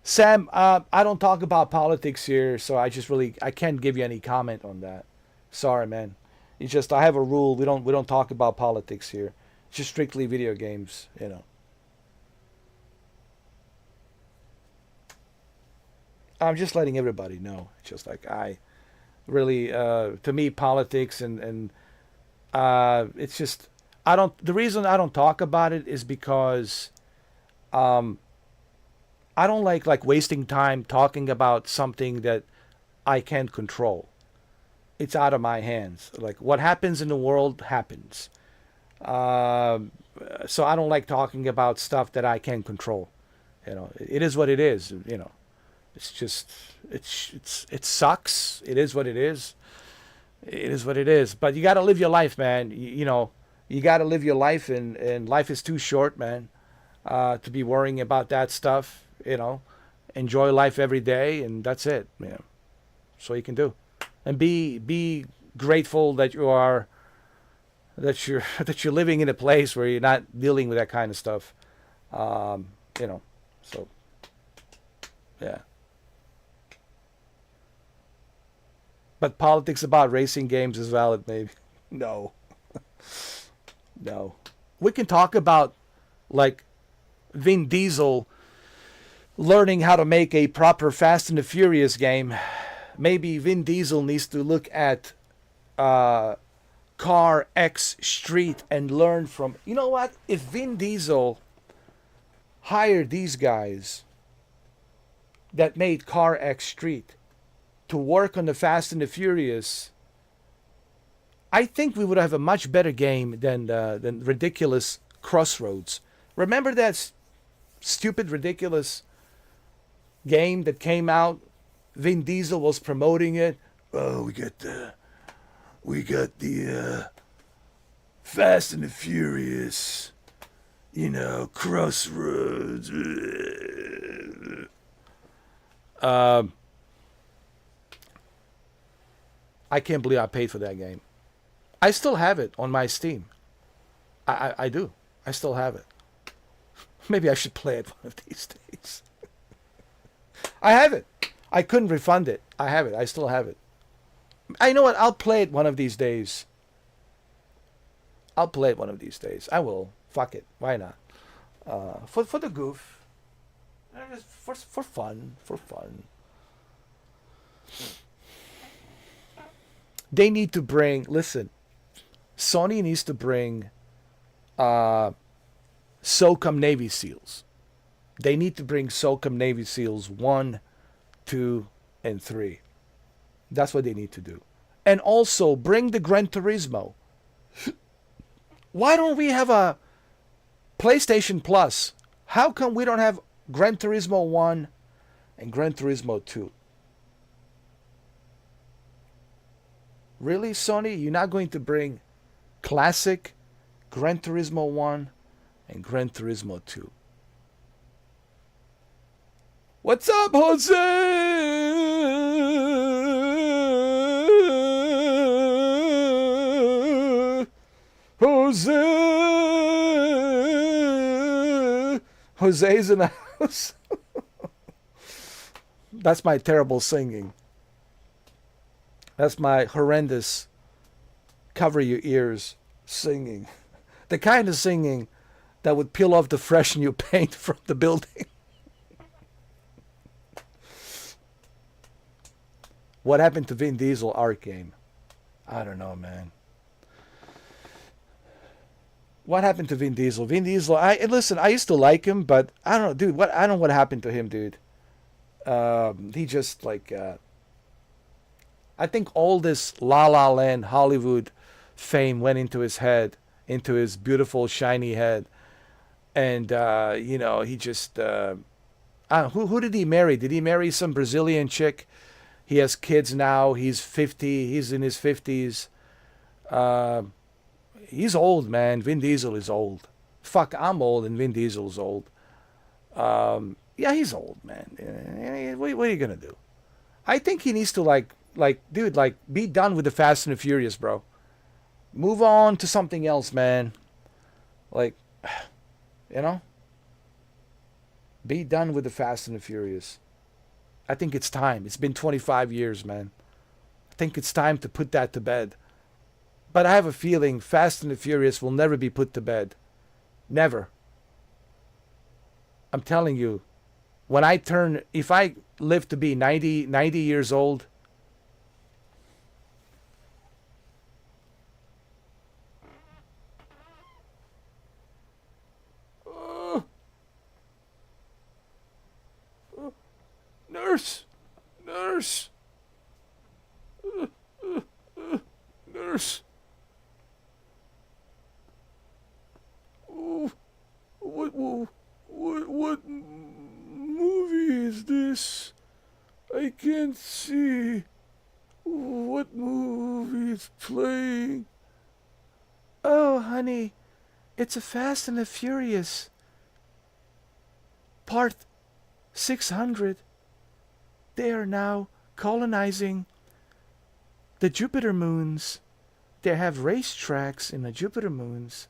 Sam, I don't talk about politics here, so I can't give you any comment on that. Sorry, man. It's just I have a rule. We don't talk about politics here. It's just strictly video games, you know. I'm just letting everybody know. It's just like I really, to me, politics and it's just I don't. The reason I don't talk about it is because um, I don't like wasting time talking about something that I can't control. It's out of my hands. Like what happens in the world happens. Um, so I don't like talking about stuff that I can't control. You know, it is what it is. You know, it's just it sucks. It is what it is. It is what it is. But you got to live your life, man. You know, you got to live your life, and life is too short, man, to be worrying about that stuff. You know, enjoy life every day, and that's it. Yeah, that's all you can do, and be grateful that you're that you're living in a place where you're not dealing with that kind of stuff. Um, you know, so yeah. But politics about racing games is valid, maybe. No, no. We can talk about like Vin Diesel learning how to make a proper Fast and the Furious game. Maybe Vin Diesel needs to look at uh, CarXStreet and learn from. You know what? If Vin Diesel hired these guys that made CarXStreet to work on the Fast and the Furious, I think we would have a much better game than ridiculous Crossroads. Remember that stupid, ridiculous game that came out? Vin Diesel was promoting it. Oh, we got the Fast and the Furious, you know, Crossroads. Um, I can't believe I paid for that game. I still have it on my Steam. I do. I still have it. Maybe I should play it one of these days. I have it. I couldn't refund it. I have it. I still have it. I know what? I'll play it one of these days. I'll play it one of these days. I will. Fuck it. Why not? For the goof. Just for fun. For fun. They need to bring. Listen. Sony needs to bring SOCOM Navy SEALs. They need to bring SOCOM Navy SEALs 1, 2, and 3. That's what they need to do. And also bring the Gran Turismo. Why don't we have a PlayStation Plus? How come we don't have Gran Turismo 1 and Gran Turismo 2? Really, Sony? You're not going to bring classic Gran Turismo 1 and Gran Turismo 2? What's up, Jose? Jose's in the house. That's my terrible singing. That's my horrendous cover your ears singing. The kind of singing that would peel off the fresh new paint from the building. What happened to Vin Diesel art game? I don't know, man. What happened to Vin Diesel? Vin Diesel, listen, I used to like him, but I don't know, dude. I don't know what happened to him, dude. He just like, I think all this La La Land Hollywood fame went into his head, into his beautiful shiny head, and he just, who did he marry? Did he marry some Brazilian chick? He has kids now. He's 50. He's in his 50s. He's old, man. Vin Diesel is old. Fuck, I'm old and Vin Diesel's old. Yeah, he's old, man. What are you gonna do? I think he needs to dude, be done with the Fast and the Furious, bro. Move on to something else, man. Like, be done with the Fast and the Furious. I think it's time. It's been 25 years, man. I think it's time to put that to bed. But I have a feeling Fast and the Furious will never be put to bed. Never. I'm telling you, if I live to be 90 years old, nurse, nurse, nurse. What movie is this? I can't see. What movie is playing? Oh, honey, it's a Fast and the Furious. Part 600. They are now colonizing the Jupiter moons. They have racetracks in the Jupiter moons.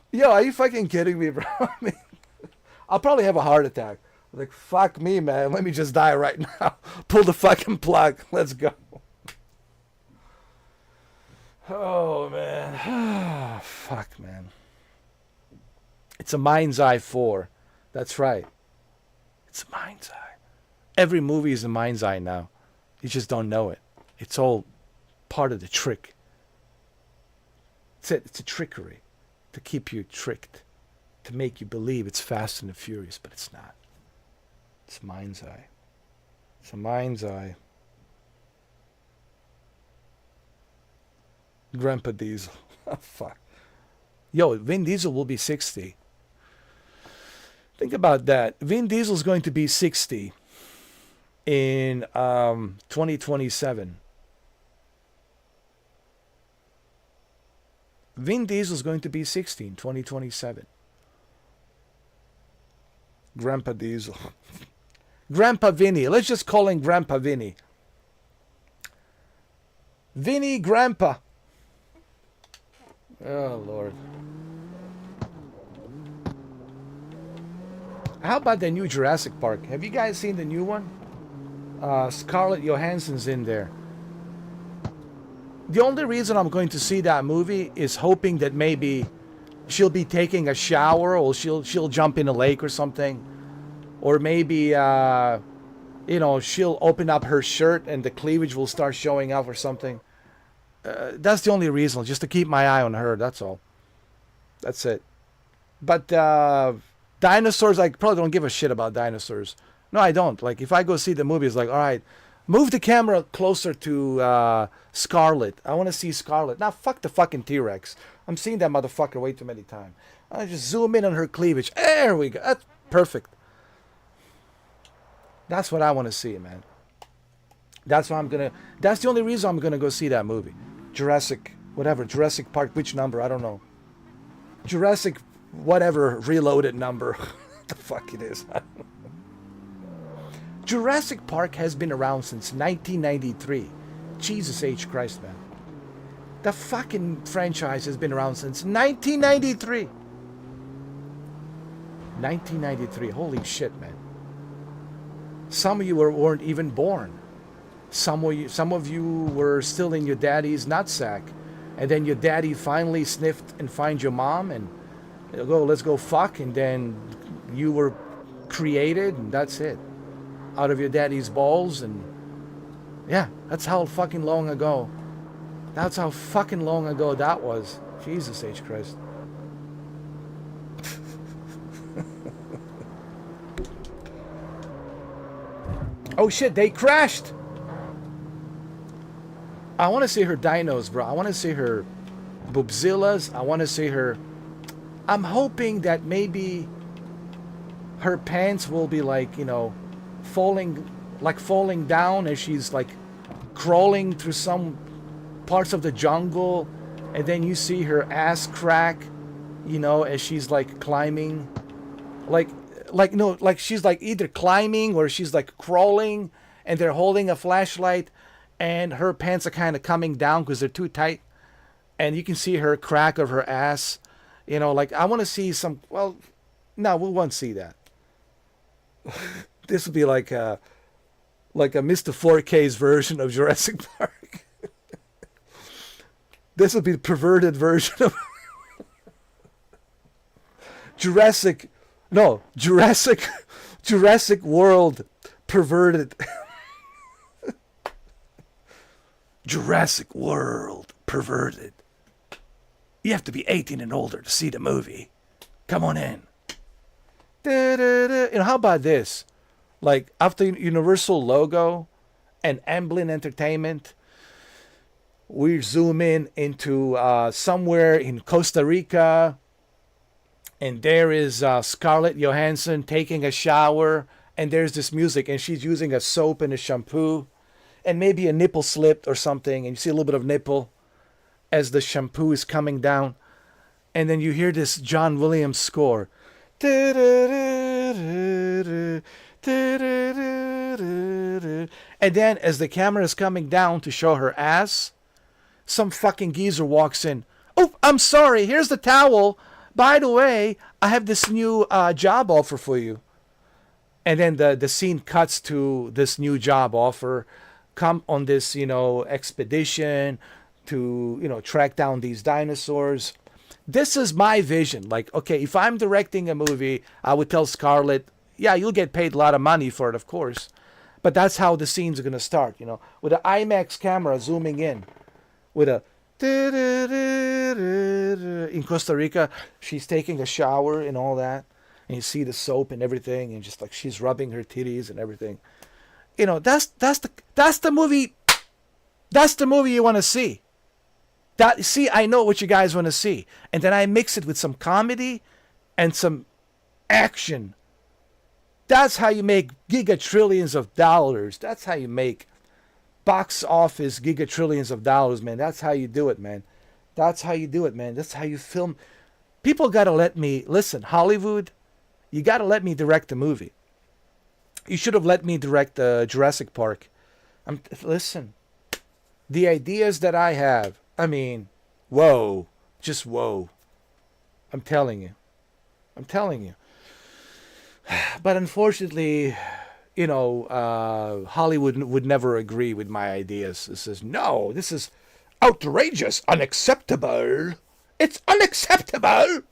Yo, are you fucking kidding me, bro? I mean, I'll probably have a heart attack. Like, fuck me, man. Let me just die right now. Pull the fucking plug. Let's go. Oh, man. Fuck, man. It's a mind's eye 4. That's right. It's a mind's eye. Every movie is a mind's eye now. You just don't know it. It's all part of the trick. It's a trickery to keep you tricked, to make you believe it's Fast and the Furious, but it's not. It's a mind's eye. It's a mind's eye. Grandpa Diesel. Fuck. Yo, Vin Diesel will be 60. Think about that. Vin Diesel's going to be 60 in 2027. Vin Diesel's going to be 60 in 2027. Grandpa Diesel. Grandpa Vinny. Let's just call him Grandpa Vinny. Vinny Grandpa. Oh, Lord. How about the new Jurassic Park? Have you guys seen the new one? Scarlett Johansson's in there. The only reason I'm going to see that movie is hoping that maybe she'll be taking a shower, or she'll jump in a lake or something. Or maybe, she'll open up her shirt and the cleavage will start showing up or something. That's the only reason, just to keep my eye on her, that's all. That's it. But Dinosaurs, I probably don't give a shit about dinosaurs. No, I don't. Like, if I go see the movie, it's like, all right, move the camera closer to Scarlet. I want to see Scarlet. Now, fuck the fucking T-Rex. I'm seeing that motherfucker way too many times. I just zoom in on her cleavage. There we go. That's perfect. That's what I want to see, man. That's why I'm gonna. That's the only reason I'm gonna go see that movie. Jurassic, whatever. Jurassic Park, which number? I don't know. Jurassic, whatever, reloaded number. What the fuck it is. Jurassic Park has been around since 1993. Jesus H. Christ, man. The fucking franchise has been around since 1993. 1993. Holy shit, man. Some of you weren't even born. Some of you were still in your daddy's nutsack. And then your daddy finally sniffed and find your mom and go, let's go fuck. And then you were created and that's it. Out of your daddy's balls. And yeah, that's how fucking long ago. That's how fucking long ago that was. Jesus H. Christ. Oh shit, they crashed. I want to see her dinos, bro. I want to see her boobzillas. I want to see her. I'm hoping that maybe her pants will be like, you know, falling down as she's like crawling through some parts of the jungle, and then you see her ass crack, you know, as she's like climbing, like she's like either climbing or she's like crawling, and they're holding a flashlight, and her pants are kind of coming down because they're too tight, and you can see her crack of her ass, you know. Like, I want to see some. Well, no, we won't see that. This would be like a Mr. 4K's version of Jurassic Park. This would be the perverted version of Jurassic World perverted. Jurassic World perverted. You have to be 18 and older to see the movie. Come on in. You know, how about this? Like, after Universal logo and Amblin Entertainment, we zoom in into somewhere in Costa Rica, and there is Scarlett Johansson taking a shower, and there's this music, and she's using a soap and a shampoo, and maybe a nipple slipped or something, and you see a little bit of nipple as the shampoo is coming down, and then you hear this John Williams score. And then as the camera is coming down to show her ass, some fucking geezer walks in. Oh, I'm sorry, here's the towel. By the way, I have this new job offer for you. And then the scene cuts to this new job offer. Come on this, you know, expedition to, you know, track down these dinosaurs. This is my vision. Like, okay, if I'm directing a movie, I would tell Scarlett, yeah, you'll get paid a lot of money for it, of course. But that's how the scenes are going to start, you know, with an IMAX camera zooming in. With a... In Costa Rica, she's taking a shower and all that. And you see the soap and everything, and just like she's rubbing her titties and everything. You know, that's the movie. That's the movie you want to see. See, I know what you guys want to see. And then I mix it with some comedy and some action. That's how you make gigatrillions of dollars. That's how you make box office gigatrillions of dollars, man. That's how you do it, man. That's how you do it, man. That's how you film. People got to let me, listen, Hollywood, you got to let me direct the movie. You should have let me direct Jurassic Park. Listen, the ideas that I have, I mean, whoa, just whoa. I'm telling you. But unfortunately, you know, Hollywood would never agree with my ideas. It says, no, this is outrageous, unacceptable. It's unacceptable.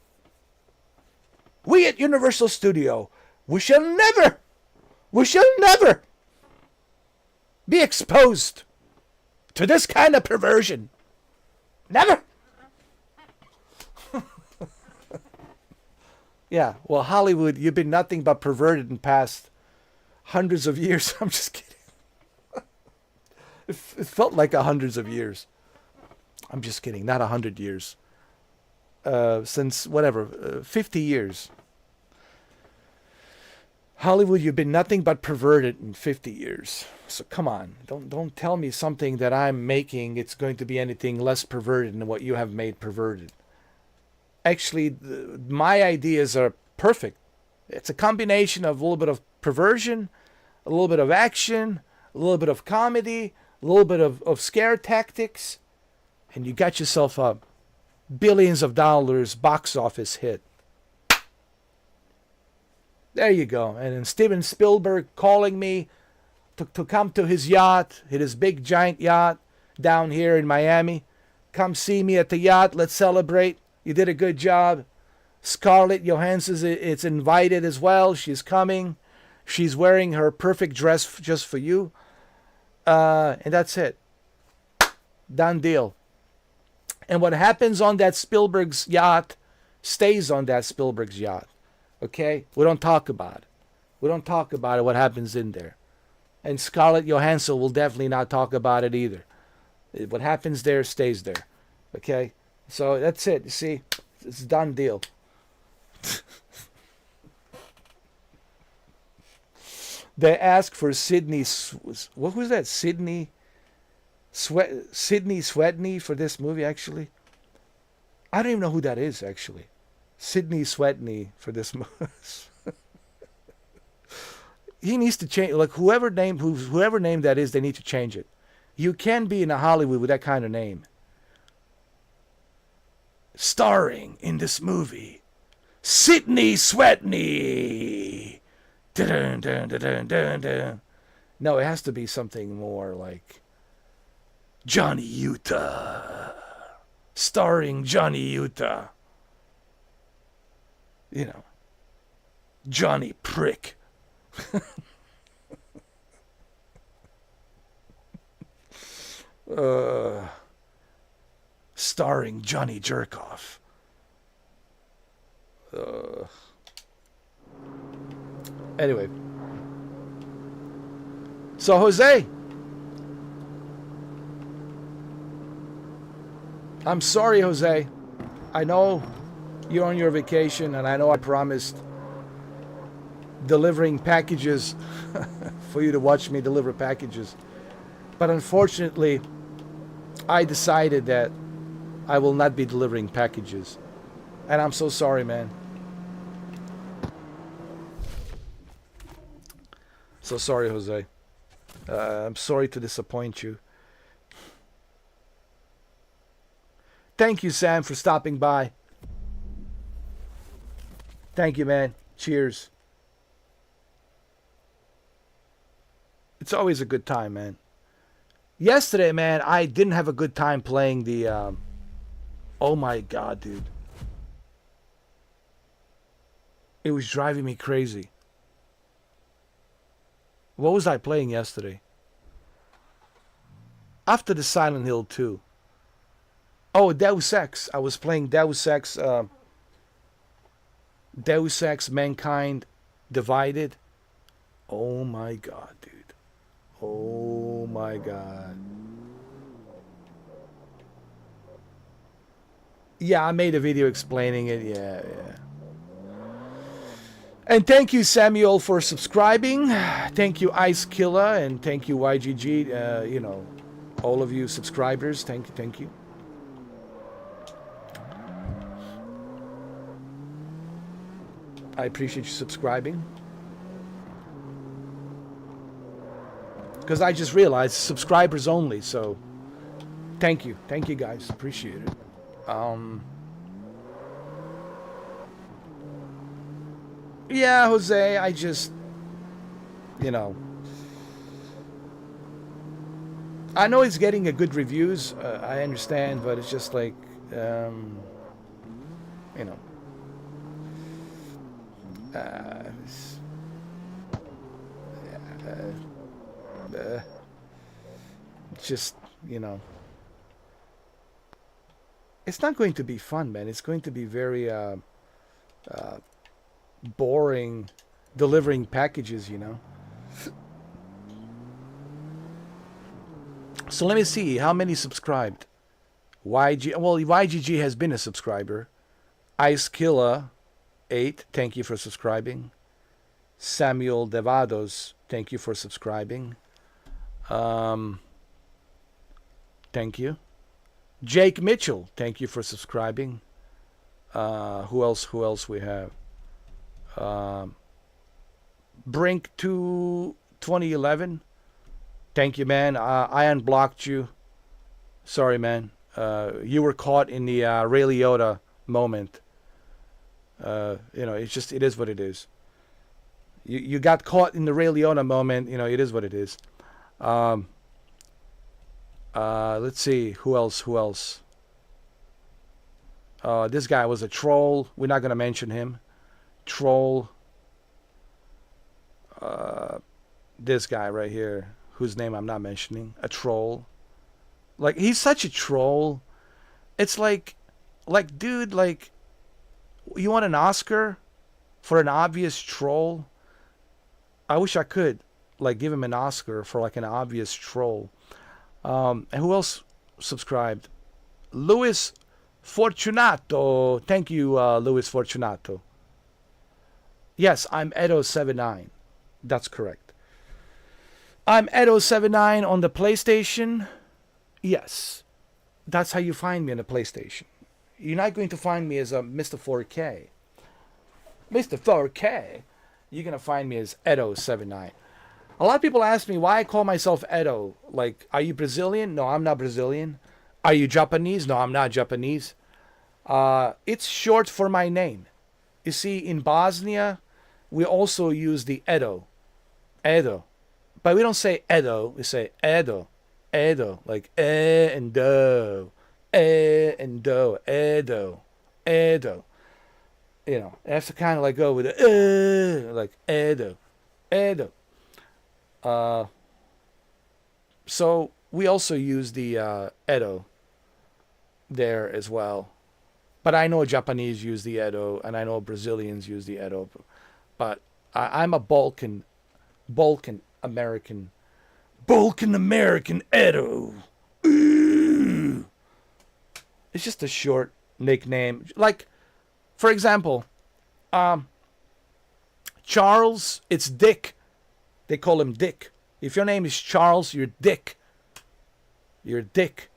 We at Universal Studio, we shall never be exposed to this kind of perversion. Never. Yeah, well, Hollywood, you've been nothing but perverted in past hundreds of years. I'm just kidding. It felt like hundreds of years. I'm just kidding, not 100 years. Since whatever, 50 years. Hollywood, you've been nothing but perverted in 50 years. So come on, don't tell me something that I'm making. It's going to be anything less perverted than what you have made perverted. Actually, my ideas are perfect. It's a combination of a little bit of perversion, a little bit of action, a little bit of comedy, a little bit of scare tactics, and you got yourself a billions of dollars box office hit. There you go. And then Steven Spielberg calling me to come to his yacht, his big giant yacht down here in Miami. Come see me at the yacht. Let's celebrate. You did a good job. Scarlett Johansson is invited as well. She's coming. She's wearing her perfect dress just for you. And that's it. Done deal. And what happens on that Spielberg's yacht stays on that Spielberg's yacht. Okay? We don't talk about it. We don't talk about it, what happens in there. And Scarlett Johansson will definitely not talk about it either. What happens there stays there. Okay? So that's it. You see? It's a done deal. They asked for Sydney. What was that? Sydney Sweeney for this movie, actually. I don't even know who that is, actually. Sydney Sweeney for this movie. He needs to change. Like whoever name that is, they need to change it. You can be in a Hollywood with that kind of name. Starring in this movie, Sydney Sweeney. Dun, dun, dun, dun, dun, dun. No, it has to be something more like Johnny Utah. Starring Johnny Utah. You know, Johnny Prick. Starring Johnny Jerkoff. Anyway. So, Jose. I'm sorry, Jose. I know you're on your vacation, and I know I promised delivering packages for you to watch me deliver packages. But unfortunately, I decided that I will not be delivering packages. And I'm so sorry, man. So sorry, Jose. I'm sorry to disappoint you. Thank you, Sam, for stopping by. Thank you, man. Cheers. It's always a good time, man. Yesterday, man, I didn't have a good time playing the... oh my God, dude. It was driving me crazy. What was I playing yesterday? After the Silent Hill 2. Oh, Deus Ex. I was playing Deus Ex... Deus Ex Mankind Divided. Oh my God, dude. Oh my God. Yeah, I made a video explaining it. Yeah. And thank you, Samuel, for subscribing. Thank you, Ice Killer, and thank you, YGG. You know, all of you subscribers. Thank you. I appreciate you subscribing. Because I just realized subscribers only, so thank you. Thank you, guys. Appreciate it. Yeah, Jose, I just, you know, I know it's getting a good reviews. I understand, but it's just like, you know, just, you know, it's not going to be fun, man. It's going to be very boring delivering packages, you know. So let me see how many subscribed. YGG has been a subscriber. Ice Killer 8, thank you for subscribing. Samuel Devados, thank you for subscribing. Thank you. Jake Mitchell, thank you for subscribing. Who else we have? Brink to 2011. Thank you, man. I unblocked you. Sorry, man. You were caught in the Ray Liotta moment. It is what it is. You got caught in the Ray Liotta moment. You know, it is what it is. Let's see. Who else? This guy was a troll. We're not going to mention him. Troll. This guy right here, whose name I'm not mentioning. A troll. Like, he's such a troll. It's like, dude, like, you want an Oscar for an obvious troll? I wish I could, like, give him an Oscar for, like, an obvious troll. And who else subscribed? Luis Fortunato. Thank you, Luis Fortunato. Yes, I'm Edo79. That's correct. I'm Edo79 on the PlayStation. Yes. That's how you find me on the PlayStation. You're not going to find me as a Mr. 4K. Mr. 4K. You're going to find me as Edo79. A lot of people ask me why I call myself Edo. Like, are you Brazilian? No, I'm not Brazilian. Are you Japanese? No, I'm not Japanese. It's short for my name. You see, in Bosnia, we also use the Edo. Edo. But we don't say Edo, we say Edo. Edo. Like and do. And do. Edo. Edo. You know, it has to kind of like go with the like Edo. Edo. So we also use the Edo there as well. But I know Japanese use the Edo, and I know Brazilians use the Edo. But I'm a Balkan American Edo. Ooh. It's just a short nickname. Like, for example, Charles, it's Dick. They call him Dick. If your name is Charles, you're Dick. You're Dick.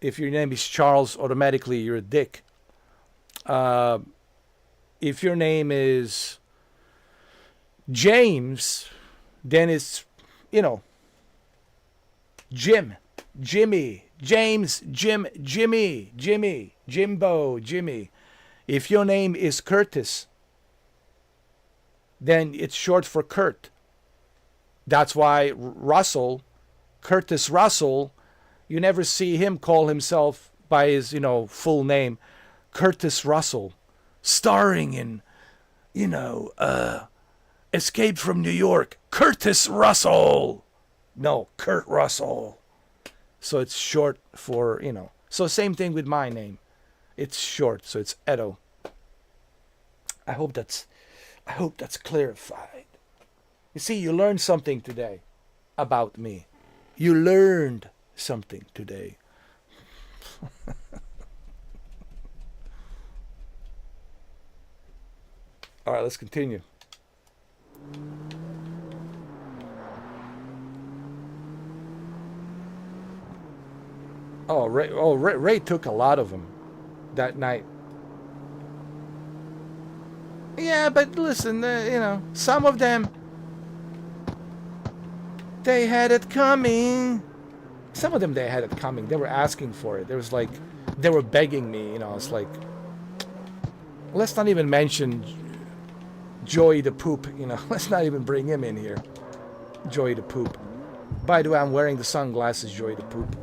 If your name is Charles, automatically you're a Dick. If your name is James, then it's, Jim, Jimmy, James, Jim, Jimmy, Jimmy, Jimbo, Jimmy. If your name is Curtis, then it's short for Kurt. That's why Russell, Curtis Russell, you never see him call himself by his, full name, Curtis Russell, starring in, Escape from New York, Curtis Russell. No, Kurt Russell. So it's short for, So same thing with my name. It's short, so it's Edo. I hope that's clarified. You see, you learned something today about me. You learned something today. All right, let's continue. Ray took a lot of them that night. Yeah, but listen, some of them, they had it coming. Some of them, they had it coming. They were asking for it. There was like, they were begging me, it's like, let's not even mention Joey the Poop, let's not even bring him in here. Joey the Poop. By the way, I'm wearing the sunglasses, Joey the Poop.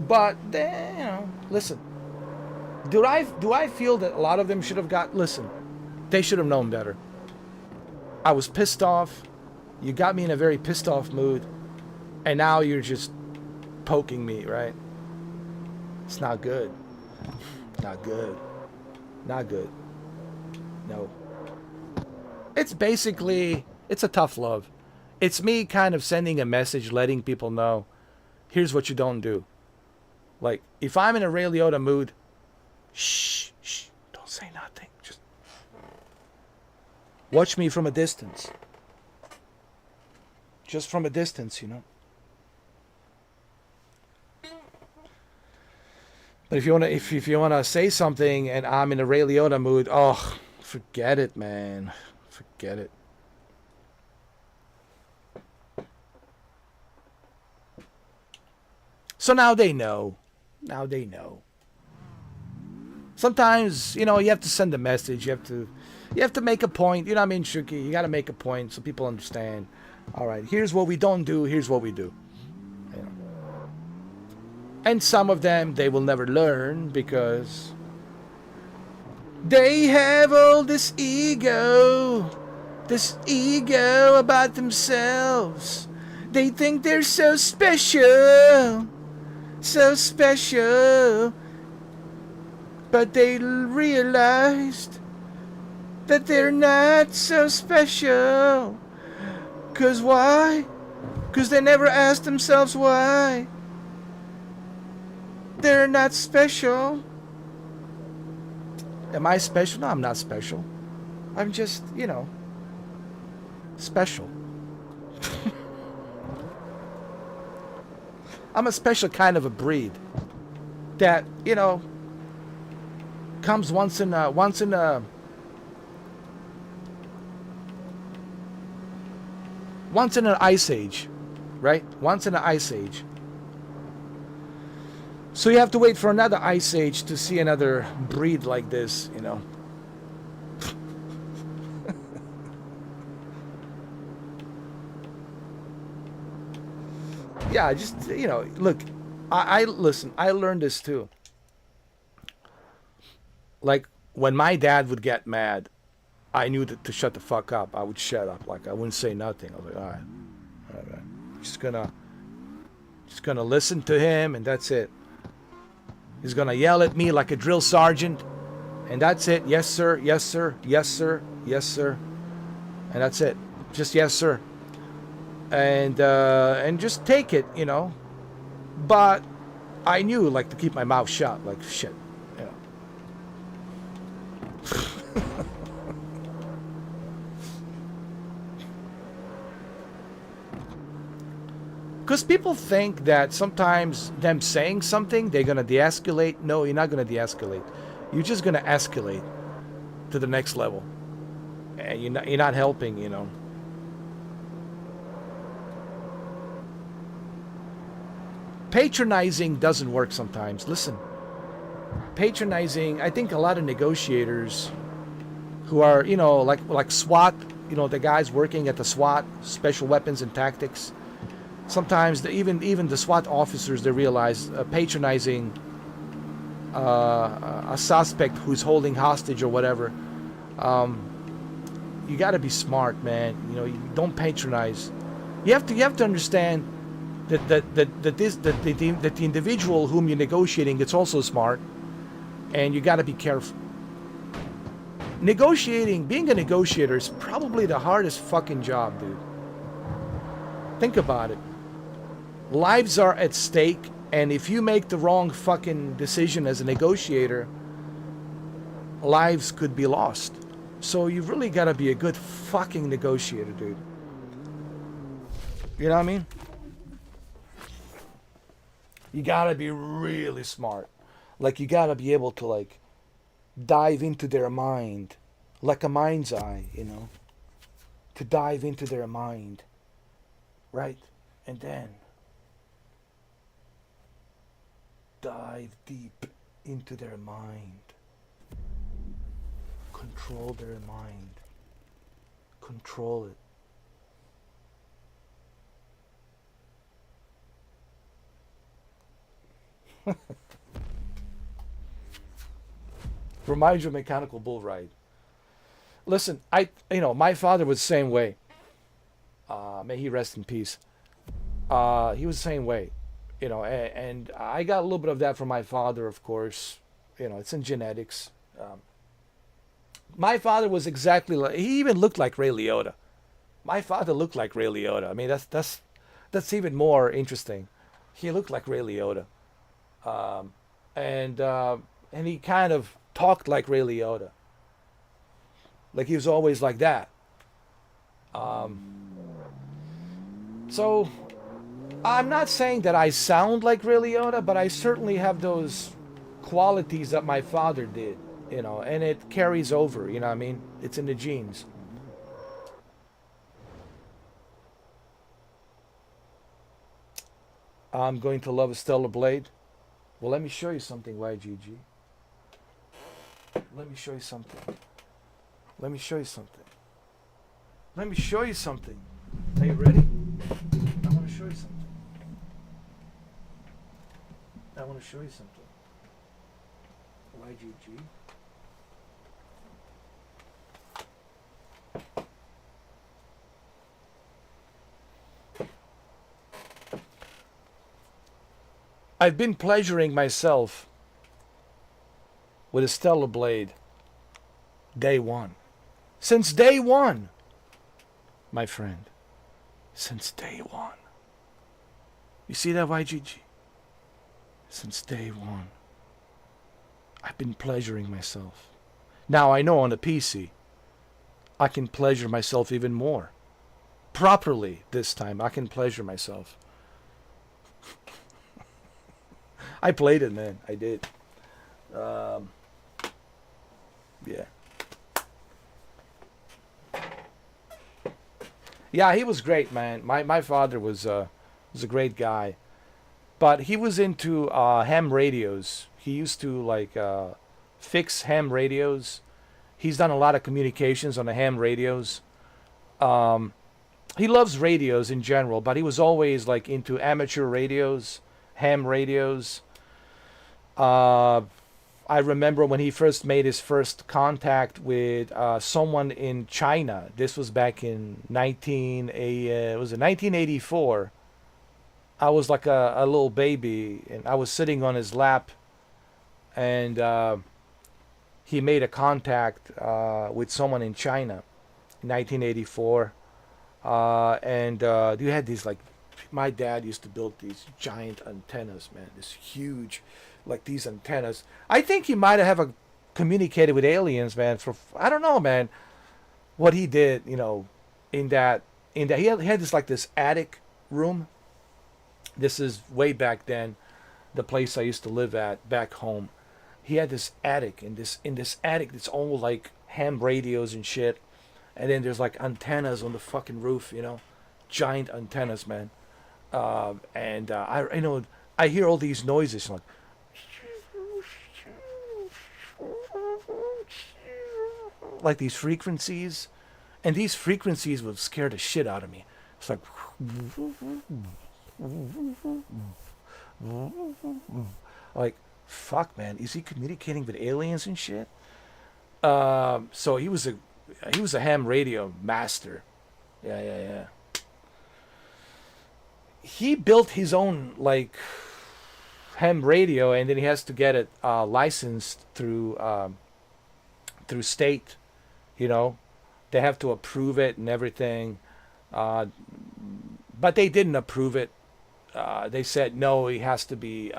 But listen. Do I feel that a lot of them should have got? Listen, they should have known better. I was pissed off. You got me in a very pissed off mood, and now you're just poking me, right? It's not good. Not good. Not good. No. It's basically, it's a tough love. It's me kind of sending a message, letting people know, here's what you don't do. Like, if I'm in a Ray Liotta mood, shh, shh, don't say nothing. Just watch me from a distance. Just from a distance, you know. But if you wanna say something and I'm in a Ray Liotta mood, oh, forget it, man. Forget it. So now they know. Now they know. Sometimes, you know, you have to send a message. You have to make a point. You know what I mean, Shuki? You got to make a point so people understand. All right, here's what we don't do. Here's what we do. You know. And some of them, they will never learn because they have all this ego about themselves. They think they're so special. So special. But they realized that they're not so special. 'Cause why? 'Cause they never asked themselves why. They're not special. Am I special? No, I'm not special. I'm just, you know, special. I'm a special kind of a breed that, you know, comes once in an ice age, right? Once in an ice age. So you have to wait for another ice age to see another breed like this, you know. Yeah, just, you know, look, I listen, I learned this too. Like, when my dad would get mad, I knew that to shut the fuck up. I would shut up. Like, I wouldn't say nothing. I was like, all right. Just gonna listen to him, and that's it. He's gonna yell at me like a drill sergeant, and that's it. Yes, sir. Yes, sir. Yes, sir. Yes, sir. And that's it. Just yes, sir. And just take it, you know. But I knew, like, to keep my mouth shut. Like, shit, you know. Because people think that sometimes them saying something, they're going to de-escalate. No, you're not going to de-escalate. You're just going to escalate to the next level. And you're not helping, you know. Patronizing doesn't work sometimes. Listen, patronizing, I think a lot of negotiators who are, you know, like SWAT, you know, the guys working at the SWAT, Special Weapons and Tactics, sometimes even the SWAT officers, they realize patronizing a suspect who's holding hostage or whatever, you got to be smart, man. You know, you don't patronize. You have to understand that the individual whom you're negotiating, it's also smart, and you got to be careful. Negotiating, being a negotiator is probably the hardest fucking job, dude. Think about it. Lives are at stake, and if you make the wrong fucking decision as a negotiator, lives could be lost. So you really got to be a good fucking negotiator, dude. You know what I mean? You gotta be really smart. Like, you gotta be able to, like, dive into their mind. Like a mind's eye, you know? To dive into their mind. Right? And then dive deep into their mind. Control their mind. Control it. Reminds you of Mechanical Bull Ride. Listen, my father was the same way. May he rest in peace. He was the same way, you know, and I got a little bit of that from my father, of course. You know, it's in genetics. My father was exactly like. He even looked like Ray Liotta. My father looked like Ray Liotta. I mean, that's even more interesting. He looked like Ray Liotta, and and he kind of talked like Ray Liotta. Like he was always like that. So I'm not saying that I sound like Ray Liotta, but I certainly have those qualities that my father did, and it carries over. You know what I mean? It's in the genes. I'm going to love a Stellar Blade. Well, let me show you something, YGG. Let me show you something. Let me show you something. Let me show you something. Are you ready? I want to show you something. I want to show you something. YGG. I've been pleasuring myself with a Stellar Blade day one. Since day one, my friend. Since day one. You see that, YGG? Since day one. I've been pleasuring myself. Now I know on a PC, I can pleasure myself even more. Properly this time, I can pleasure myself. I played it, man. I did. Yeah. Yeah, he was great, man. My father was a great guy, but he was into ham radios. He used to like fix ham radios. He's done a lot of communications on the ham radios. Um, he loves radios in general, but he was always like into amateur radios, ham radios. Uh, I remember when he first made his first contact with someone in China. This was back in 1984. I was like a little baby, and I was sitting on his lap, and he made a contact with someone in China in 1984. And you had these like, my dad used to build these giant antennas, man. This huge, like these antennas. I think he might have communicated with aliens, man. For I don't know, man, what he did, in that he had this like this attic room. This is way back then, the place I used to live at back home. He had this attic, and in this attic, it's all like ham radios and shit. And then there's like antennas on the fucking roof, giant antennas, man. And I hear all these noises like these frequencies, and these frequencies would scare the shit out of me. It's like like fuck, man, is he communicating with aliens and shit? So he was a ham radio master. Yeah. He built his own like ham radio, and then he has to get it licensed through state. They have to approve it and everything. But they didn't approve it. They said no, he has to be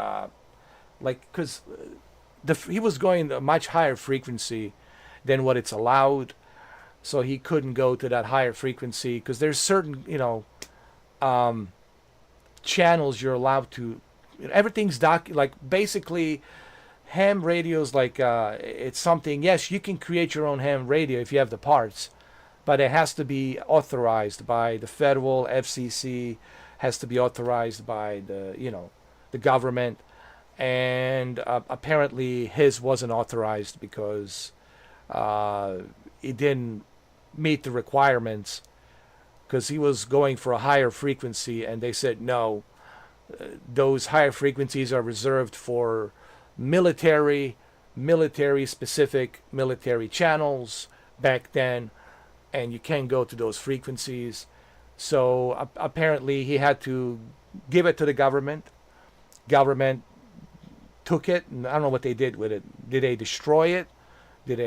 because he was going a much higher frequency than what it's allowed, so he couldn't go to that higher frequency because there's certain channels you're allowed to. Everything's like basically ham radios. Like it's something. Yes, you can create your own ham radio if you have the parts, but it has to be authorized by the federal FCC. Has to be authorized by the government, and apparently his wasn't authorized because it didn't meet the requirements, because he was going for a higher frequency, and they said no, those higher frequencies are reserved for military specific military channels back then, and you can't go to those frequencies. So apparently he had to give it to the government. Government took it, and I don't know what they did with it. Did they destroy it? Did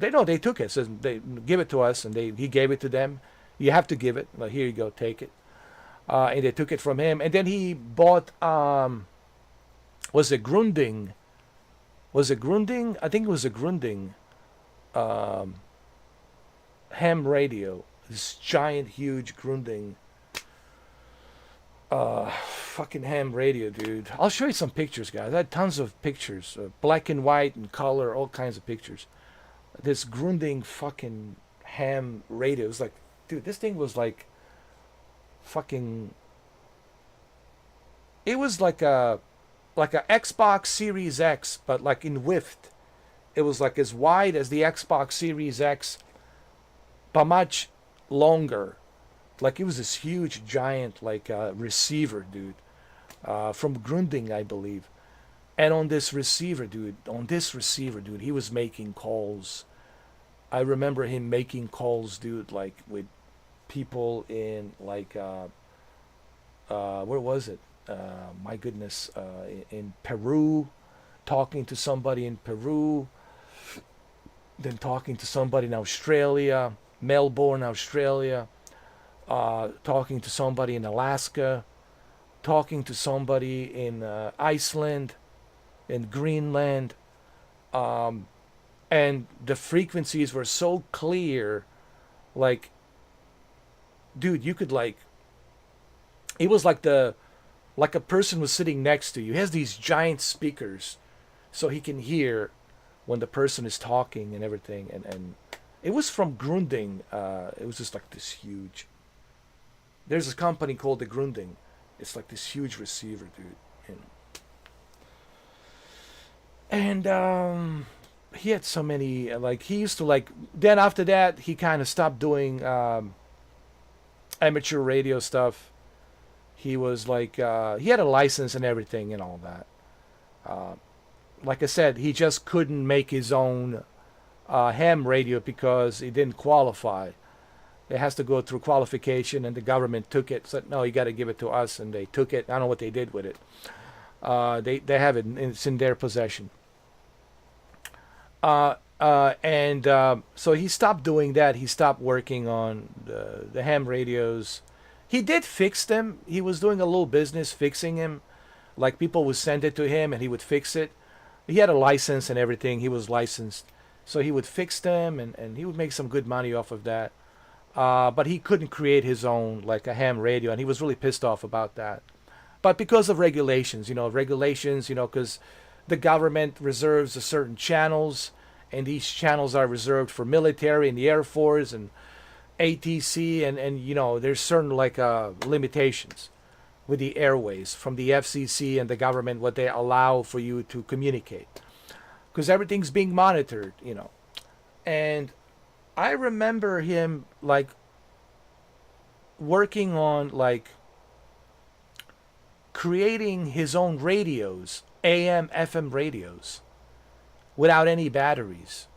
they no, they took it. So they give it to us, and he gave it to them. You have to give it. Like, here you go, take it. And they took it from him. And then he bought was it Grunding? Was it Grunding? I think it was a Grunding um, ham radio. This giant, huge Grunding fucking ham radio, dude. I'll show you some pictures, guys. I had tons of pictures, black and white and color, all kinds of pictures. This Grunding fucking ham radio. It was like, dude, this thing was like fucking. It was like a Xbox Series X, but like in width. It was like as wide as the Xbox Series X, but much longer. Like it was this huge, giant, like receiver, dude, from Grunding, I believe. And on this receiver, dude, he was making calls. I remember him making calls, dude, like with people in like where was it? My goodness, in Peru, talking to somebody in Peru, then talking to somebody in Australia, Melbourne, Australia, talking to somebody in Alaska, talking to somebody in Iceland, in Greenland, um, and the frequencies were so clear, like, dude, you could like, it was like a person was sitting next to you. He has these giant speakers, so he can hear when the person is talking and everything. And it was from Grunding. It was just like this huge. There's a company called the Grunding. It's like this huge receiver, dude. And he had so many. Like he used to like. Then after that, he kind of stopped doing amateur radio stuff. He was like he had a license and everything and all that. Uh, like I said, he just couldn't make his own ham radio because he didn't qualify. It has to go through qualification, and the government took it. Said, no, you got to give it to us, and they took it. I don't know what they did with it. They have it. It's in their possession. And so he stopped doing that. He stopped working on the ham radios. He did fix them. He was doing a little business fixing him. Like people would send it to him, and he would fix it. He had a license and everything. He was licensed. So he would fix them, and he would make some good money off of that. But he couldn't create his own, like a ham radio, and he was really pissed off about that. But because of regulations, because the government reserves a certain channels, and these channels are reserved for military and the Air Force and ATC, and there's certain like limitations with the airways from the FCC and the government, what they allow for you to communicate, because everything's being monitored. And I remember him like working on like creating his own radios, AM, FM radios, without any batteries.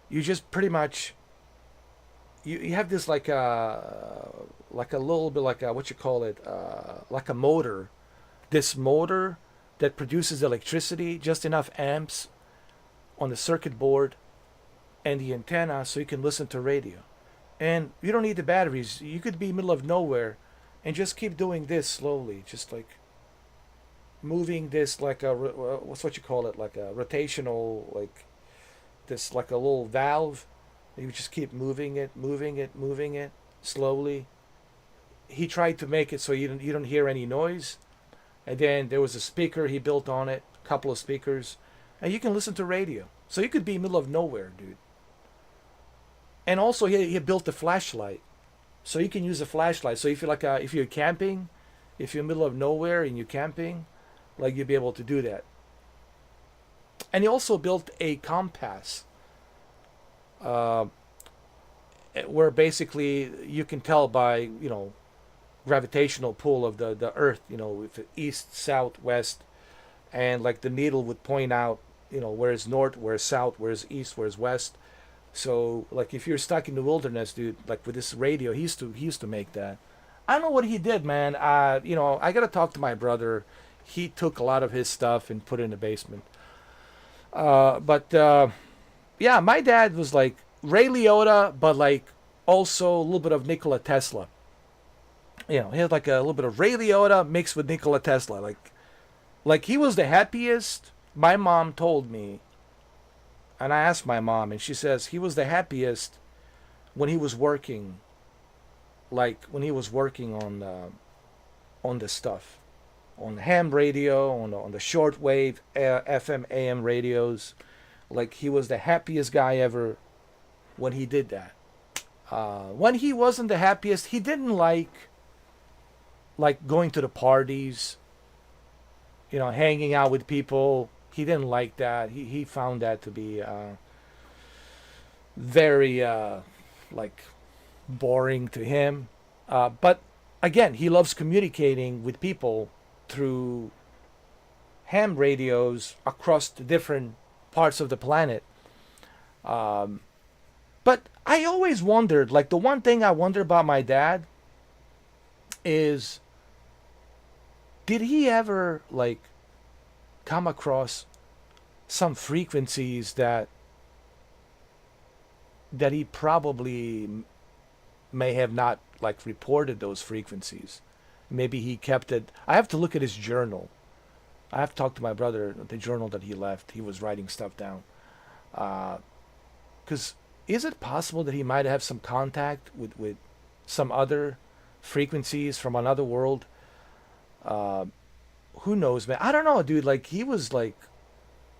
You just pretty much you have this like a little bit like a, what you call it, like a motor, this motor that produces electricity, just enough amps on the circuit board and the antenna so you can listen to radio. And you don't need the batteries. You could be middle of nowhere and just keep doing this slowly, just like moving this like a what's what you call it, like a rotational, like this, like a little valve. You just keep moving it slowly. He tried to make it so you don't hear any noise. And then there was a speaker he built on it, a couple of speakers, and you can listen to radio. So you could be middle of nowhere, dude. And also he built a flashlight, so you can use a flashlight. So if you're if you're camping, if you're middle of nowhere and you're camping, like you'll be able to do that. And he also built a compass, uh, where basically you can tell by gravitational pull of the Earth, if east, south, west, and like the needle would point out, where's north, where's south, where's east, where's west. So like if you're stuck in the wilderness, dude, like with this radio, he used to make that. I don't know what he did, man. I gotta talk to my brother. He took a lot of his stuff and put it in the basement. But yeah, my dad was like Ray Liotta, but like also a little bit of Nikola Tesla. You know, he had like a little bit of Ray Liotta mixed with Nikola Tesla. Like he was the happiest. My mom told me, and I asked my mom, and she says he was the happiest when he was working, like when he was working on the stuff, on the ham radio, on the shortwave FM AM radios. Like he was the happiest guy ever when he did that. When he wasn't the happiest, he didn't like going to the parties, you know, hanging out with people. He didn't like that. He found that to be very like boring to him. But again, he loves communicating with people through ham radios across the different parts of the planet. Um, but I always wondered, like the one thing I wonder about my dad is, did he ever like come across some frequencies that he probably may have not like reported those frequencies. Maybe he kept it. I have to look at his journal. I have to talk to my brother. The journal that he left, he was writing stuff down. Because is it possible that he might have some contact with some other frequencies from another world? Uh, who knows, man? I don't know, dude. Like he was like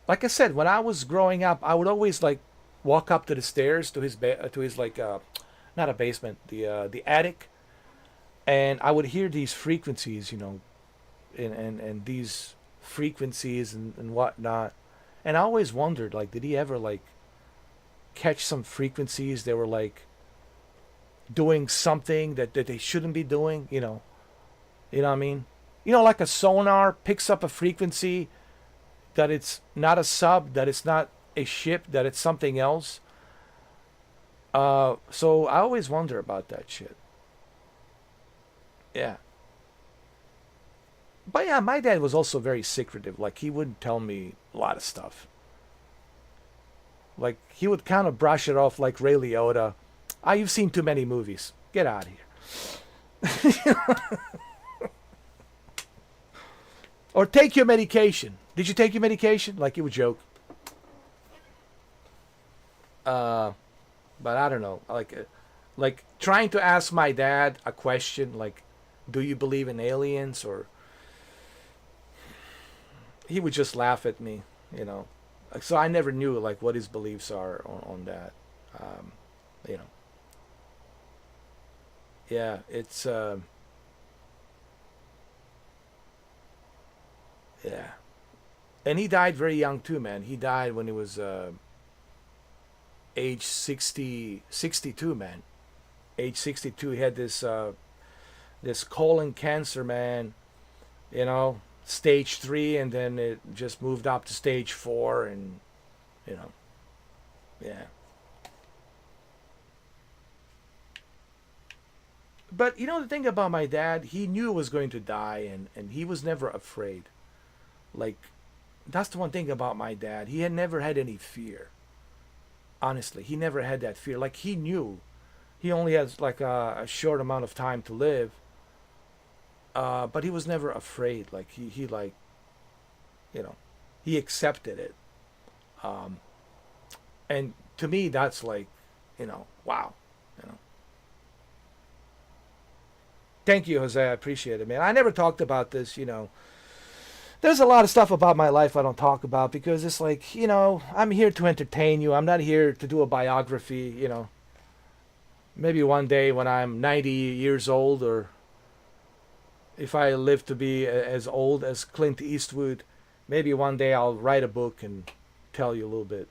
I said, when I was growing up, I would always like walk up to the stairs to to his like not a basement, the attic, and I would hear these frequencies, you know, and these frequencies and whatnot, and I always wondered like, did he ever like catch some frequencies that were like doing something that they shouldn't be doing, you know what I mean? You know, like a sonar picks up a frequency that it's not a sub, that it's not a ship, that it's something else. So I always wonder about that shit. Yeah. But yeah, my dad was also very secretive. Like he wouldn't tell me a lot of stuff. Like he would kind of brush it off like Ray Liotta. Ah, you've seen too many movies. Get out of here. Or take your medication. Did you take your medication? Like he would joke. Uh, but I don't know. Like trying to ask my dad a question like, "Do you believe in aliens?" Or he would just laugh at me, you know. So I never knew like what his beliefs are on that. Um, you know, yeah, it's yeah, and he died very young too, man. He died when he was age 60, 62, man. Age 62, he had this colon cancer, man. You know, stage 3, and then it just moved up to stage 4, and you know, yeah. But you know the thing about my dad, he knew it was going to die, and he was never afraid. Like that's the one thing about my dad. He had never had any fear. Honestly, he never had that fear. Like he knew he only has like a short amount of time to live. But he was never afraid. Like he like, you know, he accepted it. Um, and to me, that's like, wow. You know, thank you, Jose. I appreciate it, man. I never talked about this. There's a lot of stuff about my life I don't talk about because it's like, I'm here to entertain you. I'm not here to do a biography. Maybe one day when I'm 90 years old, or if I live to be as old as Clint Eastwood, maybe one day I'll write a book and tell you a little bit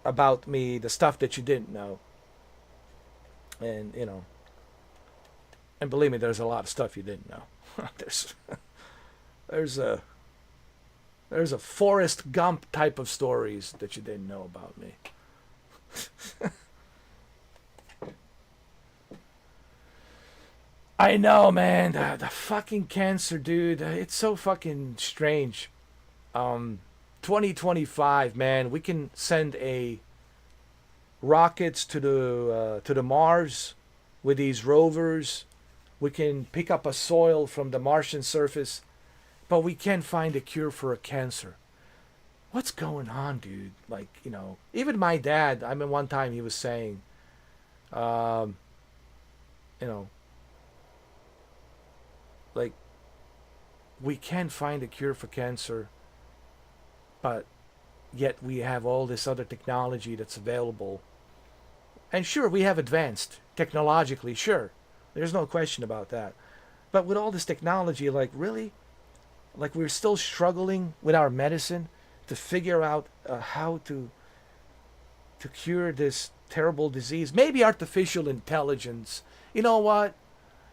about me, the stuff that you didn't know. And, and believe me, there's a lot of stuff you didn't know. there's there's a there's a Forrest Gump type of stories that you didn't know about me. I know, man. The fucking cancer, dude. It's so fucking strange. Um, 2025, man, we can send a rockets to the Mars with these rovers. We can pick up a soil from the Martian surface, but we can't find a cure for a cancer. What's going on, dude? Like, even my dad, I mean, one time he was saying, um, you know, like, we can't find a cure for cancer, but yet we have all this other technology that's available. And sure, we have advanced technologically, sure. There's no question about that. But with all this technology, like, really? Like, we're still struggling with our medicine to figure out how to cure this terrible disease. Maybe artificial intelligence. You know what?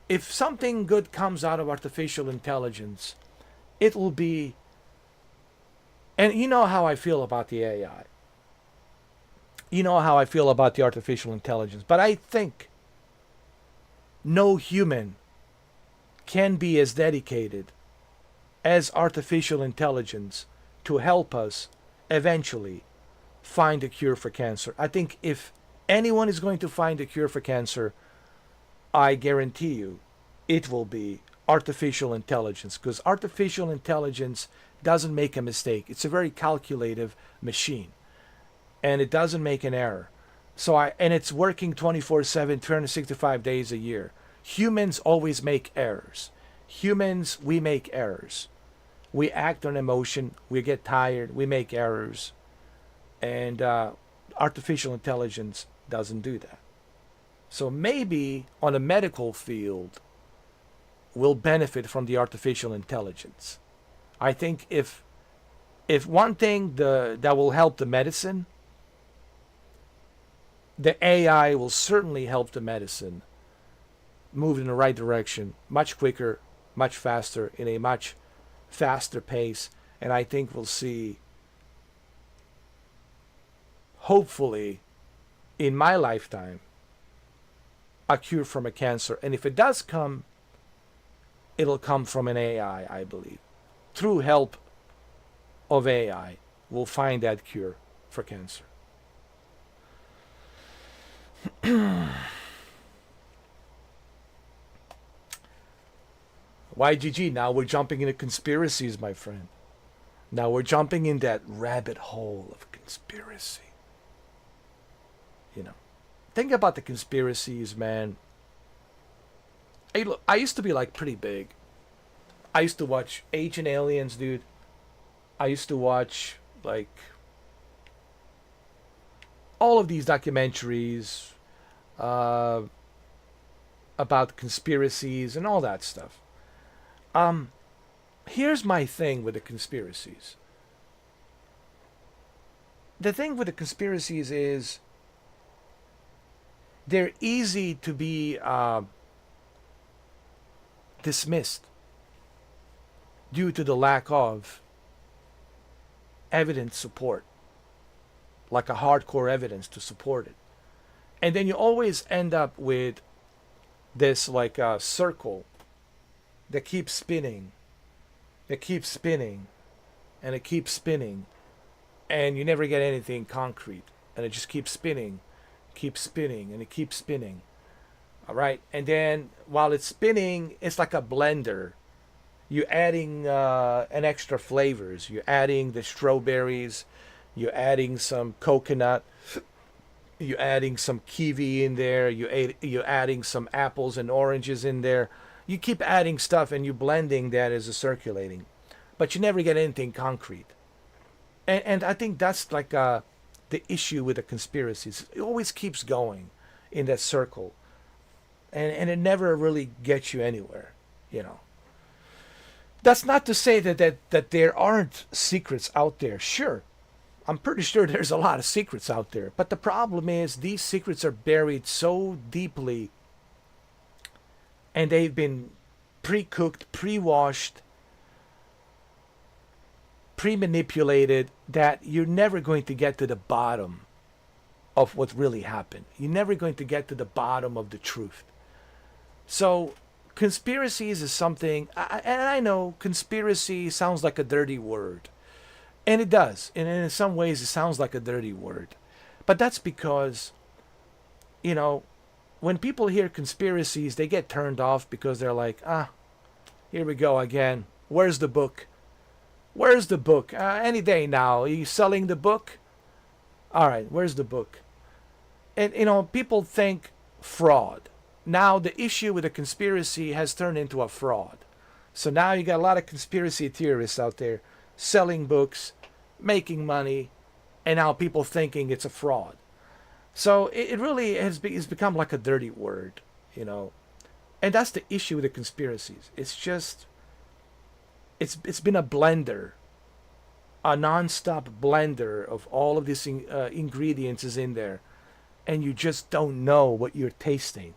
If something good comes out of artificial intelligence, it will be. And you know how I feel about the AI. You know how I feel about the artificial intelligence. But I think no human can be as dedicated as artificial intelligence to help us eventually find a cure for cancer. I think if anyone is going to find a cure for cancer, I guarantee you it will be artificial intelligence, because artificial intelligence doesn't make a mistake. It's a very calculative machine, and it doesn't make an error. And it's working 24/7, 365 days a year. Humans always make errors. Humans, we make errors. We act on emotion, we get tired, we make errors. And artificial intelligence doesn't do that. So maybe on a medical field, we'll benefit from the artificial intelligence. I think if one thing that will help the medicine, the AI will certainly help the medicine move in the right direction, much quicker, much faster, in a much faster pace. And I think we'll see, hopefully, in my lifetime, a cure from a cancer. And if it does come, it'll come from an AI, I believe. Through help of AI, we'll find that cure for cancer. YGG, now we're jumping into conspiracies, my friend. Now we're jumping in that rabbit hole of conspiracy. Think about the conspiracies, man. Hey, look, I used to be like pretty big. I used to watch Ancient Aliens, dude. I used to watch like all of these documentaries about conspiracies and all that stuff. Here's my thing with the conspiracies. The thing with the conspiracies is they're easy to be dismissed due to the lack of evidence support, like a hardcore evidence to support it. And then you always end up with this like a circle that keeps spinning, that keeps spinning, and it keeps spinning, and you never get anything concrete, and it just keeps spinning, and it keeps spinning. All right, and then while it's spinning, it's like a blender. You're adding an extra flavors. You're adding the strawberries. You're adding some coconut. You're adding some kiwi in there. You're adding some apples and oranges in there. You keep adding stuff and you're blending that as a circulating, but you never get anything concrete. And I think that's like the issue with the conspiracies. It always keeps going in that circle, and it never really gets you anywhere. That's not to say that there aren't secrets out there. Sure, I'm pretty sure there's a lot of secrets out there. But the problem is these secrets are buried so deeply, and they've been pre-cooked, pre-washed, pre-manipulated, that you're never going to get to the bottom of what really happened. You're never going to get to the bottom of the truth. So conspiracies is something, and I know conspiracy sounds like a dirty word. And it does. And in some ways, it sounds like a dirty word. But that's because, you know, when people hear conspiracies, they get turned off because they're like, here we go again. Where's the book? Where's the book? Any day now. Are you selling the book? All right, where's the book? And, people think fraud. Now, the issue with the conspiracy has turned into a fraud. So now you got a lot of conspiracy theorists out there selling books, making money, and now people thinking it's a fraud. So it really has it's become like a dirty word, you know. And that's the issue with the conspiracies. It's just it's been a blender, a non-stop blender of all of these ingredients is in there, and you just don't know what you're tasting.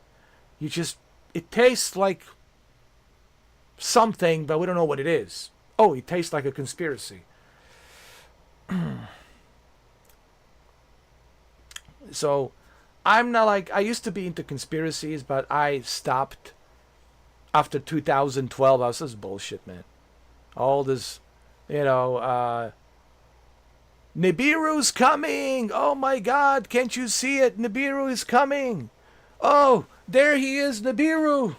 It tastes like something, but we don't know what it is. Oh, it tastes like a conspiracy. So I'm not like, I used to be into conspiracies, but I stopped after 2012. I was just bullshit, man. All this, Nibiru's coming. Oh my God, can't you see it? Nibiru is coming. Oh, there he is, Nibiru.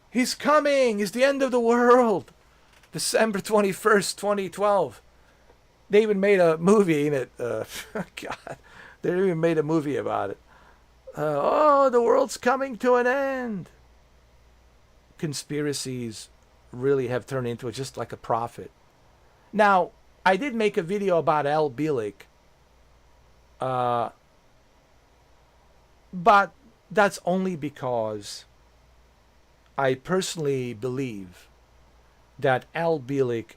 He's coming. It's the end of the world. December 21st, 2012. They even made a movie in it. God, they even made a movie about it. Oh, the world's coming to an end. Conspiracies really have turned into just like a profit. Now, I did make a video about Al Bielek, but that's only because I personally believe that Al Bielek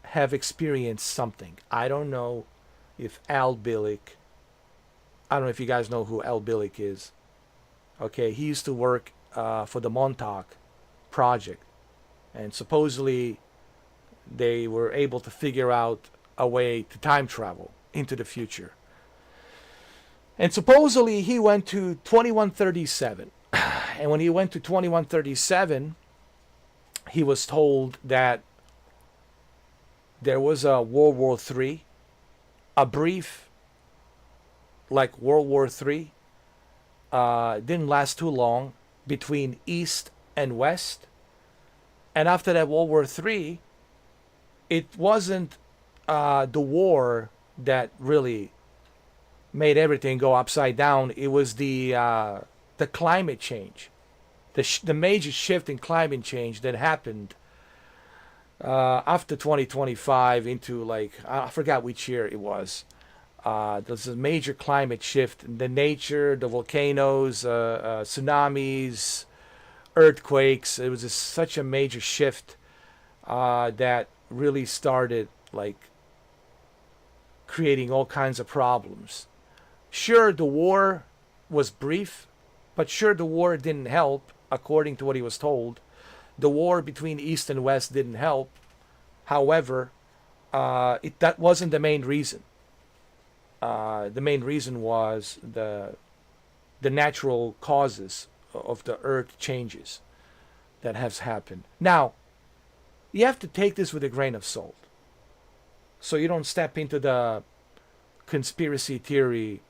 have experienced something. I don't know if Al Bielek, I don't know if you guys know who Al Bielek is. Okay, he used to work for the Montauk Project, and supposedly they were able to figure out a way to time travel into the future. And supposedly he went to 2137. And when he went to 2137, he was told that there was a World War III, a brief like World War III, didn't last too long, between East and West. And after that World War III, it wasn't the war that really made everything go upside down. It was the climate change, the major shift in climate change that happened after 2025 into, like, I forgot which year it was. There's a major climate shift in the nature, the volcanoes, tsunamis, earthquakes. It was such a major shift that really started, like, creating all kinds of problems. Sure, the war was brief, but sure, the war didn't help, according to what he was told. The war between East and West didn't help. However, that wasn't the main reason. The main reason was the natural causes of the earth changes that has happened. Now, you have to take this with a grain of salt, so you don't step into the conspiracy theory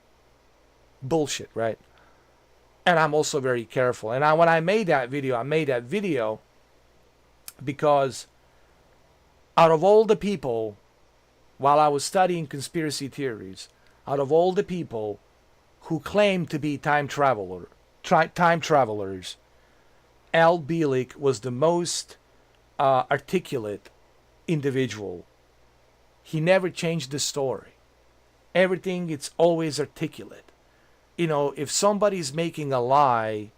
bullshit, right? And I'm also very careful. And when I made that video because out of all the people, while I was studying conspiracy theories, out of all the people who claim to be time travelers, Al Bielek was the most articulate individual. He never changed the story. Everything, it's always articulate. If somebody's making a lie,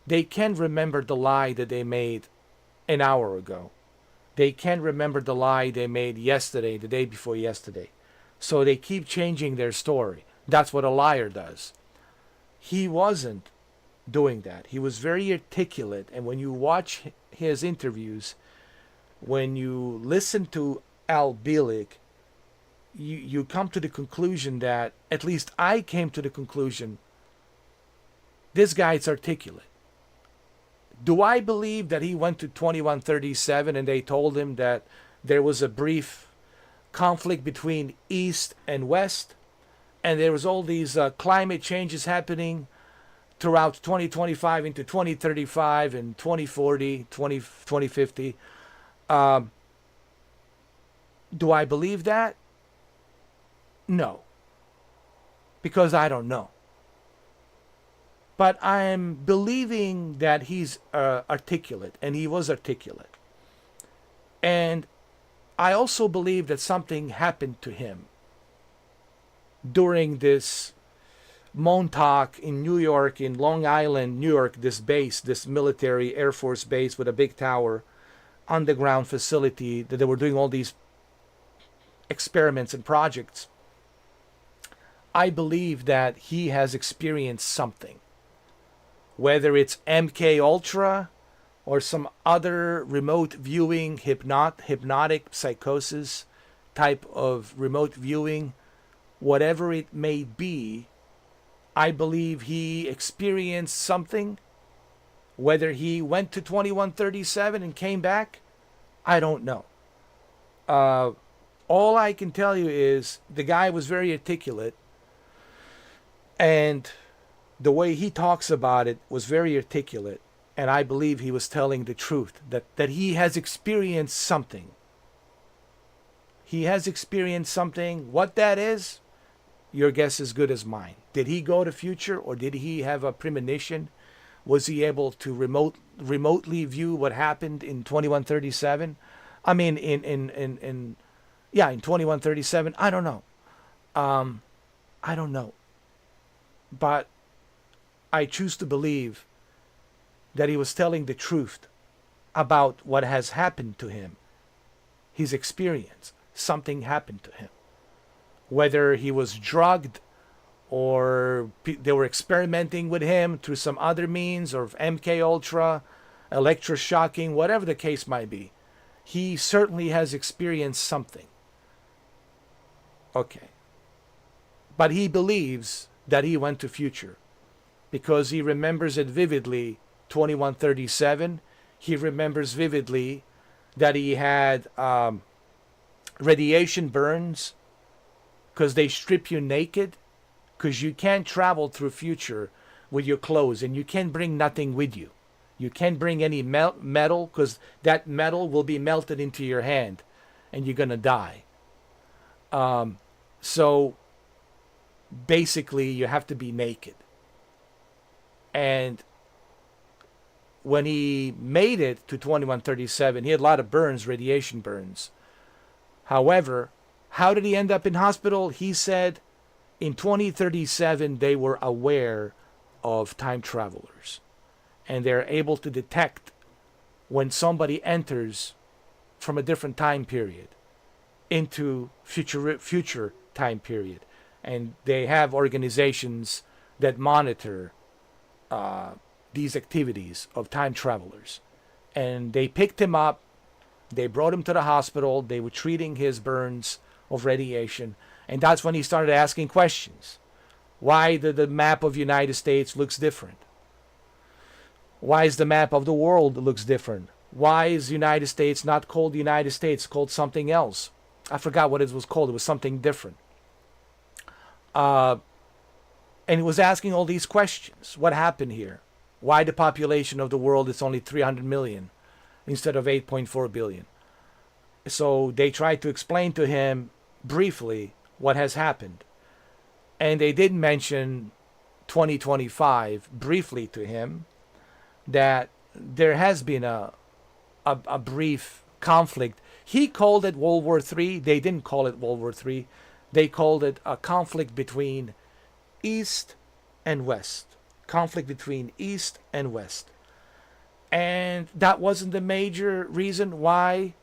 they can remember the lie that they made an hour ago. They can remember the lie they made yesterday, the day before yesterday. So they keep changing their story. That's what a liar does. He wasn't doing that. He was very articulate. And when you watch his interviews, when you listen to Al Bielek, you come to the conclusion that, at least I came to the conclusion, this guy is articulate. Do I believe that he went to 2137 and they told him that there was a brief conflict between East and West, and there was all these climate changes happening throughout 2025 into 2035 and 2040, 2050. Um, do I believe that? No, because I don't know. But I'm believing that he's articulate, and he was articulate. And I also believe that something happened to him during this Montauk in New York, in Long Island, New York, this base, this military Air Force base with a big tower, underground facility that they were doing all these experiments and projects. I believe that he has experienced something, whether it's MK Ultra or some other remote viewing hypnotic psychosis type of remote viewing, whatever it may be. I believe he experienced something. Whether he went to 2137 and came back, I don't know. All I can tell you is the guy was very articulate, and the way he talks about it was very articulate, and I believe he was telling the truth, that he has experienced something. He has experienced something. What that is, your guess is good as mine. Did he go to future, or did he have a premonition? Was he able to remotely view what happened in 2137? I mean, in 2137. I don't know. I don't know. But I choose to believe that he was telling the truth about what has happened to him, his experience. Something happened to him. Whether he was drugged, or they were experimenting with him through some other means, or MK Ultra, electroshocking, whatever the case might be, he certainly has experienced something. Okay. But he believes that he went to future because he remembers it vividly, 2137. He remembers vividly that he had radiation burns because they strip you naked, because you can't travel through future with your clothes, and you can't bring nothing with you. You can't bring any metal, because that metal will be melted into your hand and you're going to die. So basically you have to be naked. And when he made it to 2137, he had a lot of burns, radiation burns. However, how did he end up in hospital? He said in 2037 they were aware of time travelers, and they're able to detect when somebody enters from a different time period into future time period. And they have organizations that monitor these activities of time travelers. And they picked him up, they brought him to the hospital, they were treating his burns of radiation, and that's when he started asking questions. Why the map of the United States looks different? Why is the map of the world looks different? Why is the United States not called the United States, called something else? I forgot what it was called. It was something different. And he was asking all these questions. What happened here? Why the population of the world is only 300 million instead of 8.4 billion? So they tried to explain to him briefly what has happened. And they did mention 2025 briefly to him, that there has been a brief conflict. He called it World War III. They didn't call it World War III. They called it a conflict between East and West. Conflict between East and West. And that wasn't the major reason why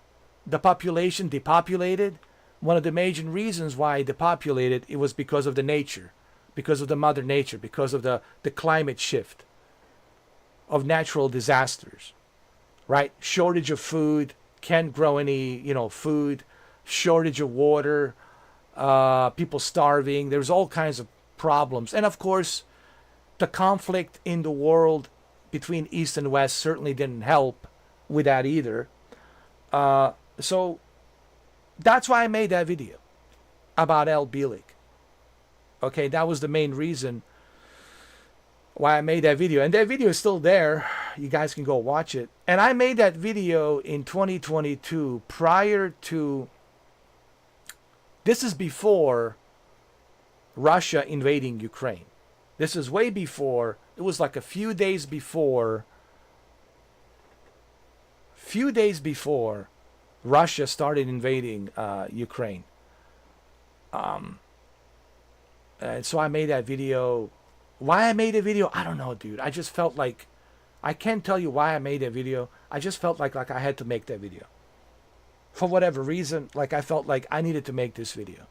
the population depopulated. One of the major reasons why it depopulated, it was because of the nature, because of the mother nature, because of the climate shift, of natural disasters, right? Shortage of food, can't grow any, food, shortage of water, people starving. There's all kinds of problems. And of course, the conflict in the world between East and West certainly didn't help with that either. So That's why I made that video about L. Bielik. Okay, that was the main reason why I made that video. And that video is still there. You guys can go watch it. And I made that video in 2022 prior to. This is before Russia invading Ukraine. This is way before. It was like a few days before. Russia started invading Ukraine. And so I made that video. Why I made a video, I don't know, dude. I just felt like, I can't tell you why I made that video. I just felt like I had to make that video. For whatever reason, like I felt like I needed to make this video.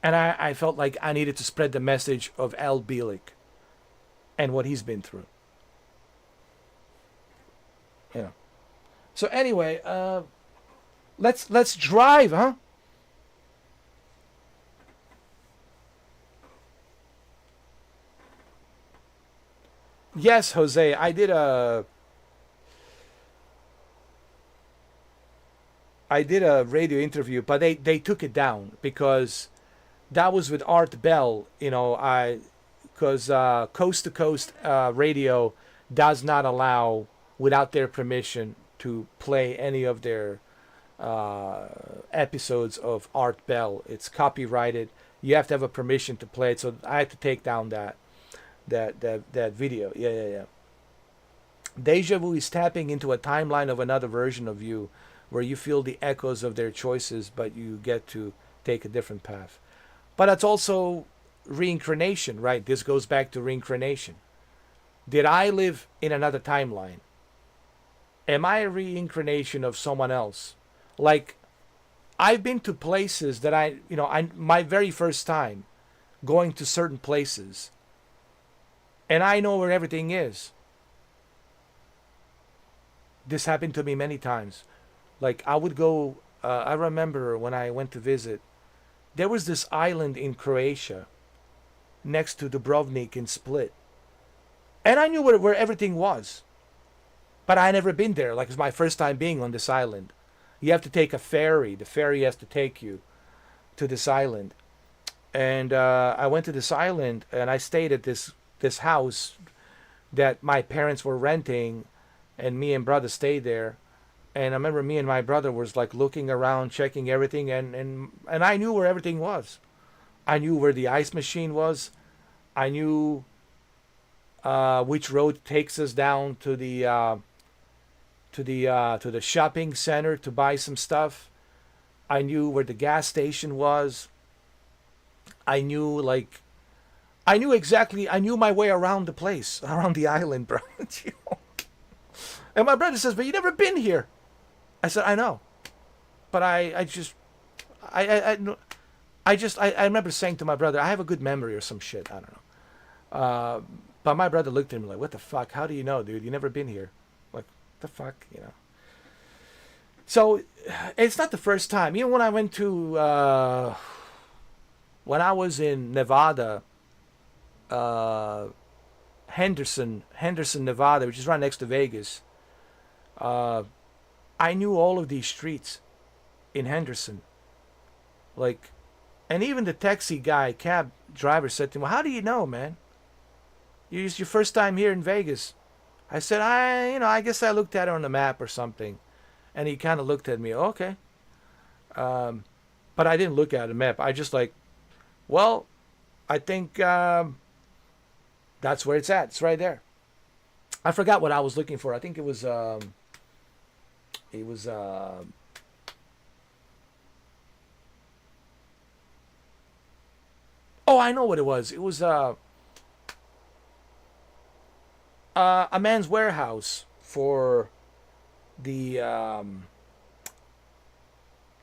And I felt like I needed to spread the message of Al Bielik and what he's been through. You know. So anyway, let's drive, huh? Yes, Jose, I did a radio interview, but they took it down because that was with Art Bell. You know, because Coast to Coast Radio does not allow, without their permission, to play any of their episodes of Art Bell. It's copyrighted. You have to have a permission to play it. So I had to take down that video. Yeah. Deja vu is tapping into a timeline of another version of you, where you feel the echoes of their choices, but you get to take a different path. But that's also reincarnation, right? This goes back to reincarnation. Did I live in another timeline? Am I a reincarnation of someone else? Like, I've been to places that my very first time going to certain places, and I know where everything is. This happened to me many times. Like, I would go, I remember when I went to visit, there was this island in Croatia next to Dubrovnik in Split. And I knew where everything was. But I had never been there. Like, it was my first time being on this island. You have to take a ferry. The ferry has to take you to this island. And I went to this island, and I stayed at this house that my parents were renting, and me and brother stayed there. And I remember me and my brother was like looking around, checking everything, and I knew where everything was. I knew where the ice machine was. I knew which road takes us down to the shopping center to buy some stuff. I knew where the gas station was. I knew my way around the place, around the island, bro. And my brother says, "But you never been here." I said, "I know, but I remember saying to my brother, I have a good memory or some shit. I don't know." But my brother looked at me like, "What the fuck? How do you know, dude? You never been here." Like, the fuck, you know. So it's not the first time. You know, when I went to when I was in Nevada, Henderson, Nevada, which is right next to Vegas. I knew all of these streets in Henderson. Like, and even the taxi guy, cab driver said to me, "Well, how do you know, man? It's your first time here in Vegas." I said, I guess I looked at it on the map or something. And he kind of looked at me, okay. But I didn't look at the map. I just like, well, I think that's where it's at. It's right there. I forgot what I was looking for. I think it was oh, I know what it was. It was a Man's Warehouse for the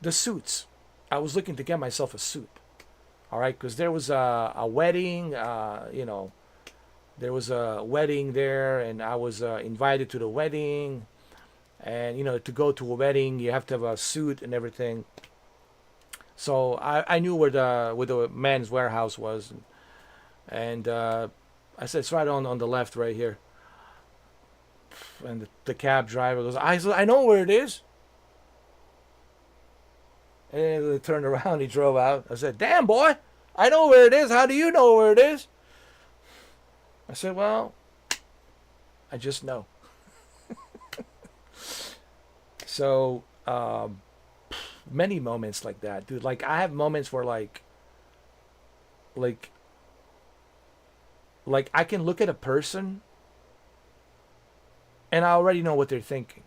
suits. I was looking to get myself a suit. All right, because there was a wedding. There was a wedding there, and I was invited to the wedding. And to go to a wedding, you have to have a suit and everything. So I knew where the Men's Warehouse was, and I said, "It's right on the left, right here." And the cab driver goes, "I know where it is." And he turned around, he drove out. I said, damn, boy, I know where it is. How do you know where it is? I said, well, I just know. So, many moments like that, dude. Like, I have moments where, like, I can look at a person and I already know what they're thinking.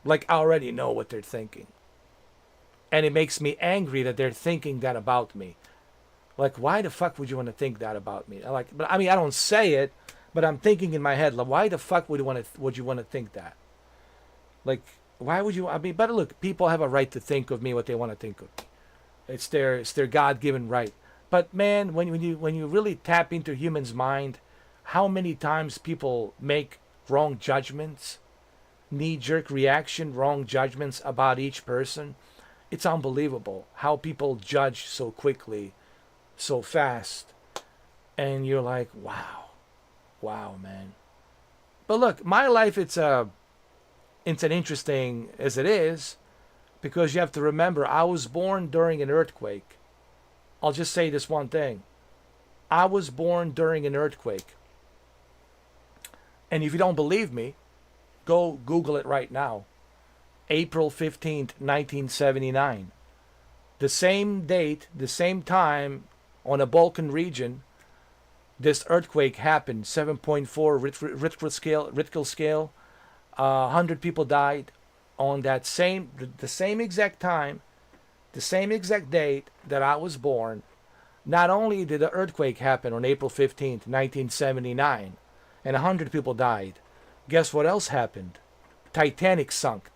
Like, I already know what they're thinking. And it makes me angry that they're thinking that about me. Like, why the fuck would you want to think that about me? But I mean, I don't say it, but I'm thinking in my head, like, why the fuck would you want to think that? Like, why would you? I mean, but look, people have a right to think of me what they want to think of me. It's their God-given right. But man, when you really tap into humans' mind, how many times people make wrong judgments, knee-jerk reaction, wrong judgments about each person. It's unbelievable how people judge so quickly, so fast, and you're like, wow, man. But look, my life, it's an interesting as it is, because you have to remember, I was born during an earthquake. I'll just say this one thing. I was born during an earthquake. And if you don't believe me, go Google it right now. April 15th, 1979. The same date, the same time, on a Balkan region, this earthquake happened. 7.4 Richter scale. 100 people died on the same exact time, the same exact date that I was born. Not only did the earthquake happen on April 15th, 1979, and 100 people died, guess what else happened? Titanic sunk,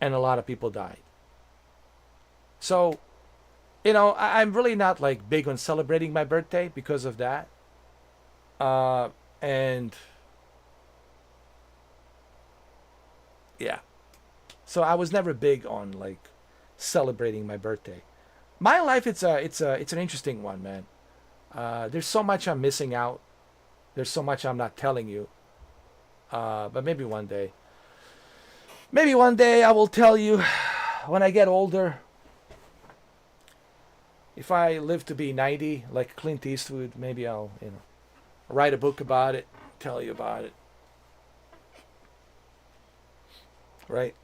and a lot of people died. So, I'm really not like big on celebrating my birthday because of that. And yeah. So I was never big on like celebrating my birthday. My life, it's an interesting one, man. There's so much I'm missing out. There's so much I'm not telling you. But maybe one day. Maybe one day I will tell you when I get older. If I live to be 90, like Clint Eastwood, maybe I'll, write a book about it, tell you about it. Right?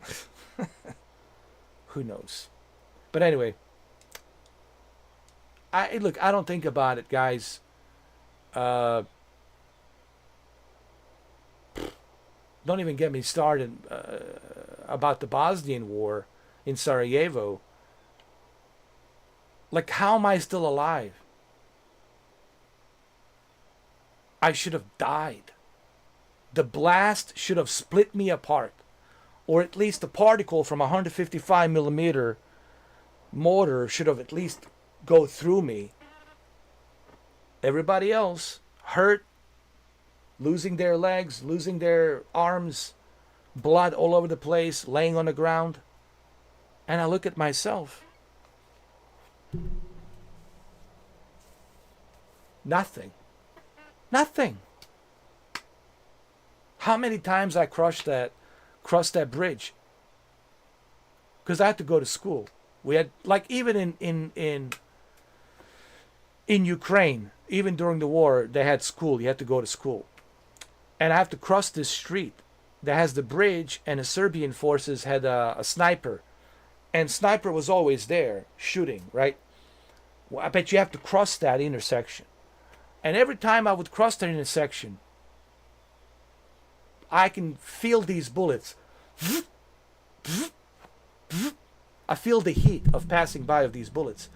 Who knows? But anyway, I don't think about it, guys. Don't even get me started about the Bosnian War in Sarajevo. Like, how am I still alive? I should have died. The blast should have split me apart. Or at least the particle from a 155 millimeter mortar should have at least go through me. Everybody else hurt, losing their legs, losing their arms, blood all over the place, laying on the ground. And I look at myself. Nothing. Nothing. How many times I crossed that bridge? Because I had to go to school. We had, like, even in Ukraine, even during the war, they had school. You had to go to school. And I have to cross this street that has the bridge, and the Serbian forces had a sniper. And sniper was always there shooting, right? Well, I bet you have to cross that intersection. And every time I would cross that intersection, I can feel these bullets. I feel the heat of passing by of these bullets.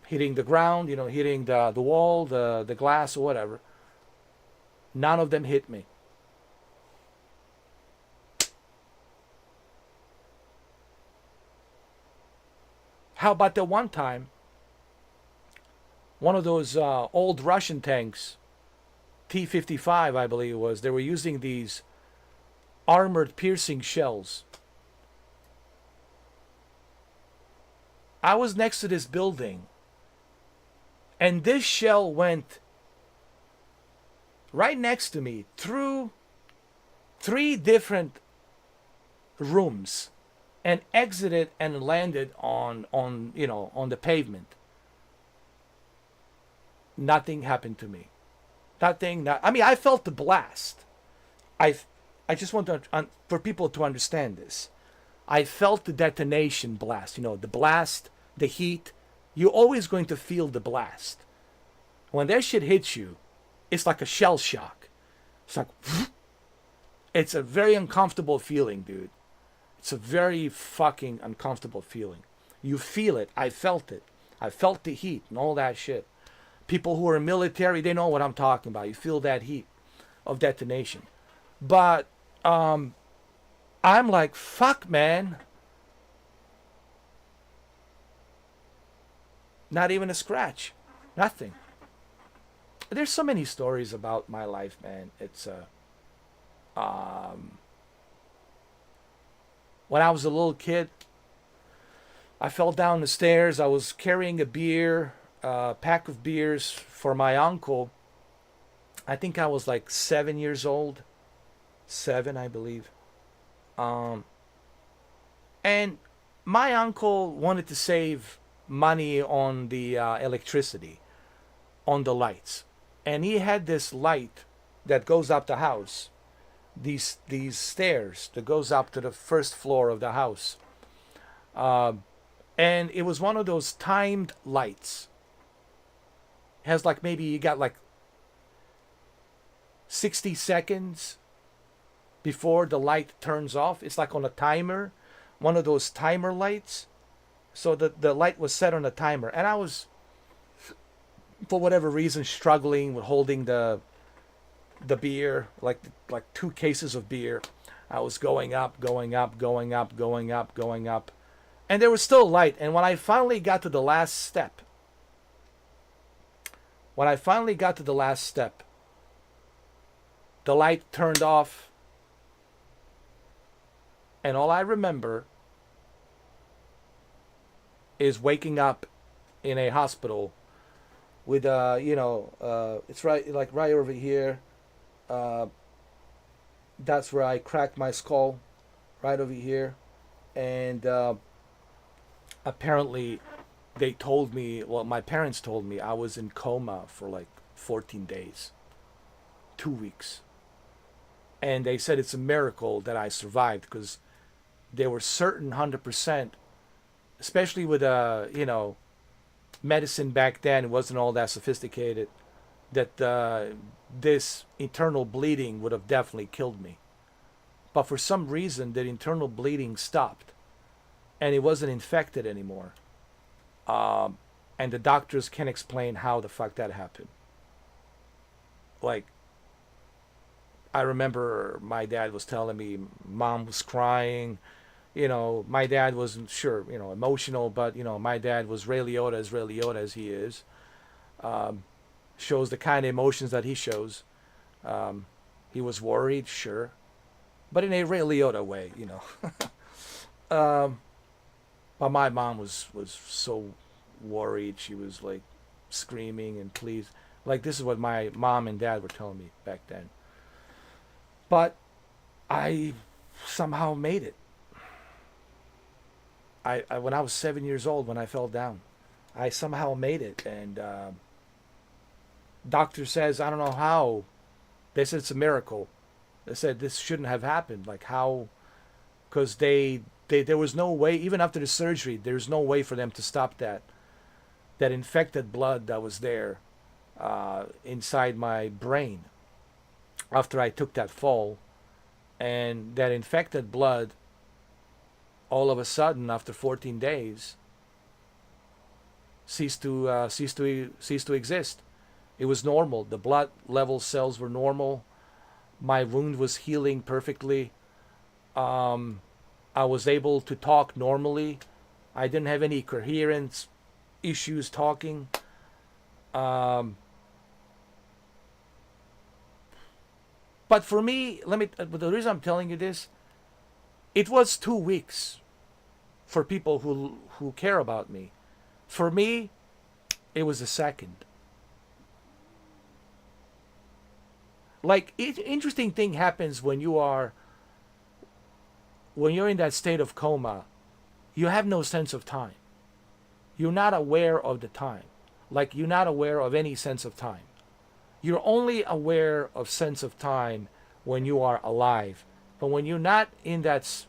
Hitting the ground, hitting the wall, the glass, or whatever. None of them hit me. How about the one time, one of those old Russian tanks, T-55, I believe it was, they were using these armored piercing shells. I was next to this building, and this shell went right next to me through 3 different rooms and exited and landed on the pavement. Nothing happened to me. Nothing. I mean, I felt the blast. I I just want for people to understand this. I felt the detonation blast. The blast, the heat. You're always going to feel the blast. When that shit hits you, it's like a shell shock. It's like, it's a very uncomfortable feeling, dude. It's a very fucking uncomfortable feeling. You feel it. I felt it. I felt the heat and all that shit. People who are military, they know what I'm talking about. You feel that heat of detonation. But I'm like, fuck, man. Not even a scratch. Nothing. There's so many stories about my life, man. It's when I was a little kid, I fell down the stairs. I was carrying a pack of beers for my uncle. I think I was like 7 years old. 7, I believe. And my uncle wanted to save money on the electricity, on the lights. And he had this light that goes up the house, these stairs that goes up to the first floor of the house. And it was one of those timed lights. It has like, maybe you got like 60 seconds before the light turns off. It's like on a timer, one of those timer lights. So the light was set on a timer. And I was, for whatever reason, struggling with holding the beer, like 2 cases of beer. I was going up, going up, going up, going up, going up. And there was still light. And when I finally got to the last step, the light turned off. And all I remember is waking up in a hospital with it's right over here. That's where I cracked my skull, right over here. And apparently they told me, well, my parents told me I was in coma for like 14 days, 2 weeks. And they said it's a miracle that I survived, because they were certain 100%, especially with medicine back then, it wasn't all that sophisticated, that this internal bleeding would have definitely killed me. But for some reason, that internal bleeding stopped, and it wasn't infected anymore. And the doctors can't explain how the fuck that happened. Like, I remember my dad was telling me, mom was crying. My dad wasn't sure, emotional, but, my dad was Ray Liotta, as he is. Shows the kind of emotions that he shows. He was worried, sure, but in a Ray Liotta way, But my mom was so worried. She was like screaming and please. Like, this is what my mom and dad were telling me back then. But I somehow made it. I when I was 7 years old, when I fell down, I somehow made it. And doctor says, I don't know how. They said it's a miracle. They said this shouldn't have happened. Like, how? Because there was no way, even after the surgery, there's no way for them to stop that infected blood that was there inside my brain after I took that fall. And that infected blood, all of a sudden, after 14 days, ceased to exist. It was normal. The blood level cells were normal. My wound was healing perfectly. I was able to talk normally. I didn't have any coherence issues talking. But for me, the reason I'm telling you this, it was 2 weeks for people who care about me. For me, it was a second. Like, interesting thing happens when when you're in that state of coma, you have no sense of time. You're not aware of the time. Like you're not aware of any sense of time. You're only aware of sense of time when you are alive. But when you're not in that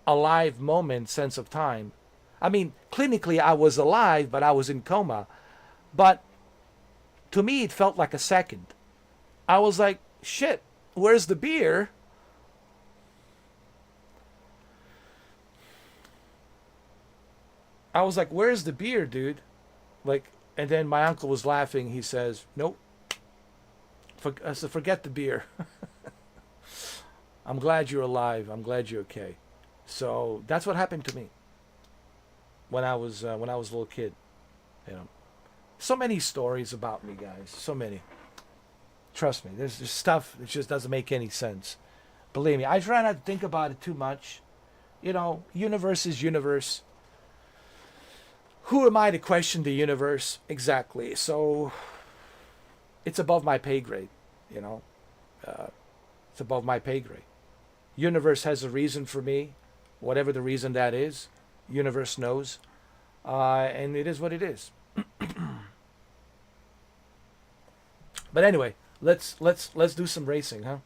alive moment, sense of time, I mean, clinically I was alive, but I was in coma. But to me, it felt like a second. I was like, shit, where's the beer? I was like, where's the beer, dude? Like, and then my uncle was laughing. He says, nope. I said, forget the beer. I'm glad you're alive. I'm glad you're okay. So that's what happened to me when I was a little kid. You know, so many stories about me, guys. So many. Trust me. There's just stuff that just doesn't make any sense. Believe me, I try not to think about it too much. You know, universe is universe. Who am I to question the universe exactly? So it's above my pay grade. You know, it's above my pay grade. Universe has a reason for me, whatever the reason that is. Universe knows, and it is what it is. But anyway, let's do some racing, huh?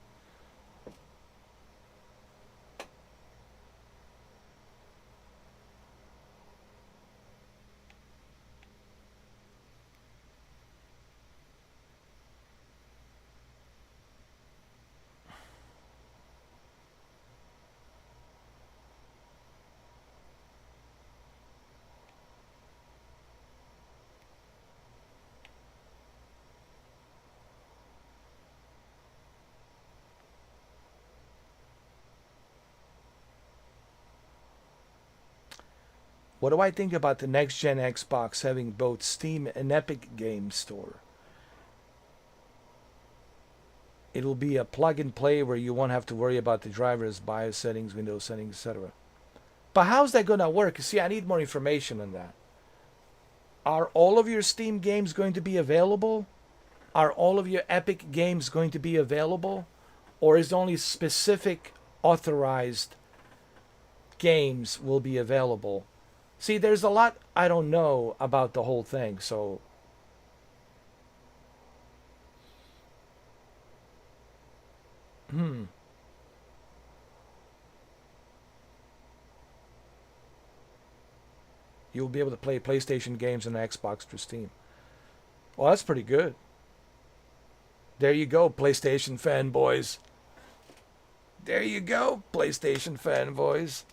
What do I think about the next gen Xbox having both Steam and Epic Games Store? It'll be a plug and play where you won't have to worry about the driver's BIOS settings, Windows settings, etc. But how's that going to work? See, I need more information on that. Are all of your Steam games going to be available? Are all of your Epic games going to be available? Or is only specific authorized games will be available? See, there's a lot I don't know about the whole thing, so you'll be able to play PlayStation games on Xbox through Steam. Well, that's pretty good. There you go, PlayStation fanboys. There you go, PlayStation fanboys.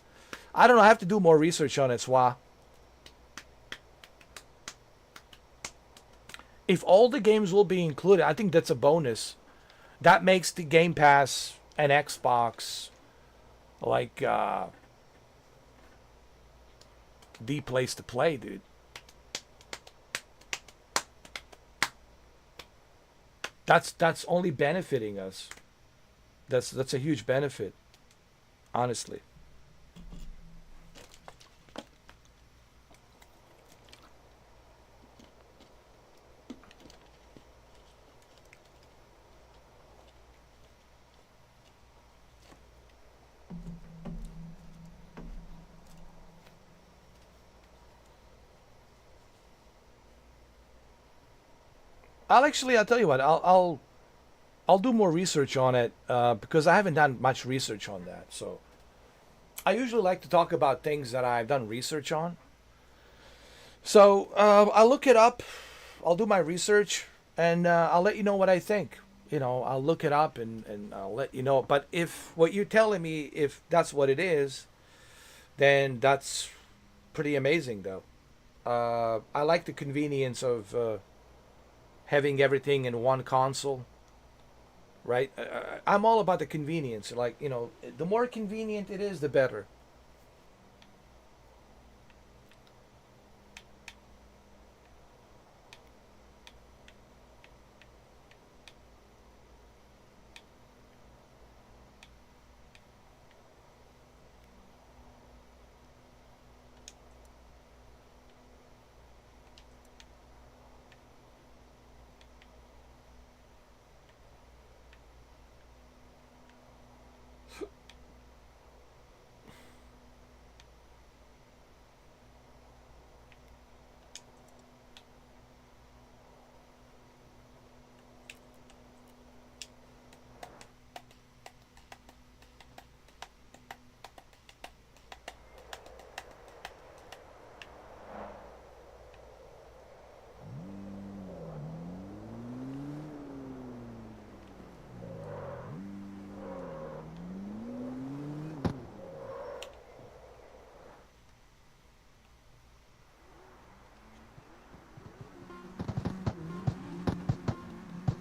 I don't know, I have to do more research on it, Swa. If all the games will be included, I think that's a bonus. That makes the Game Pass and Xbox like the place to play, dude. That's only benefiting us. That's a huge benefit, honestly. I'll tell you what, I'll do more research on it because I haven't done much research on that. So I usually like to talk about things that I've done research on. So I'll look it up. I'll do my research and I'll let you know what I think. You know, I'll look it up and I'll let you know. But if what you're telling me, if that's what it is, then that's pretty amazing, though. I like the convenience of having everything in one console, right? I'm all about the convenience. Like, you know, the more convenient it is, the better.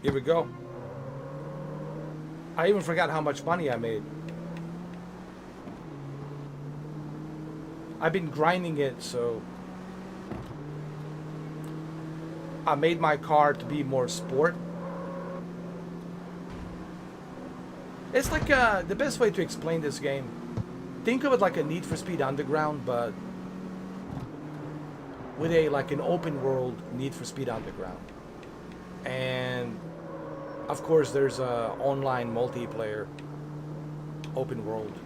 Here we go. I even forgot how much money I made. I've been grinding it, so I made my car to be more sport. It's like the best way to explain this game. Think of it like a Need for Speed Underground, but with an open world Need for Speed Underground. And of course, there's a online multiplayer open world.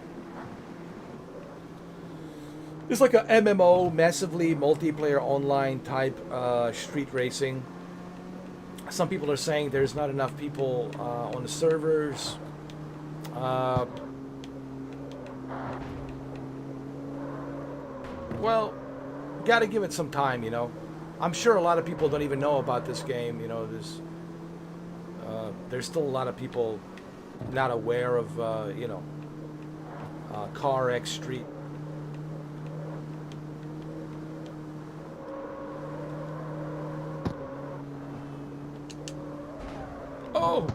It's like a MMO, massively multiplayer online type street racing. Some people are saying there's not enough people on the servers. Well, gotta give it some time, you know. I'm sure a lot of people don't even know about this game, you know. There's still a lot of people not aware of, CarXStreet. Oh!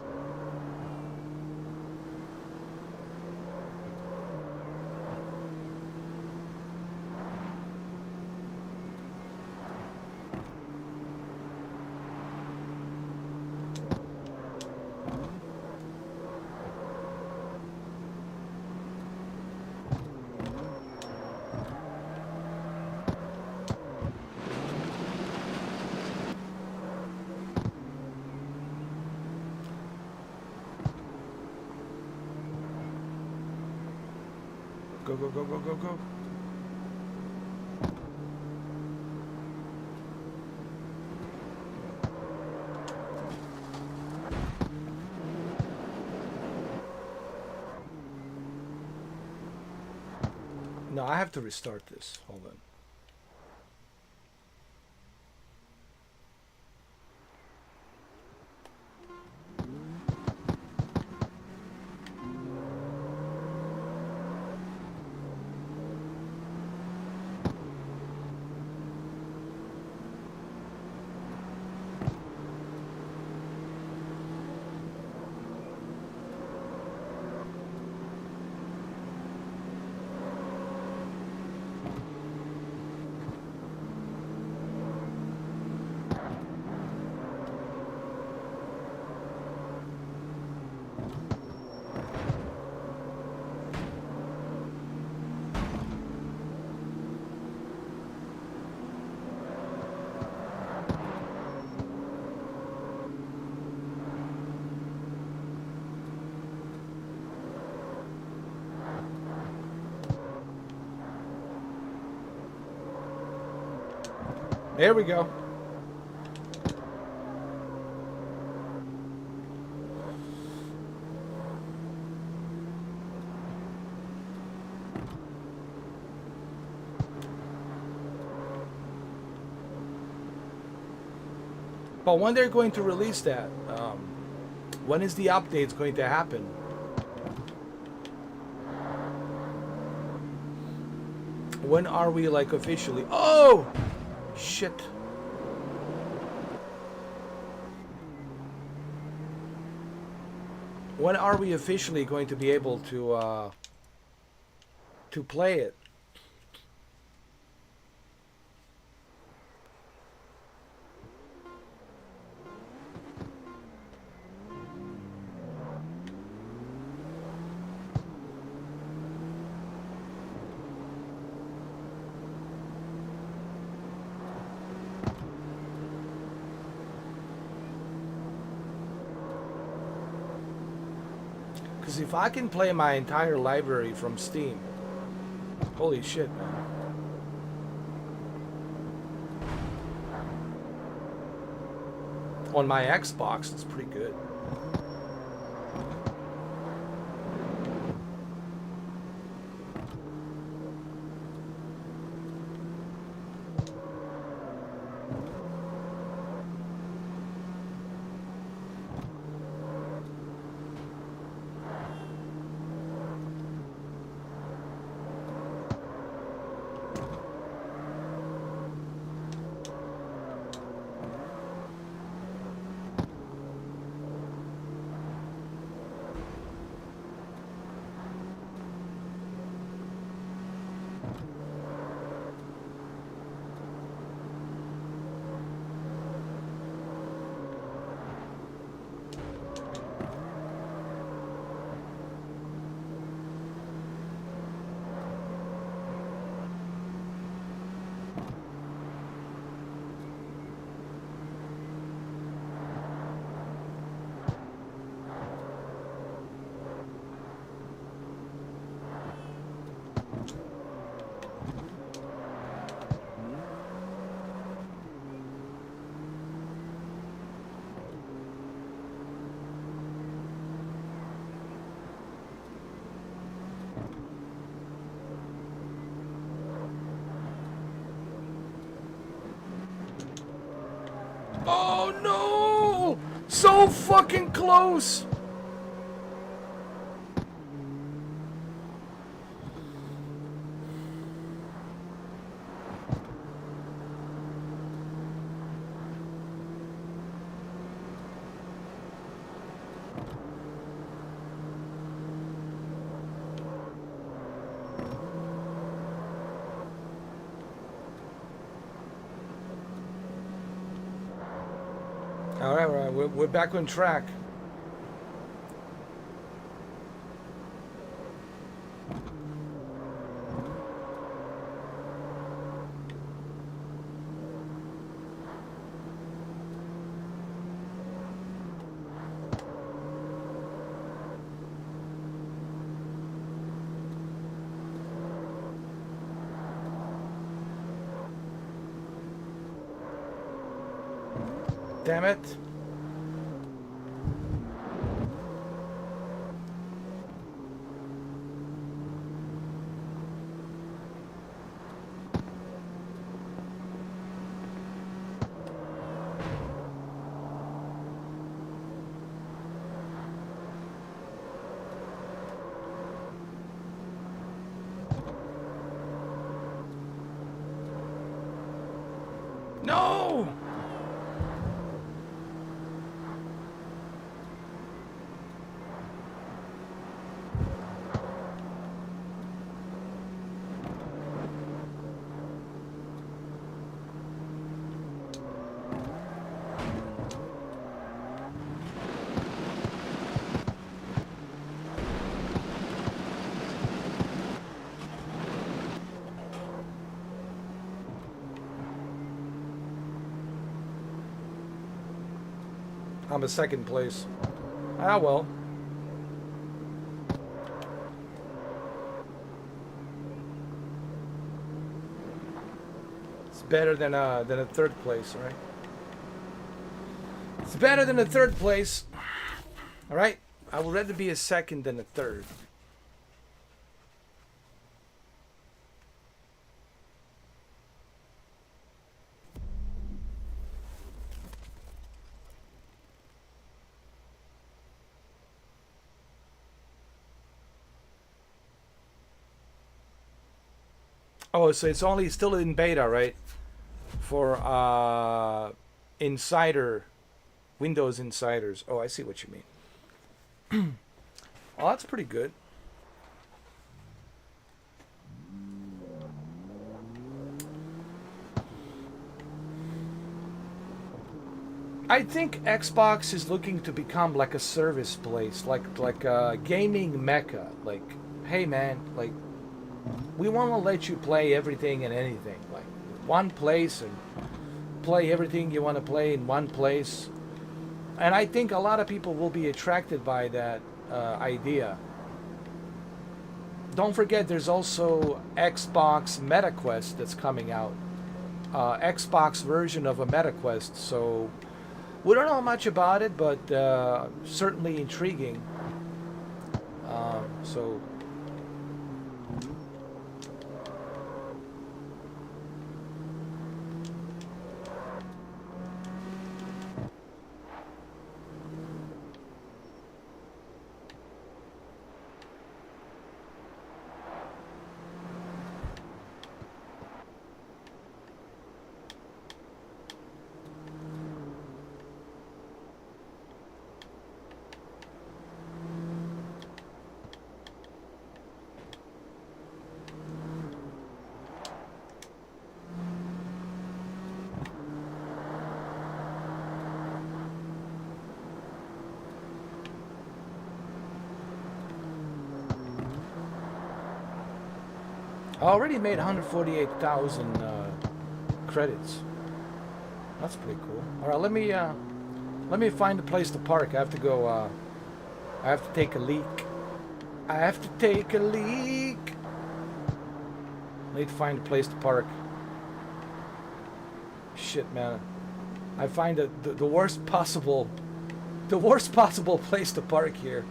Go, go, go, go, go, go. No, I have to restart this. Hold on. There we go. But when they're going to release that, when is the updates going to happen? When are we like officially? Oh! Shit. When are we officially going to be able to play it? Because if I can play my entire library from Steam, holy shit, man. On my Xbox, it's pretty good. Oh no! So fucking close! All right, we're back on track. Damn it. No! I'm in second place. Ah well. It's better than a third place, right? It's better than a third place. All right. I would rather be a second than a third. Oh, so it's only still in beta, right? For insider, Windows insiders. Oh, I see what you mean. Oh, that's pretty good. I think Xbox is looking to become like a service place, like a gaming mecca. Like, hey man, like we want to let you play everything and anything, like one place, and play everything you want to play in one place. And I think a lot of people will be attracted by that idea. Don't forget, there's also Xbox MetaQuest that's coming out. Xbox version of a MetaQuest. So we don't know much about it, but certainly intriguing. So I already made 148,000 credits. That's pretty cool. All right, let me find a place to park. I have to go. I have to take a leak. I have to take a leak. I need to find a place to park. Shit, man. I find the worst possible place to park here.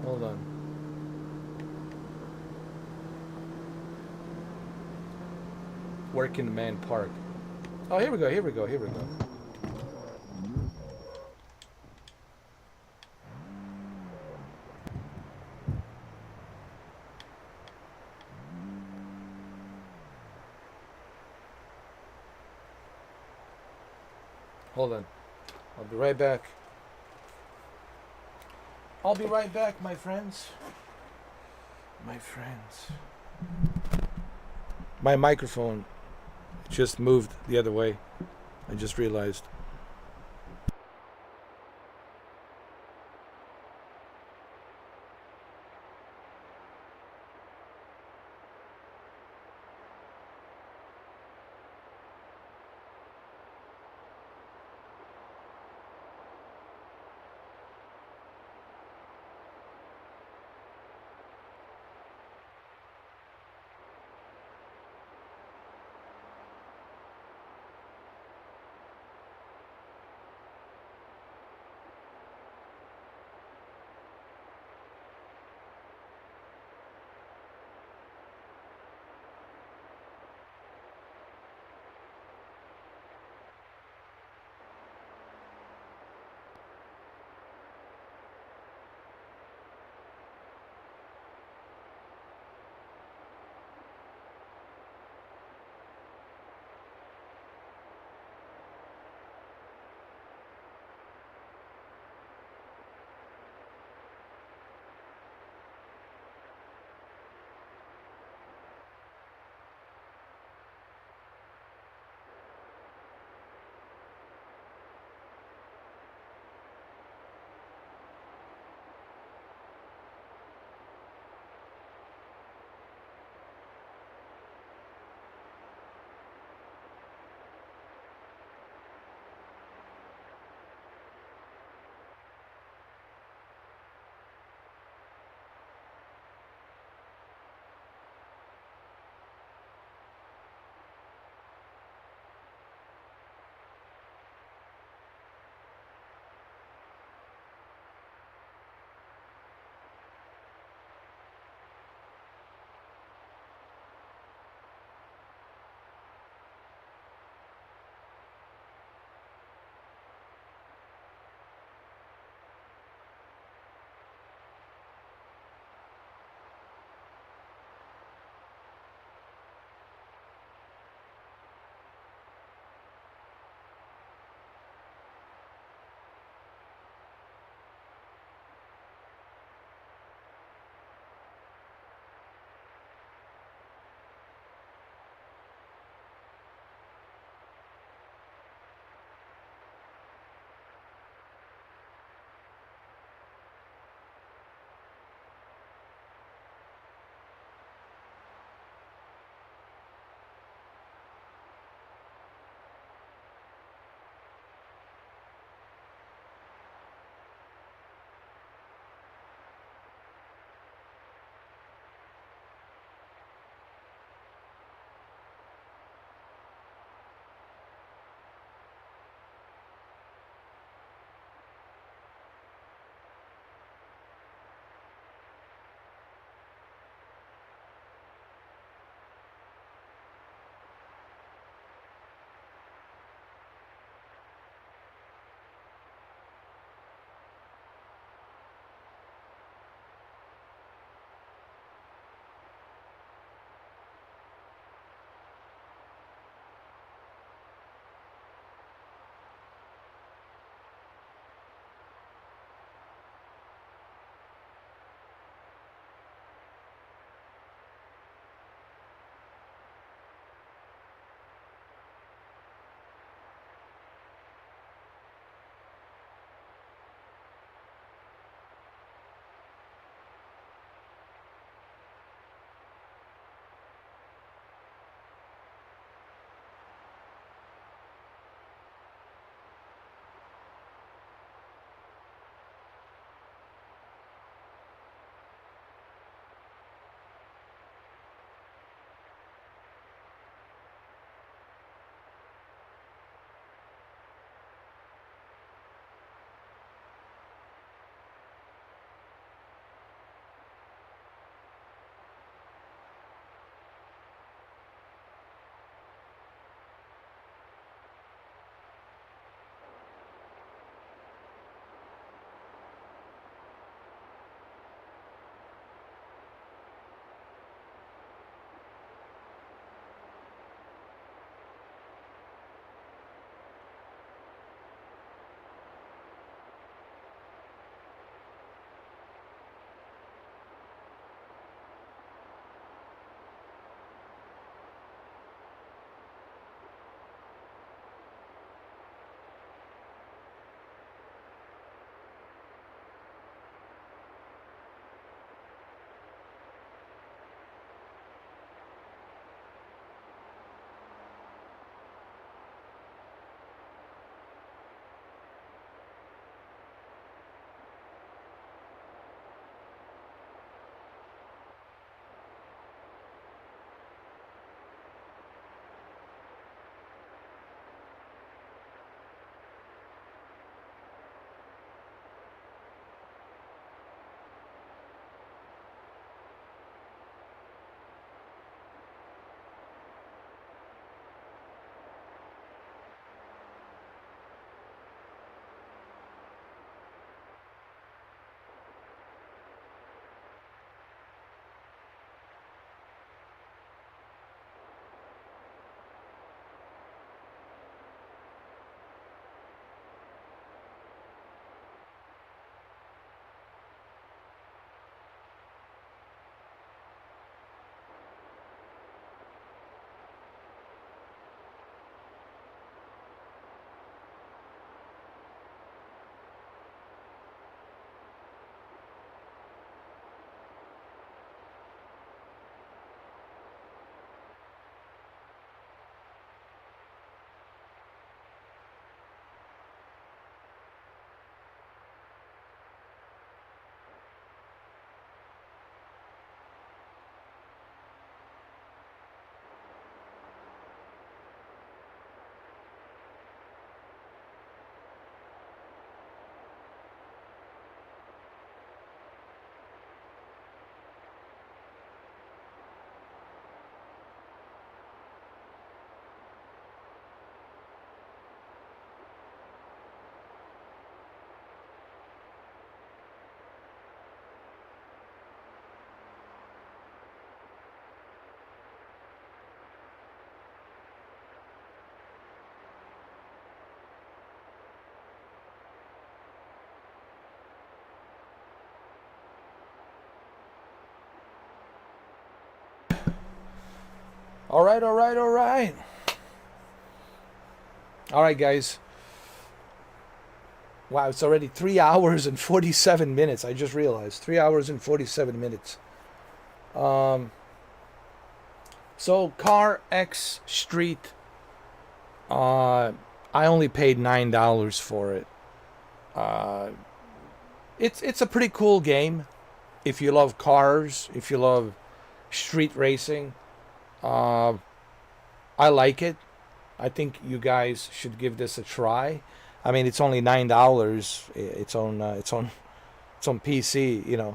Hold on. Working man park. Oh, here we go. Hold on. I'll be right back. I'll be right back, my friends. My friends. My microphone just moved the other way. I just realized. All right, all right, all right. All right, guys. Wow, it's already 3 hours and 47 minutes. I just realized 3 hours and 47 minutes. Um, so CarX Street, uh, I only paid $9 for it. Uh, it's a pretty cool game if you love cars, if you love street racing. Uh, I like it. I think you guys should give this a try. I mean, it's only $9. It's on PC.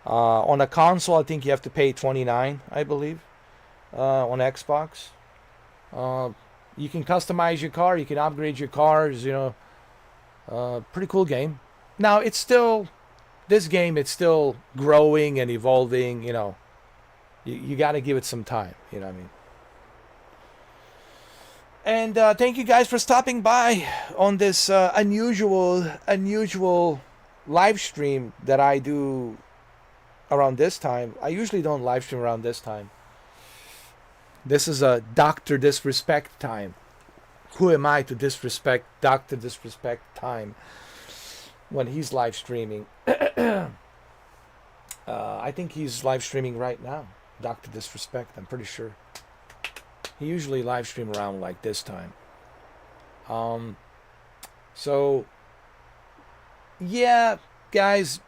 On a console, I think you have to pay 29. I believe. On Xbox, uh, you can customize your car. You can upgrade your cars. Pretty cool game. Now it's still this game. It's still growing and evolving. You got to give it some time. You know what I mean? And thank you guys for stopping by on this unusual live stream that I do around this time. I usually don't live stream around this time. This is a Dr. Disrespect time. Who am I to disrespect Dr. Disrespect time when he's live streaming? I think he's live streaming right now. Dr. Disrespect, I'm pretty sure. He usually live stream around like this time. So yeah, guys,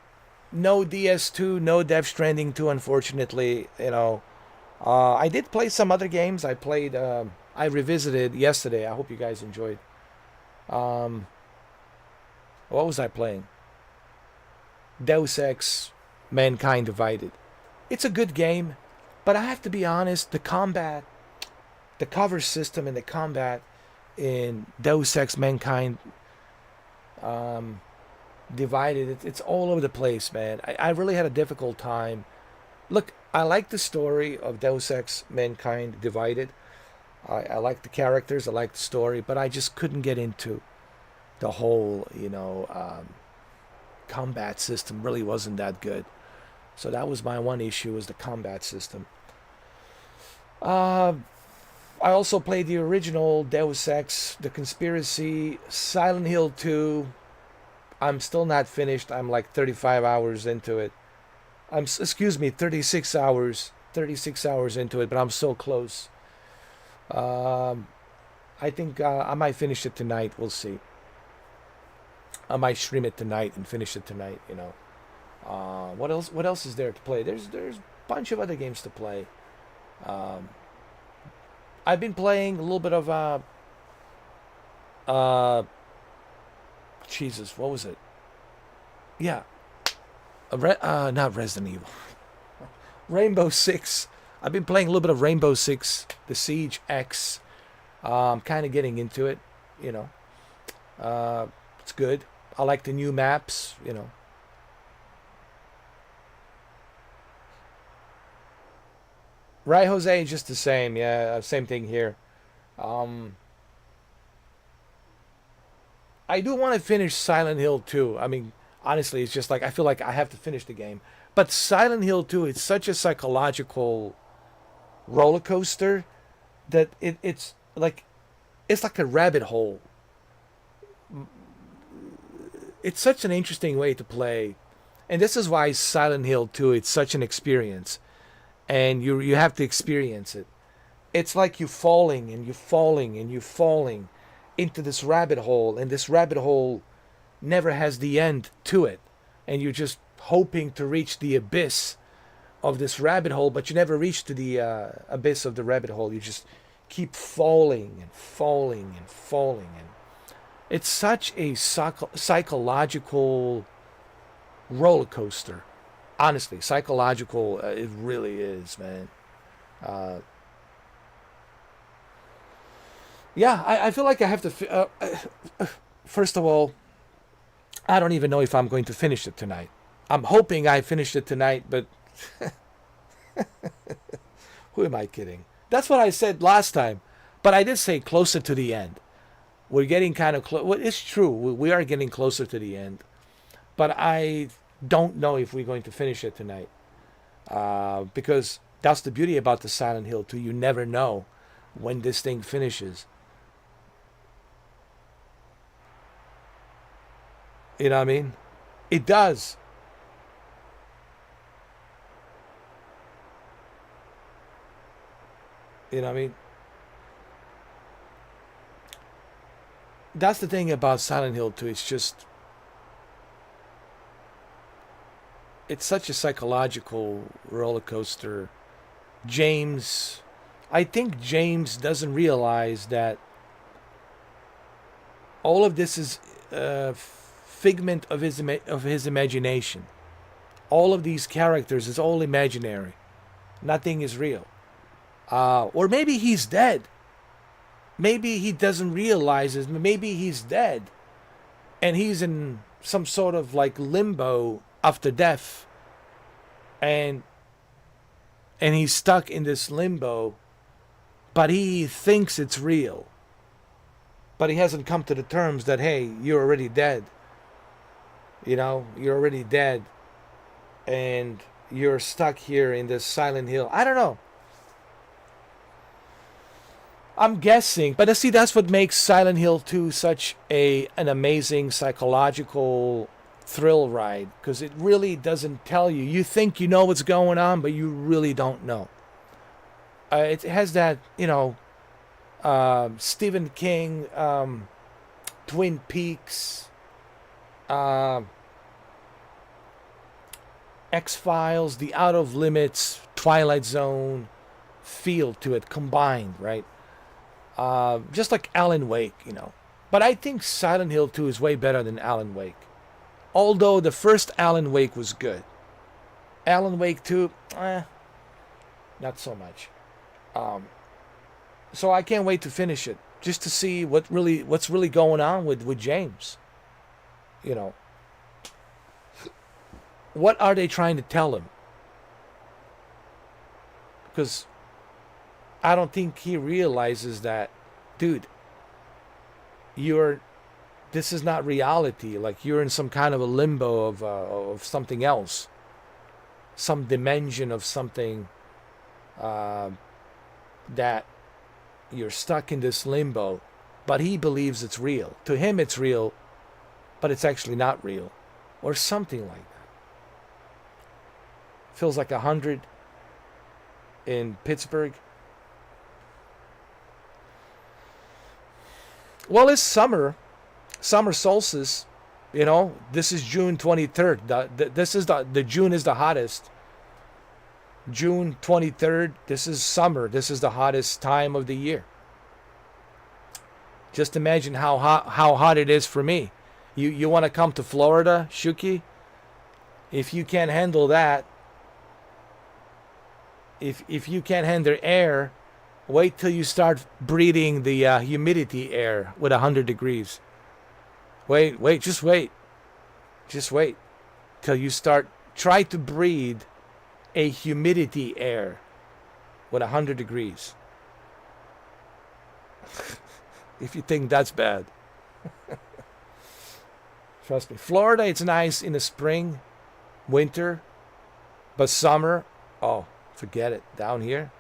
no DS2, no Death Stranding 2, unfortunately. I did play some other games. I revisited yesterday. I hope you guys enjoyed. Um, what was I playing? Deus Ex: Mankind Divided. It's a good game, but I have to be honest. The cover system, and the combat in Deus Ex: Mankind um, Divided, it's all over the place, man. I really had a difficult time. Look, I like the story of Deus Ex: Mankind Divided. I like the characters, I like the story, but I just couldn't get into the whole, combat system. Really wasn't that good. So that was my one issue, was the combat system. Uh, I also played the original Deus Ex, The Conspiracy, Silent Hill 2. I'm still not finished. I'm like 35 hours into it. Excuse me, 36 hours. 36 hours into it, but I'm so close. Um, I think I might finish it tonight. We'll see. I might stream it tonight and finish it tonight. What else? What else is there to play? There's a bunch of other games to play. Um, I've been playing a little bit of uh, Jesus, what was it? Yeah, not Resident Evil. Rainbow Six. I've been playing a little bit of Rainbow Six, The Siege X. Kind of getting into it. You know, it's good. I like the new maps. Right, Jose? Just the same. Yeah, same thing here. Um, I do want to finish Silent Hill 2. I mean, honestly, it's just like I feel like I have to finish the game. But Silent Hill 2, it's such a psychological roller coaster that it's like a rabbit hole. It's such an interesting way to play. And this is why Silent Hill 2, it's such an experience. And you have to experience it. It's like you falling and you falling and you falling into this rabbit hole, and this rabbit hole never has the end to it, and you're just hoping to reach the abyss of this rabbit hole, but you never reach to the abyss of the rabbit hole. You just keep falling and falling and falling, and it's such a psychological roller coaster. Honestly, psychological, it really is, man. Uh, yeah, I feel like I have to. First of all, I don't even know if I'm going to finish it tonight. I'm hoping I finish it tonight, but who am I kidding? That's what I said last time. But I did say closer to the end. We're getting kind of close. Well, it's true. We are getting closer to the end. But I don't know if we're going to finish it tonight. Because That's the beauty about the Silent Hill 2. You never know when this thing finishes. You know what I mean? It does. You know what I mean? That's the thing about Silent Hill 2. It's such a psychological roller coaster. James, I think James doesn't realize that all of this is a figment of his imagination. All of these characters is all imaginary. Nothing is real. Or maybe he's dead. Maybe he doesn't realize it. Maybe he's dead, and he's in some sort of like limbo after death, and he's stuck in this limbo, but he thinks it's real. But he hasn't come to the terms that, hey, you're already dead. You know, you're already dead, and you're stuck here in this Silent Hill. I don't know. I'm guessing, but see, that's what makes Silent Hill 2 such an amazing psychological thrill ride, because it really doesn't tell you. You think you know what's going on, but you really don't know. It has that, Stephen King, Twin Peaks, uh, X-Files, The Out of Limits, Twilight Zone feel to it combined, right? Just like Alan Wake. But I think Silent Hill 2 is way better than Alan Wake. Although the first Alan Wake was good. Alan Wake 2, not so much. So I can't wait to finish it, just to see what's really going on with James. What are they trying to tell him? Because I don't think he realizes that, dude, this is not reality. Like, you're in some kind of a limbo of something else, some dimension of something, that you're stuck in this limbo, but he believes it's real. To him, it's real, but it's actually not real, or something like that. Feels like 100 in Pittsburgh. Well, it's summer solstice. This is June 23rd. The June is the hottest. June 23rd. This is summer. This is the hottest time of the year. Just imagine how hot it is for me. You want to come to Florida, Shuki? If you can't handle that, if you can't handle air, wait till you start breathing the humidity air with 100 degrees. Just wait till you try to breathe a humidity air with 100 degrees. If you think that's bad. Trust me. Florida, it's nice in the spring, winter, but summer, oh, forget it. Down here,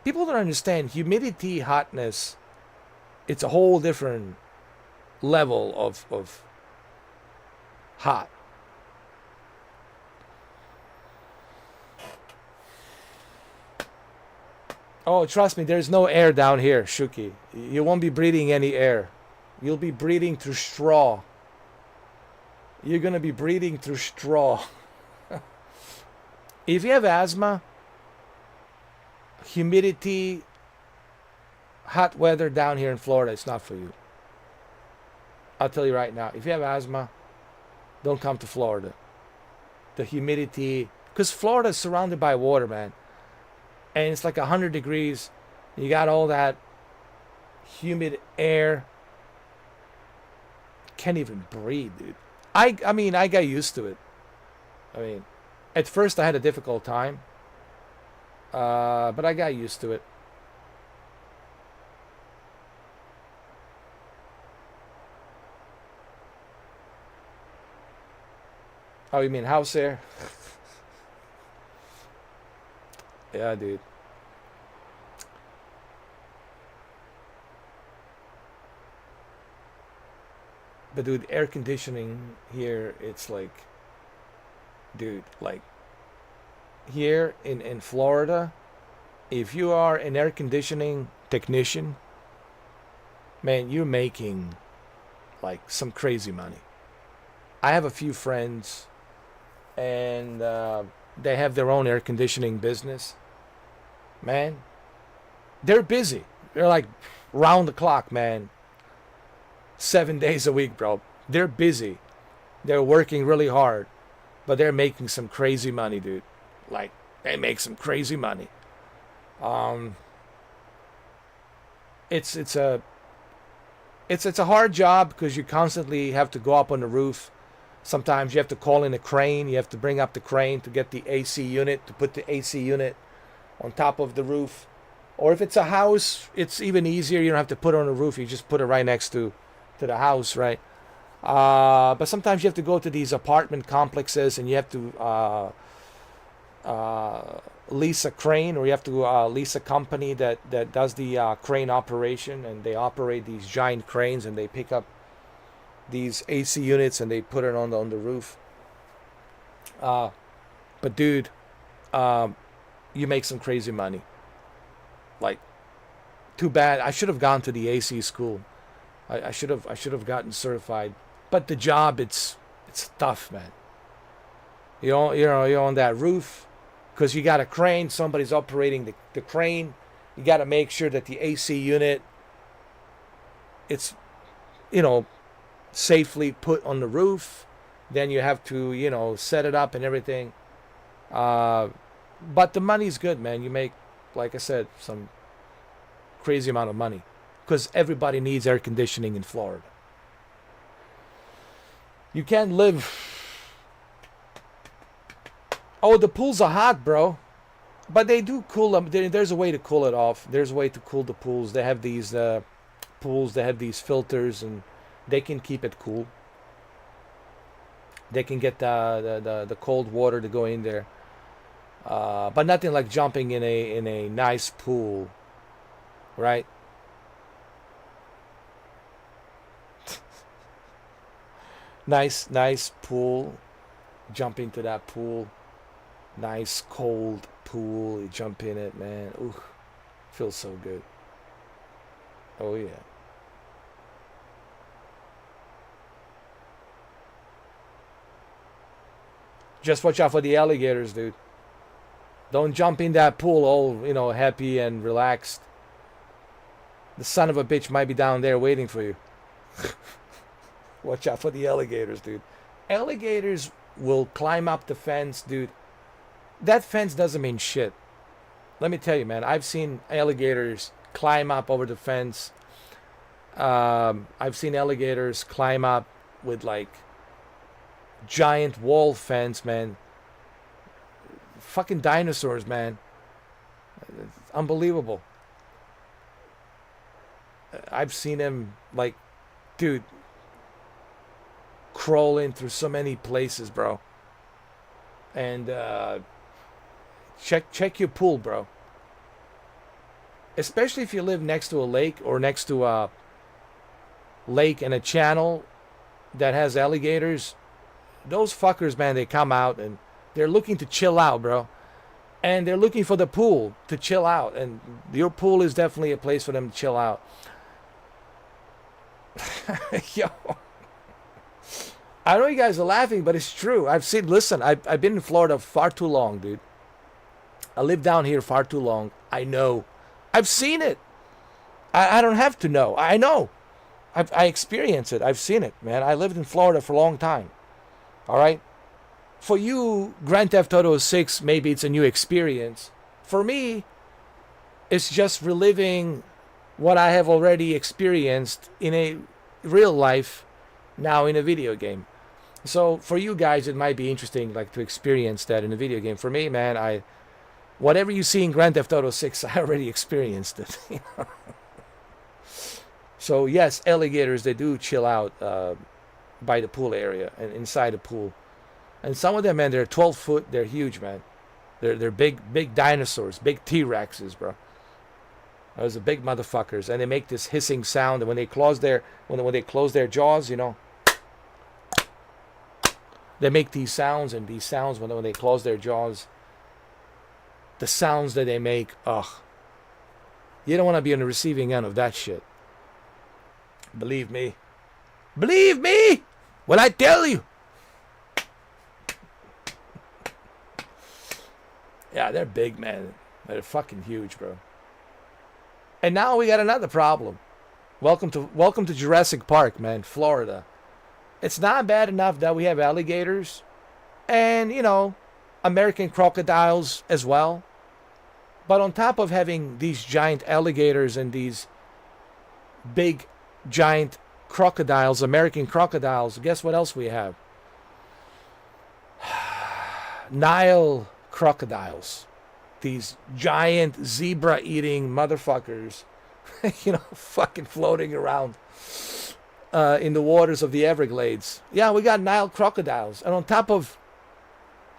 people don't understand humidity, hotness. It's a whole different level of hot. Oh, trust me, there's no air down here, Shuki. You won't be breathing any air. You'll be breathing through straw. You're going to be breathing through straw. If you have asthma, humidity, hot weather down here in Florida, it's not for you. I'll tell you right now, if you have asthma, don't come to Florida. The humidity, because Florida is surrounded by water, man. And it's like 100 degrees. You got all that humid air. Can't even breathe, dude. I mean, I got used to it. I mean, at first I had a difficult time. But I got used to it. Oh, you mean house air? Yeah, dude. But dude, air conditioning here, it's like, dude, like here in Florida, if you are an air conditioning technician, man, you're making like some crazy money. I have a few friends, and they have their own air conditioning business. Man, they're busy. They're like round the clock, man. 7 days a week, bro. They're busy. They're working really hard, but they're making some crazy money, dude. Like they make some crazy money. Um, it's a it's a hard job because you constantly have to go up on the roof. Sometimes you have to call in a crane. You have to bring up the crane to get the AC unit, to put the AC unit on top of the roof. Or if it's a house, it's even easier. You don't have to put it on the roof. You just put it right next to the house, right? But sometimes you have to go to these apartment complexes and you have to lease a crane, or you have to lease a company that does the crane operation, and they operate these giant cranes and they pick up these AC units and they put it on the roof. Uh, but dude, um, you make some crazy money. Like, too bad. I should have gone to the AC school. I should have gotten certified. But the job, it's tough, man. You're on that roof because you got a crane. Somebody's operating the crane. You got to make sure that the AC unit, it's you know safely put on the roof. Then you have to set it up and everything. Uh, but the money's good, man. You make, like I said, some crazy amount of money because everybody needs air conditioning in Florida. You can't live. Oh, the pools are hot, bro. But they do cool them. There's a way to cool it off. There's a way to cool the pools. They have these pools. They have these filters, and they can keep it cool. They can get the cold water to go in there. But nothing like jumping in a nice pool, right? Nice pool. Jump into that pool. Nice cold pool. You jump in it, man. Ooh, feels so good. Oh yeah. Just watch out for the alligators, dude. Don't jump in that pool all happy and relaxed. The son of a bitch might be down there waiting for you. Watch out for the alligators, dude. Alligators will climb up the fence, dude. That fence doesn't mean shit. Let me tell you, man. I've seen alligators climb up over the fence. I've seen alligators climb up with like giant wall fence, man. Fucking dinosaurs, man. It's unbelievable. I've seen them like, dude, crawling through so many places, bro. And check your pool, bro. Especially if you live next to a lake or next to a lake and a channel that has alligators. Those fuckers, man, they come out and they're looking to chill out, bro. And they're looking for the pool to chill out. And your pool is definitely a place for them to chill out. Yo. I know you guys are laughing, but it's true. Listen, I've been in Florida far too long, dude. I lived down here far too long. I know. I've seen it. I don't have to know. I know. I experience it. I've seen it, man. I lived in Florida for a long time. All right? For you, Grand Theft Auto 6, maybe it's a new experience. For me, it's just reliving what I have already experienced in a real life, now in a video game. So for you guys, it might be interesting, like to experience that in a video game. For me, man, whatever you see in Grand Theft Auto 6, I already experienced it. So yes, alligators, they do chill out by the pool area and inside the pool. And some of them, man, they're 12 foot. They're huge, man. They're big dinosaurs, big T-Rexes, bro. Those are big motherfuckers, and they make this hissing sound. And when they close their when they close their jaws, you know, they make these sounds, and these sounds when they close their jaws, the sounds that they make, ugh. You don't want to be on the receiving end of that shit. Believe me. Believe me when I tell you. Yeah, they're big, man. They're fucking huge, bro. And now we got another problem. Welcome to Jurassic Park, man, Florida. It's not bad enough that we have alligators and, you know, American crocodiles as well. But on top of having these giant alligators and these big giant crocodiles, American crocodiles, guess what else we have? Nile crocodiles. These giant zebra-eating motherfuckers, you know, fucking floating around in the waters of the Everglades. Yeah, we got Nile crocodiles. And on top of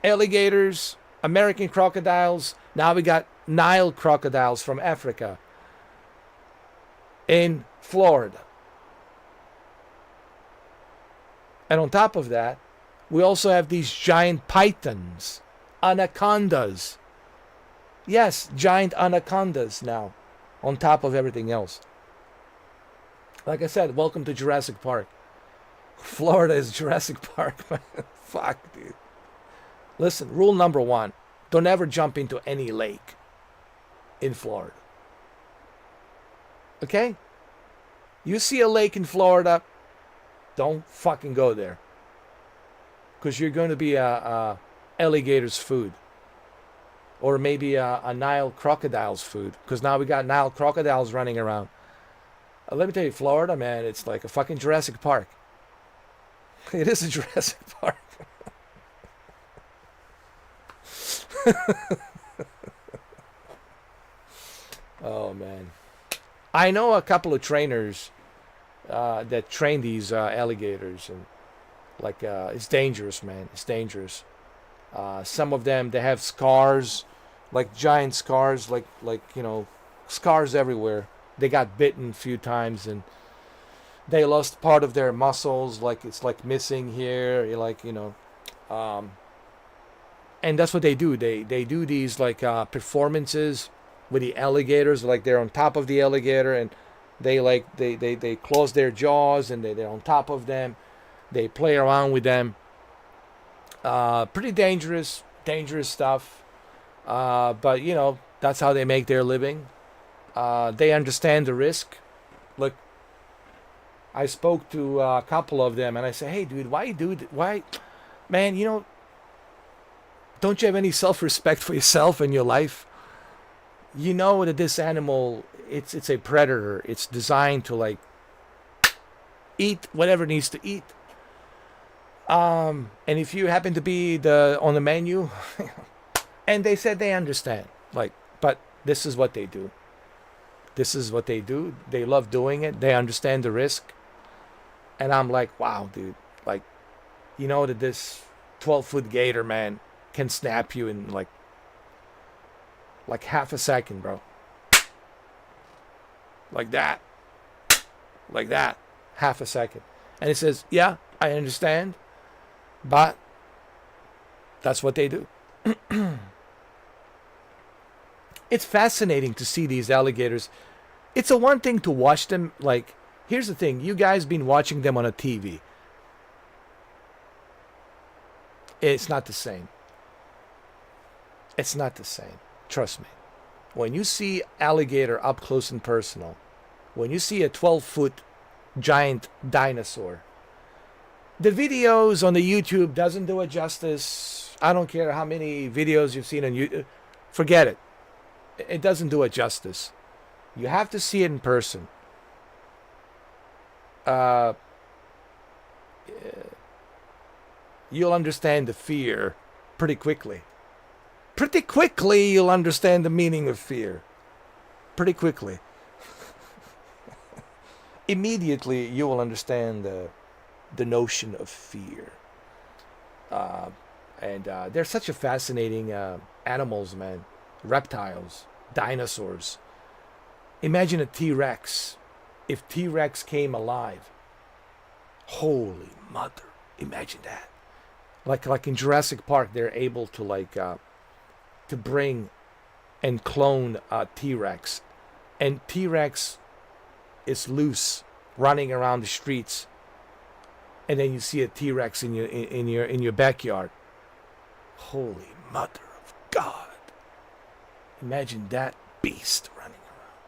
alligators, American crocodiles, now we got Nile crocodiles from Africa in Florida. And on top of that, we also have these giant pythons, anacondas. Yes, giant anacondas now, on top of everything else. Like I said, welcome to Jurassic Park. Florida is Jurassic Park, man. Fuck, dude. Listen, rule number 1, don't ever jump into any lake in Florida. Okay? You see a lake in Florida, don't fucking go there. Because you're going to be a alligator's food. Or maybe a Nile crocodile's food. Because now we got Nile crocodiles running around. Let me tell you, Florida, man, it's like a fucking Jurassic Park. It is a Jurassic Park. Oh, man. I know a couple of trainers that train these alligators. And like, it's dangerous, man. It's dangerous. Some of them, they have scars, like giant scars, like you know, scars everywhere. They got bitten a few times and they lost part of their muscles, like it's like missing here, like, you know. And that's what they do. They do these like performances with the alligators, like they're on top of the alligator and they like they close their jaws and they're on top of them. They play around with them. Pretty dangerous stuff. But, you know, that's how they make their living. They understand the risk. Look, I spoke to a couple of them and I said, hey, dude, why, man, you know, don't you have any self-respect for yourself and your life? You know that this animal, it's a predator. It's designed to, like, eat whatever it needs to eat. And if you happen to be on the menu, and they said they understand, like, but this is what they do. This is what they do. They love doing it. They understand the risk. And I'm like, wow, dude, like, you know that this 12-foot gator, man, can snap you in like half a second, bro. Like that. Like that. Half a second. And he says, yeah, I understand. But that's what they do. It's fascinating to see these alligators. It's a one thing to watch them. Like, here's the thing. You guys been watching them on a TV. It's not the same. It's not the same. Trust me. When you see alligator up close and personal, when you see a 12-foot giant dinosaur, the videos on the YouTube doesn't do it justice. I don't care how many videos you've seen on YouTube. Forget it. It doesn't do it justice. You have to see it in person. You'll understand the fear pretty quickly. Pretty quickly, you'll understand the meaning of fear. Pretty quickly. Immediately, you will understand the notion of fear. And they're such a fascinating animals, man. Reptiles, dinosaurs. Imagine a T-Rex. If T-Rex came alive, holy mother! Imagine that. Like in Jurassic Park, they're able to to bring and clone T-Rex, and T-Rex is loose, running around the streets, and then you see a T-Rex in your backyard. Holy mother of God! Imagine that beast running around.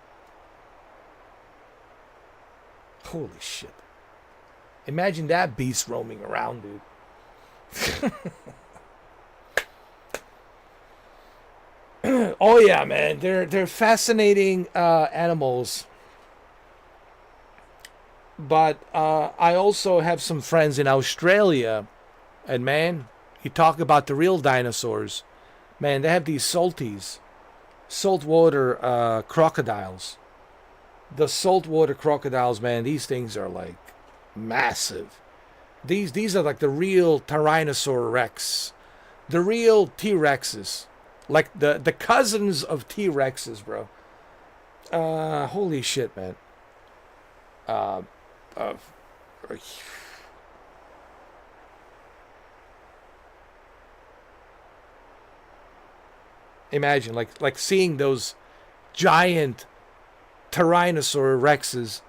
Holy shit! Imagine that beast roaming around, dude. Oh yeah, man, they're fascinating animals. But I also have some friends in Australia, and man, you talk about the real dinosaurs. Man, they have these saltwater crocodiles. The saltwater crocodiles, man, these things are like massive. These are like the real Tyrannosaurus Rex, the real T-Rexes, like the cousins of T-Rexes, bro. Holy shit, man. Uh, uh, Imagine like seeing those giant Tyrannosaurus Rexes,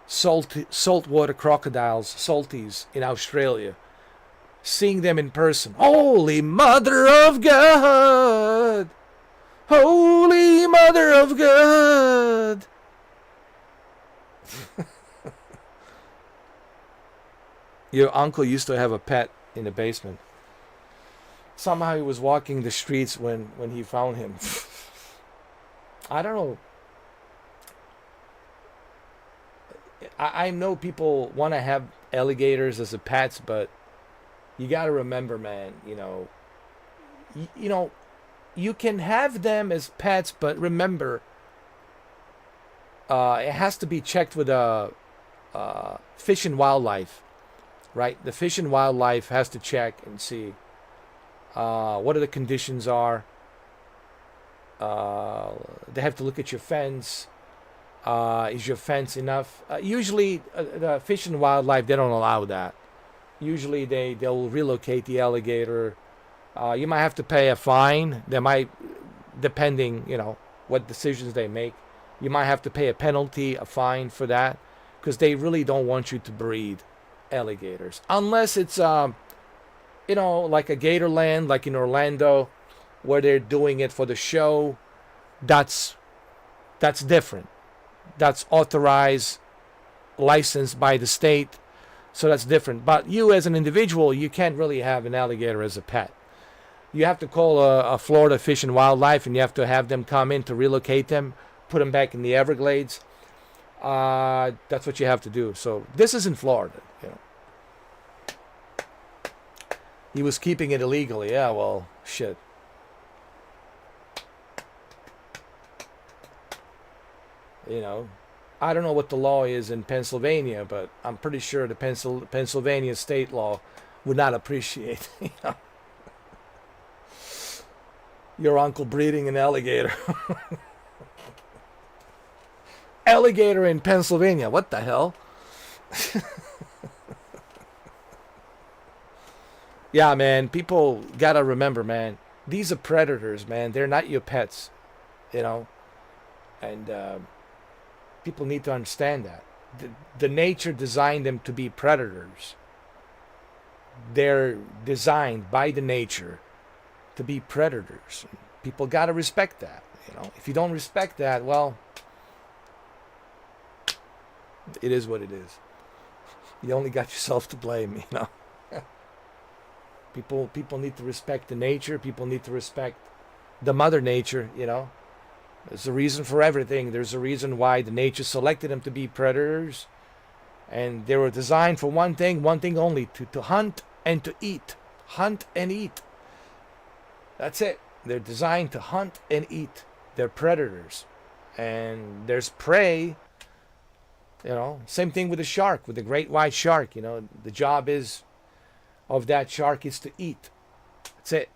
saltwater crocodiles, salties in Australia. Seeing them in person. Holy Mother of God! Holy Mother of God! Your uncle used to have a pet in the basement. Somehow he was walking the streets when he found him. I don't know. I know people want to have alligators as a pets, but you got to remember, man, you can have them as pets, but remember, it has to be checked with Fish and Wildlife, right? The Fish and Wildlife has to check and see what are the conditions are. They have to look at your fence. Is your fence enough? Usually, the Fish and Wildlife, they don't allow that. Usually, they'll relocate the alligator. You might have to pay a fine. They might, depending, what decisions they make. You might have to pay a penalty, a fine for that, because they really don't want you to breed alligators. Unless it's, like a gator land, like in Orlando, where they're doing it for the show. That's different. That's authorized, licensed by the state. So that's different. But you as an individual, you can't really have an alligator as a pet. You have to call a Florida Fish and Wildlife, and you have to have them come in to relocate them, put them back in the Everglades. That's what you have to do. So this is in Florida. He was keeping it illegally. Yeah, well, shit. I don't know what the law is in Pennsylvania, but I'm pretty sure the Pennsylvania state law would not appreciate your uncle breeding an alligator. Alligator in Pennsylvania. What the hell? Yeah, man. People gotta remember, man. These are predators, man. They're not your pets, and people need to understand that. The nature designed them to be predators. They're designed by the nature to be predators. People got to respect that. If you don't respect that, well, it is what it is. You only got yourself to blame. People need to respect the nature. People need to respect the mother nature. There's a reason for everything. There's a reason why the nature selected them to be predators. And they were designed for one thing only, to hunt and to eat. Hunt and eat. That's it. They're designed to hunt and eat. They're predators. And there's prey. Same thing with the shark, with the great white shark. The job of that shark is to eat. That's it.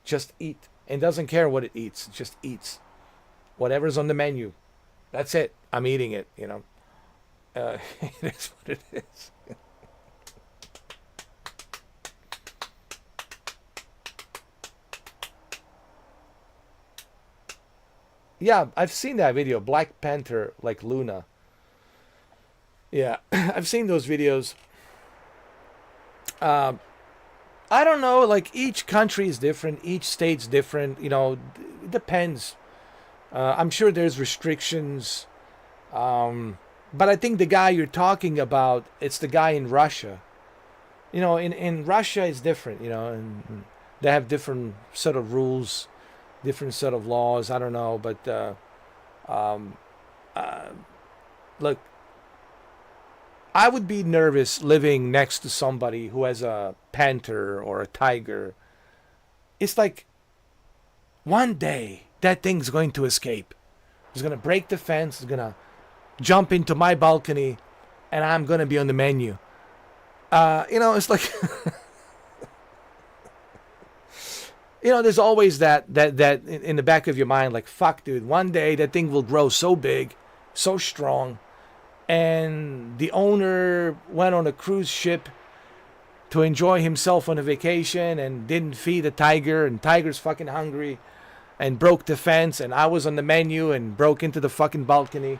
just eat, and doesn't care what it eats. It just eats whatever's on the menu. That's it. I'm eating it. It is what it is. Yeah, I've seen that video. Black Panther, like Luna. Yeah, I've seen those videos. Um, I don't know. Like each country is different. Each state's different. It depends. I'm sure there's restrictions. But I think the guy you're talking about, it's the guy in Russia. In Russia it's different. And they have different set of rules, different set of laws. I don't know, but um, uh, look, I would be nervous living next to somebody who has a panther or a tiger. It's like one day that thing's going to escape. It's going to break the fence. It's going to jump into my balcony, and I'm going to be on the menu. It's like, there's always that in the back of your mind, like, fuck, dude, one day that thing will grow so big, so strong, and the owner went on a cruise ship to enjoy himself on a vacation and didn't feed a tiger, and tiger's fucking hungry and broke the fence, and I was on the menu and broke into the fucking balcony,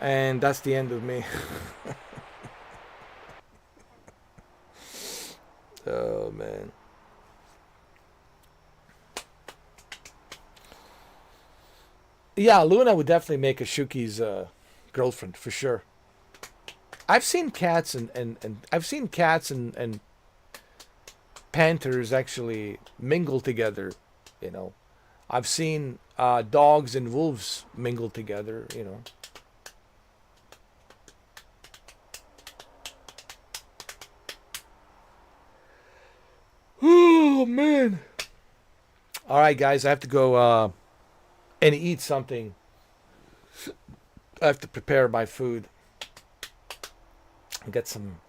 and that's the end of me. Oh man. Yeah, Luna would definitely make a Shuki's girlfriend for sure. I've seen cats and I've seen cats and panthers actually mingle together. You know, I've seen dogs and wolves mingle together. Oh man! All right, guys, I have to go and eat something. I have to prepare my food. Get some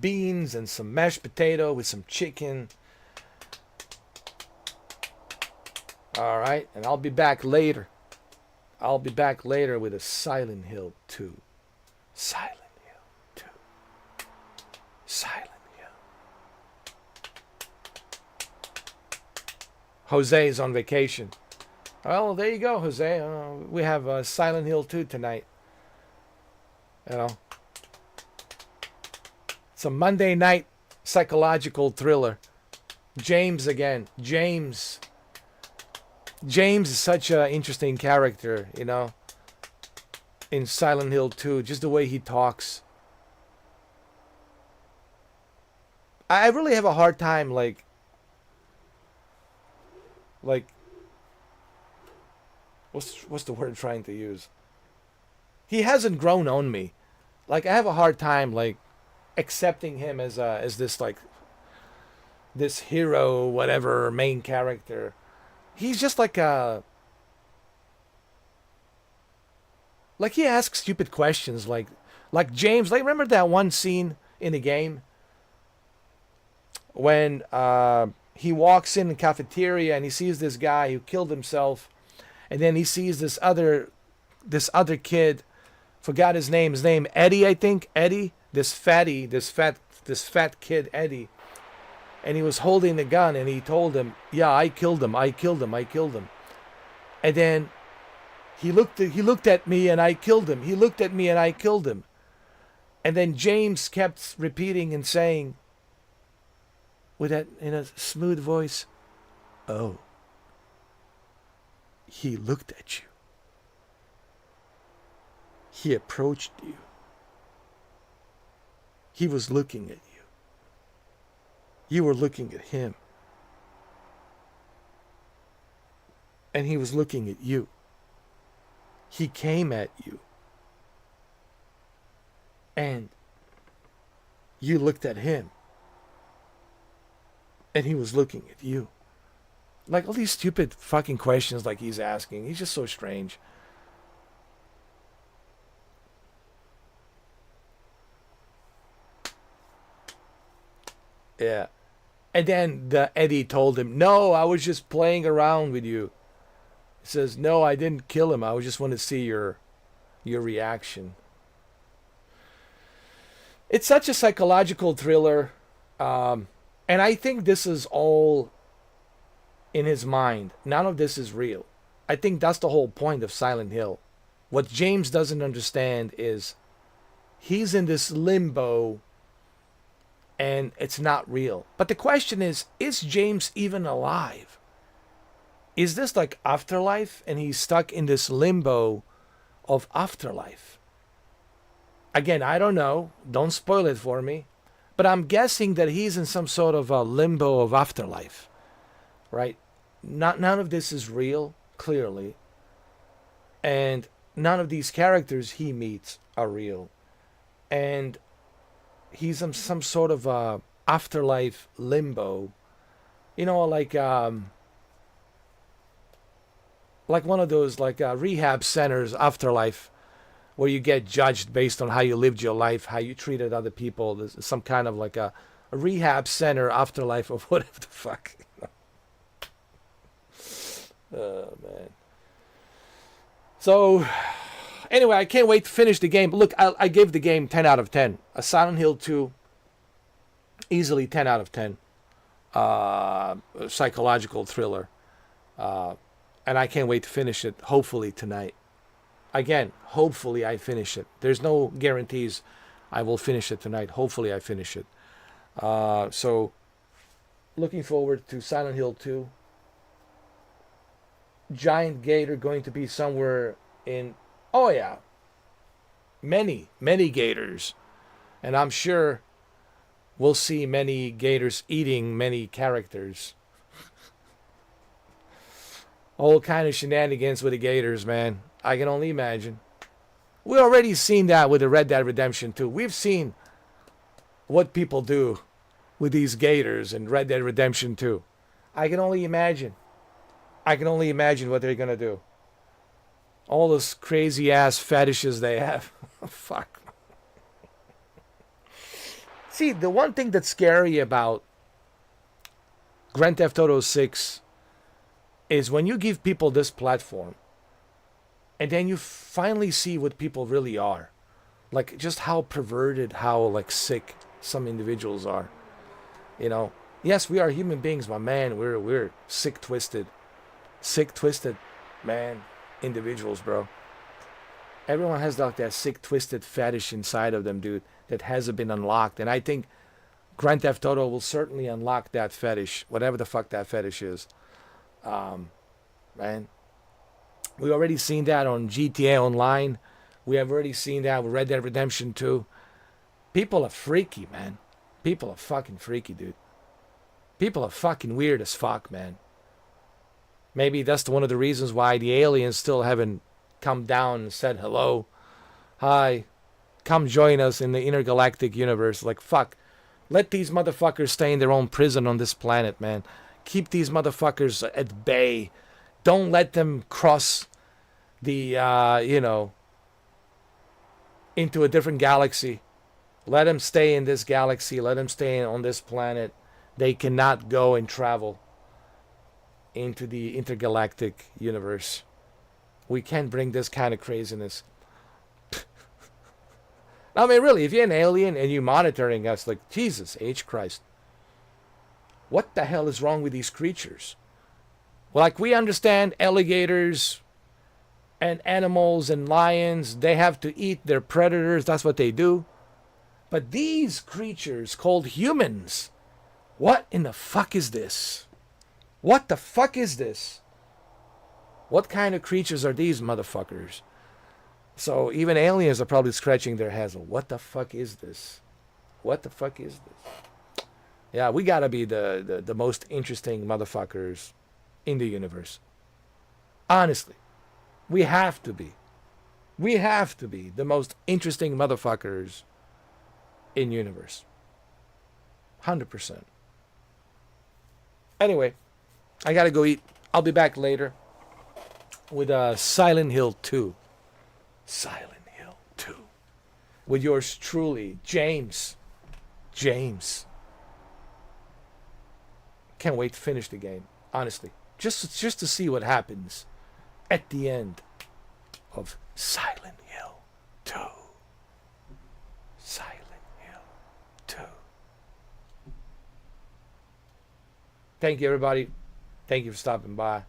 beans and some mashed potato with some chicken. All right, and I'll be back later. I'll be back later with a Silent Hill 2. Silent Hill 2. Silent Hill. Jose's on vacation. Well, there you go, Jose. We have Silent Hill 2 tonight. You know, it's a Monday night psychological thriller. James again. James is such an interesting character, in Silent Hill 2. Just the way he talks. I really have a hard time, like, what's the word I'm trying to use? He hasn't grown on me. Like, I have a hard time, like, accepting him as this, like, this hero, whatever, main character. He's just like he asks stupid questions, like James. Like, remember that one scene in the game when he walks in the cafeteria and he sees this guy who killed himself, and then he sees this other kid, forgot his name. His name Eddie, I think. Eddie, this fat kid Eddie, and he was holding the gun, and he told him, "Yeah, I killed him. I killed him. I killed him." And then he looked at me, and I killed him. He looked at me, and I killed him. And then James kept repeating and saying, with that in a smooth voice, "Oh, he looked at you. He approached you. He was looking at you. You were looking at him. And he was looking at you. He came at you. And you looked at him. And he was looking at you." Like, all these stupid fucking questions like he's asking. He's just so strange. Yeah. And then the Eddie told him, "No, I was just playing around with you." He says, "No, I didn't kill him. I was just want to see your reaction." It's such a psychological thriller, and I think this is all in his mind. None of this is real. I think that's the whole point of Silent Hill. What James doesn't understand is he's in this limbo and it's not real. But the question is James even alive? Is this like afterlife and he's stuck in this limbo of afterlife? Again, I don't know. Don't spoil it for me. But I'm guessing that he's in some sort of a limbo of afterlife, right? None of this is real, clearly. And none of these characters he meets are real. And he's in some sort of a afterlife limbo. You know, like one of those like rehab centers afterlife where you get judged based on how you lived your life, how you treated other people. There's some kind of like a rehab center afterlife of whatever the fuck. Oh, man. So, anyway, I can't wait to finish the game. Look, I gave the game 10 out of 10. A Silent Hill 2, easily 10 out of 10. Psychological thriller. And I can't wait to finish it, hopefully tonight. Again, hopefully I finish it. There's no guarantees I will finish it tonight. Hopefully I finish it. So, looking forward to Silent Hill 2. Giant gator going to be somewhere in... Oh, yeah. Many gators. And I'm sure we'll see many gators eating many characters. All kind of shenanigans with the gators, man. I can only imagine. We already seen that with the Red Dead Redemption 2. We've seen what people do with these gators in Red Dead Redemption 2. I can only imagine. I can only imagine what they're going to do. All those crazy ass fetishes they have. Fuck. See, the one thing that's scary about Grand Theft Auto 6 is when you give people this platform and then you finally see what people really are. Like just how perverted, how like sick some individuals are. You know, yes, we are human beings, my man. We're sick twisted, man, individuals, bro. Everyone has like that sick twisted fetish inside of them, dude, that hasn't been unlocked. And I think Grand Theft Auto will certainly unlock that fetish, whatever the fuck that fetish is. Man, we already seen that on GTA Online. We have already seen that with Red Dead Redemption 2. People are freaky, man. People are fucking freaky, dude. People are fucking weird as fuck, man. Maybe that's one of the reasons why the aliens still haven't come down and said hello. Hi. Come join us in the intergalactic universe. Like, fuck. Let these motherfuckers stay in their own prison on this planet, man. Keep these motherfuckers at bay. Don't let them cross the, into a different galaxy. Let them stay in this galaxy. Let them stay on this planet. They cannot go and travel into the intergalactic universe. We can't bring this kind of craziness. I mean, really, if you're an alien and you're monitoring us, like, Jesus H. Christ. What the hell is wrong with these creatures? Like, we understand alligators and animals and lions, they have to eat their predators. That's what they do. But these creatures called humans, what in the fuck is this? What the fuck is this? What kind of creatures are these motherfuckers? So even aliens are probably scratching their heads. What the fuck is this? What the fuck is this? Yeah, we gotta be the most interesting motherfuckers in the universe. Honestly. We have to be. We have to be the most interesting motherfuckers in universe. 100%. Anyway, I gotta go eat. I'll be back later with Silent Hill 2. Silent Hill 2. With yours truly, James. James. can't wait to finish the game, honestly. Just to see what happens at the end of Silent Hill 2. Silent Hill 2. Thank you, everybody. Thank you for stopping by.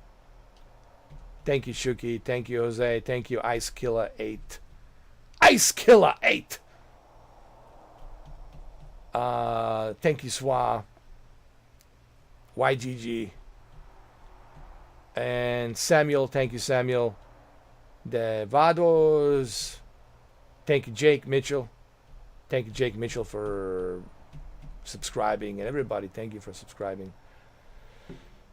Thank you, Shuki. Thank you, Jose. Thank you, Ice Killer 8. Ice Killer 8! Thank you, Swa. YGG. And Samuel. Thank you, Samuel. Devados. Thank you, Jake Mitchell. Thank you, Jake Mitchell, for subscribing. And everybody, thank you for subscribing.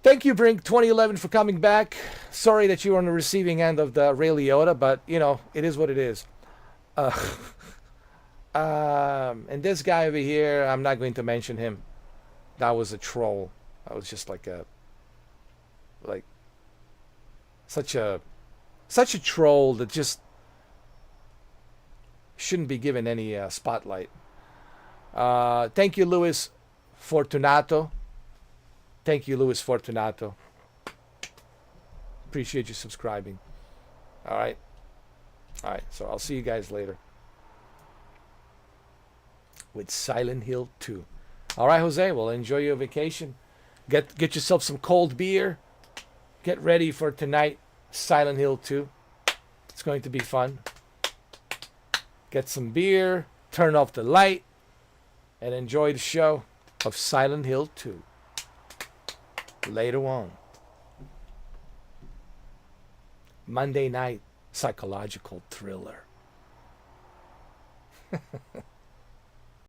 Thank you, Brink 2011, for coming back. Sorry that you were on the receiving end of the Ray Liotta, but, you know, it is what it is. And this guy over here, I'm not going to mention him. That was a troll. That was just like such a troll that just shouldn't be given any spotlight. Thank you, Luis Fortunato. Thank you, Luis Fortunato. Appreciate you subscribing. All right. So I'll see you guys later with Silent Hill 2. All right, Jose. Well, enjoy your vacation. Get yourself some cold beer. Get ready for tonight, Silent Hill 2. It's going to be fun. Get some beer, turn off the light, and enjoy the show of Silent Hill 2. Later on. Monday night psychological thriller.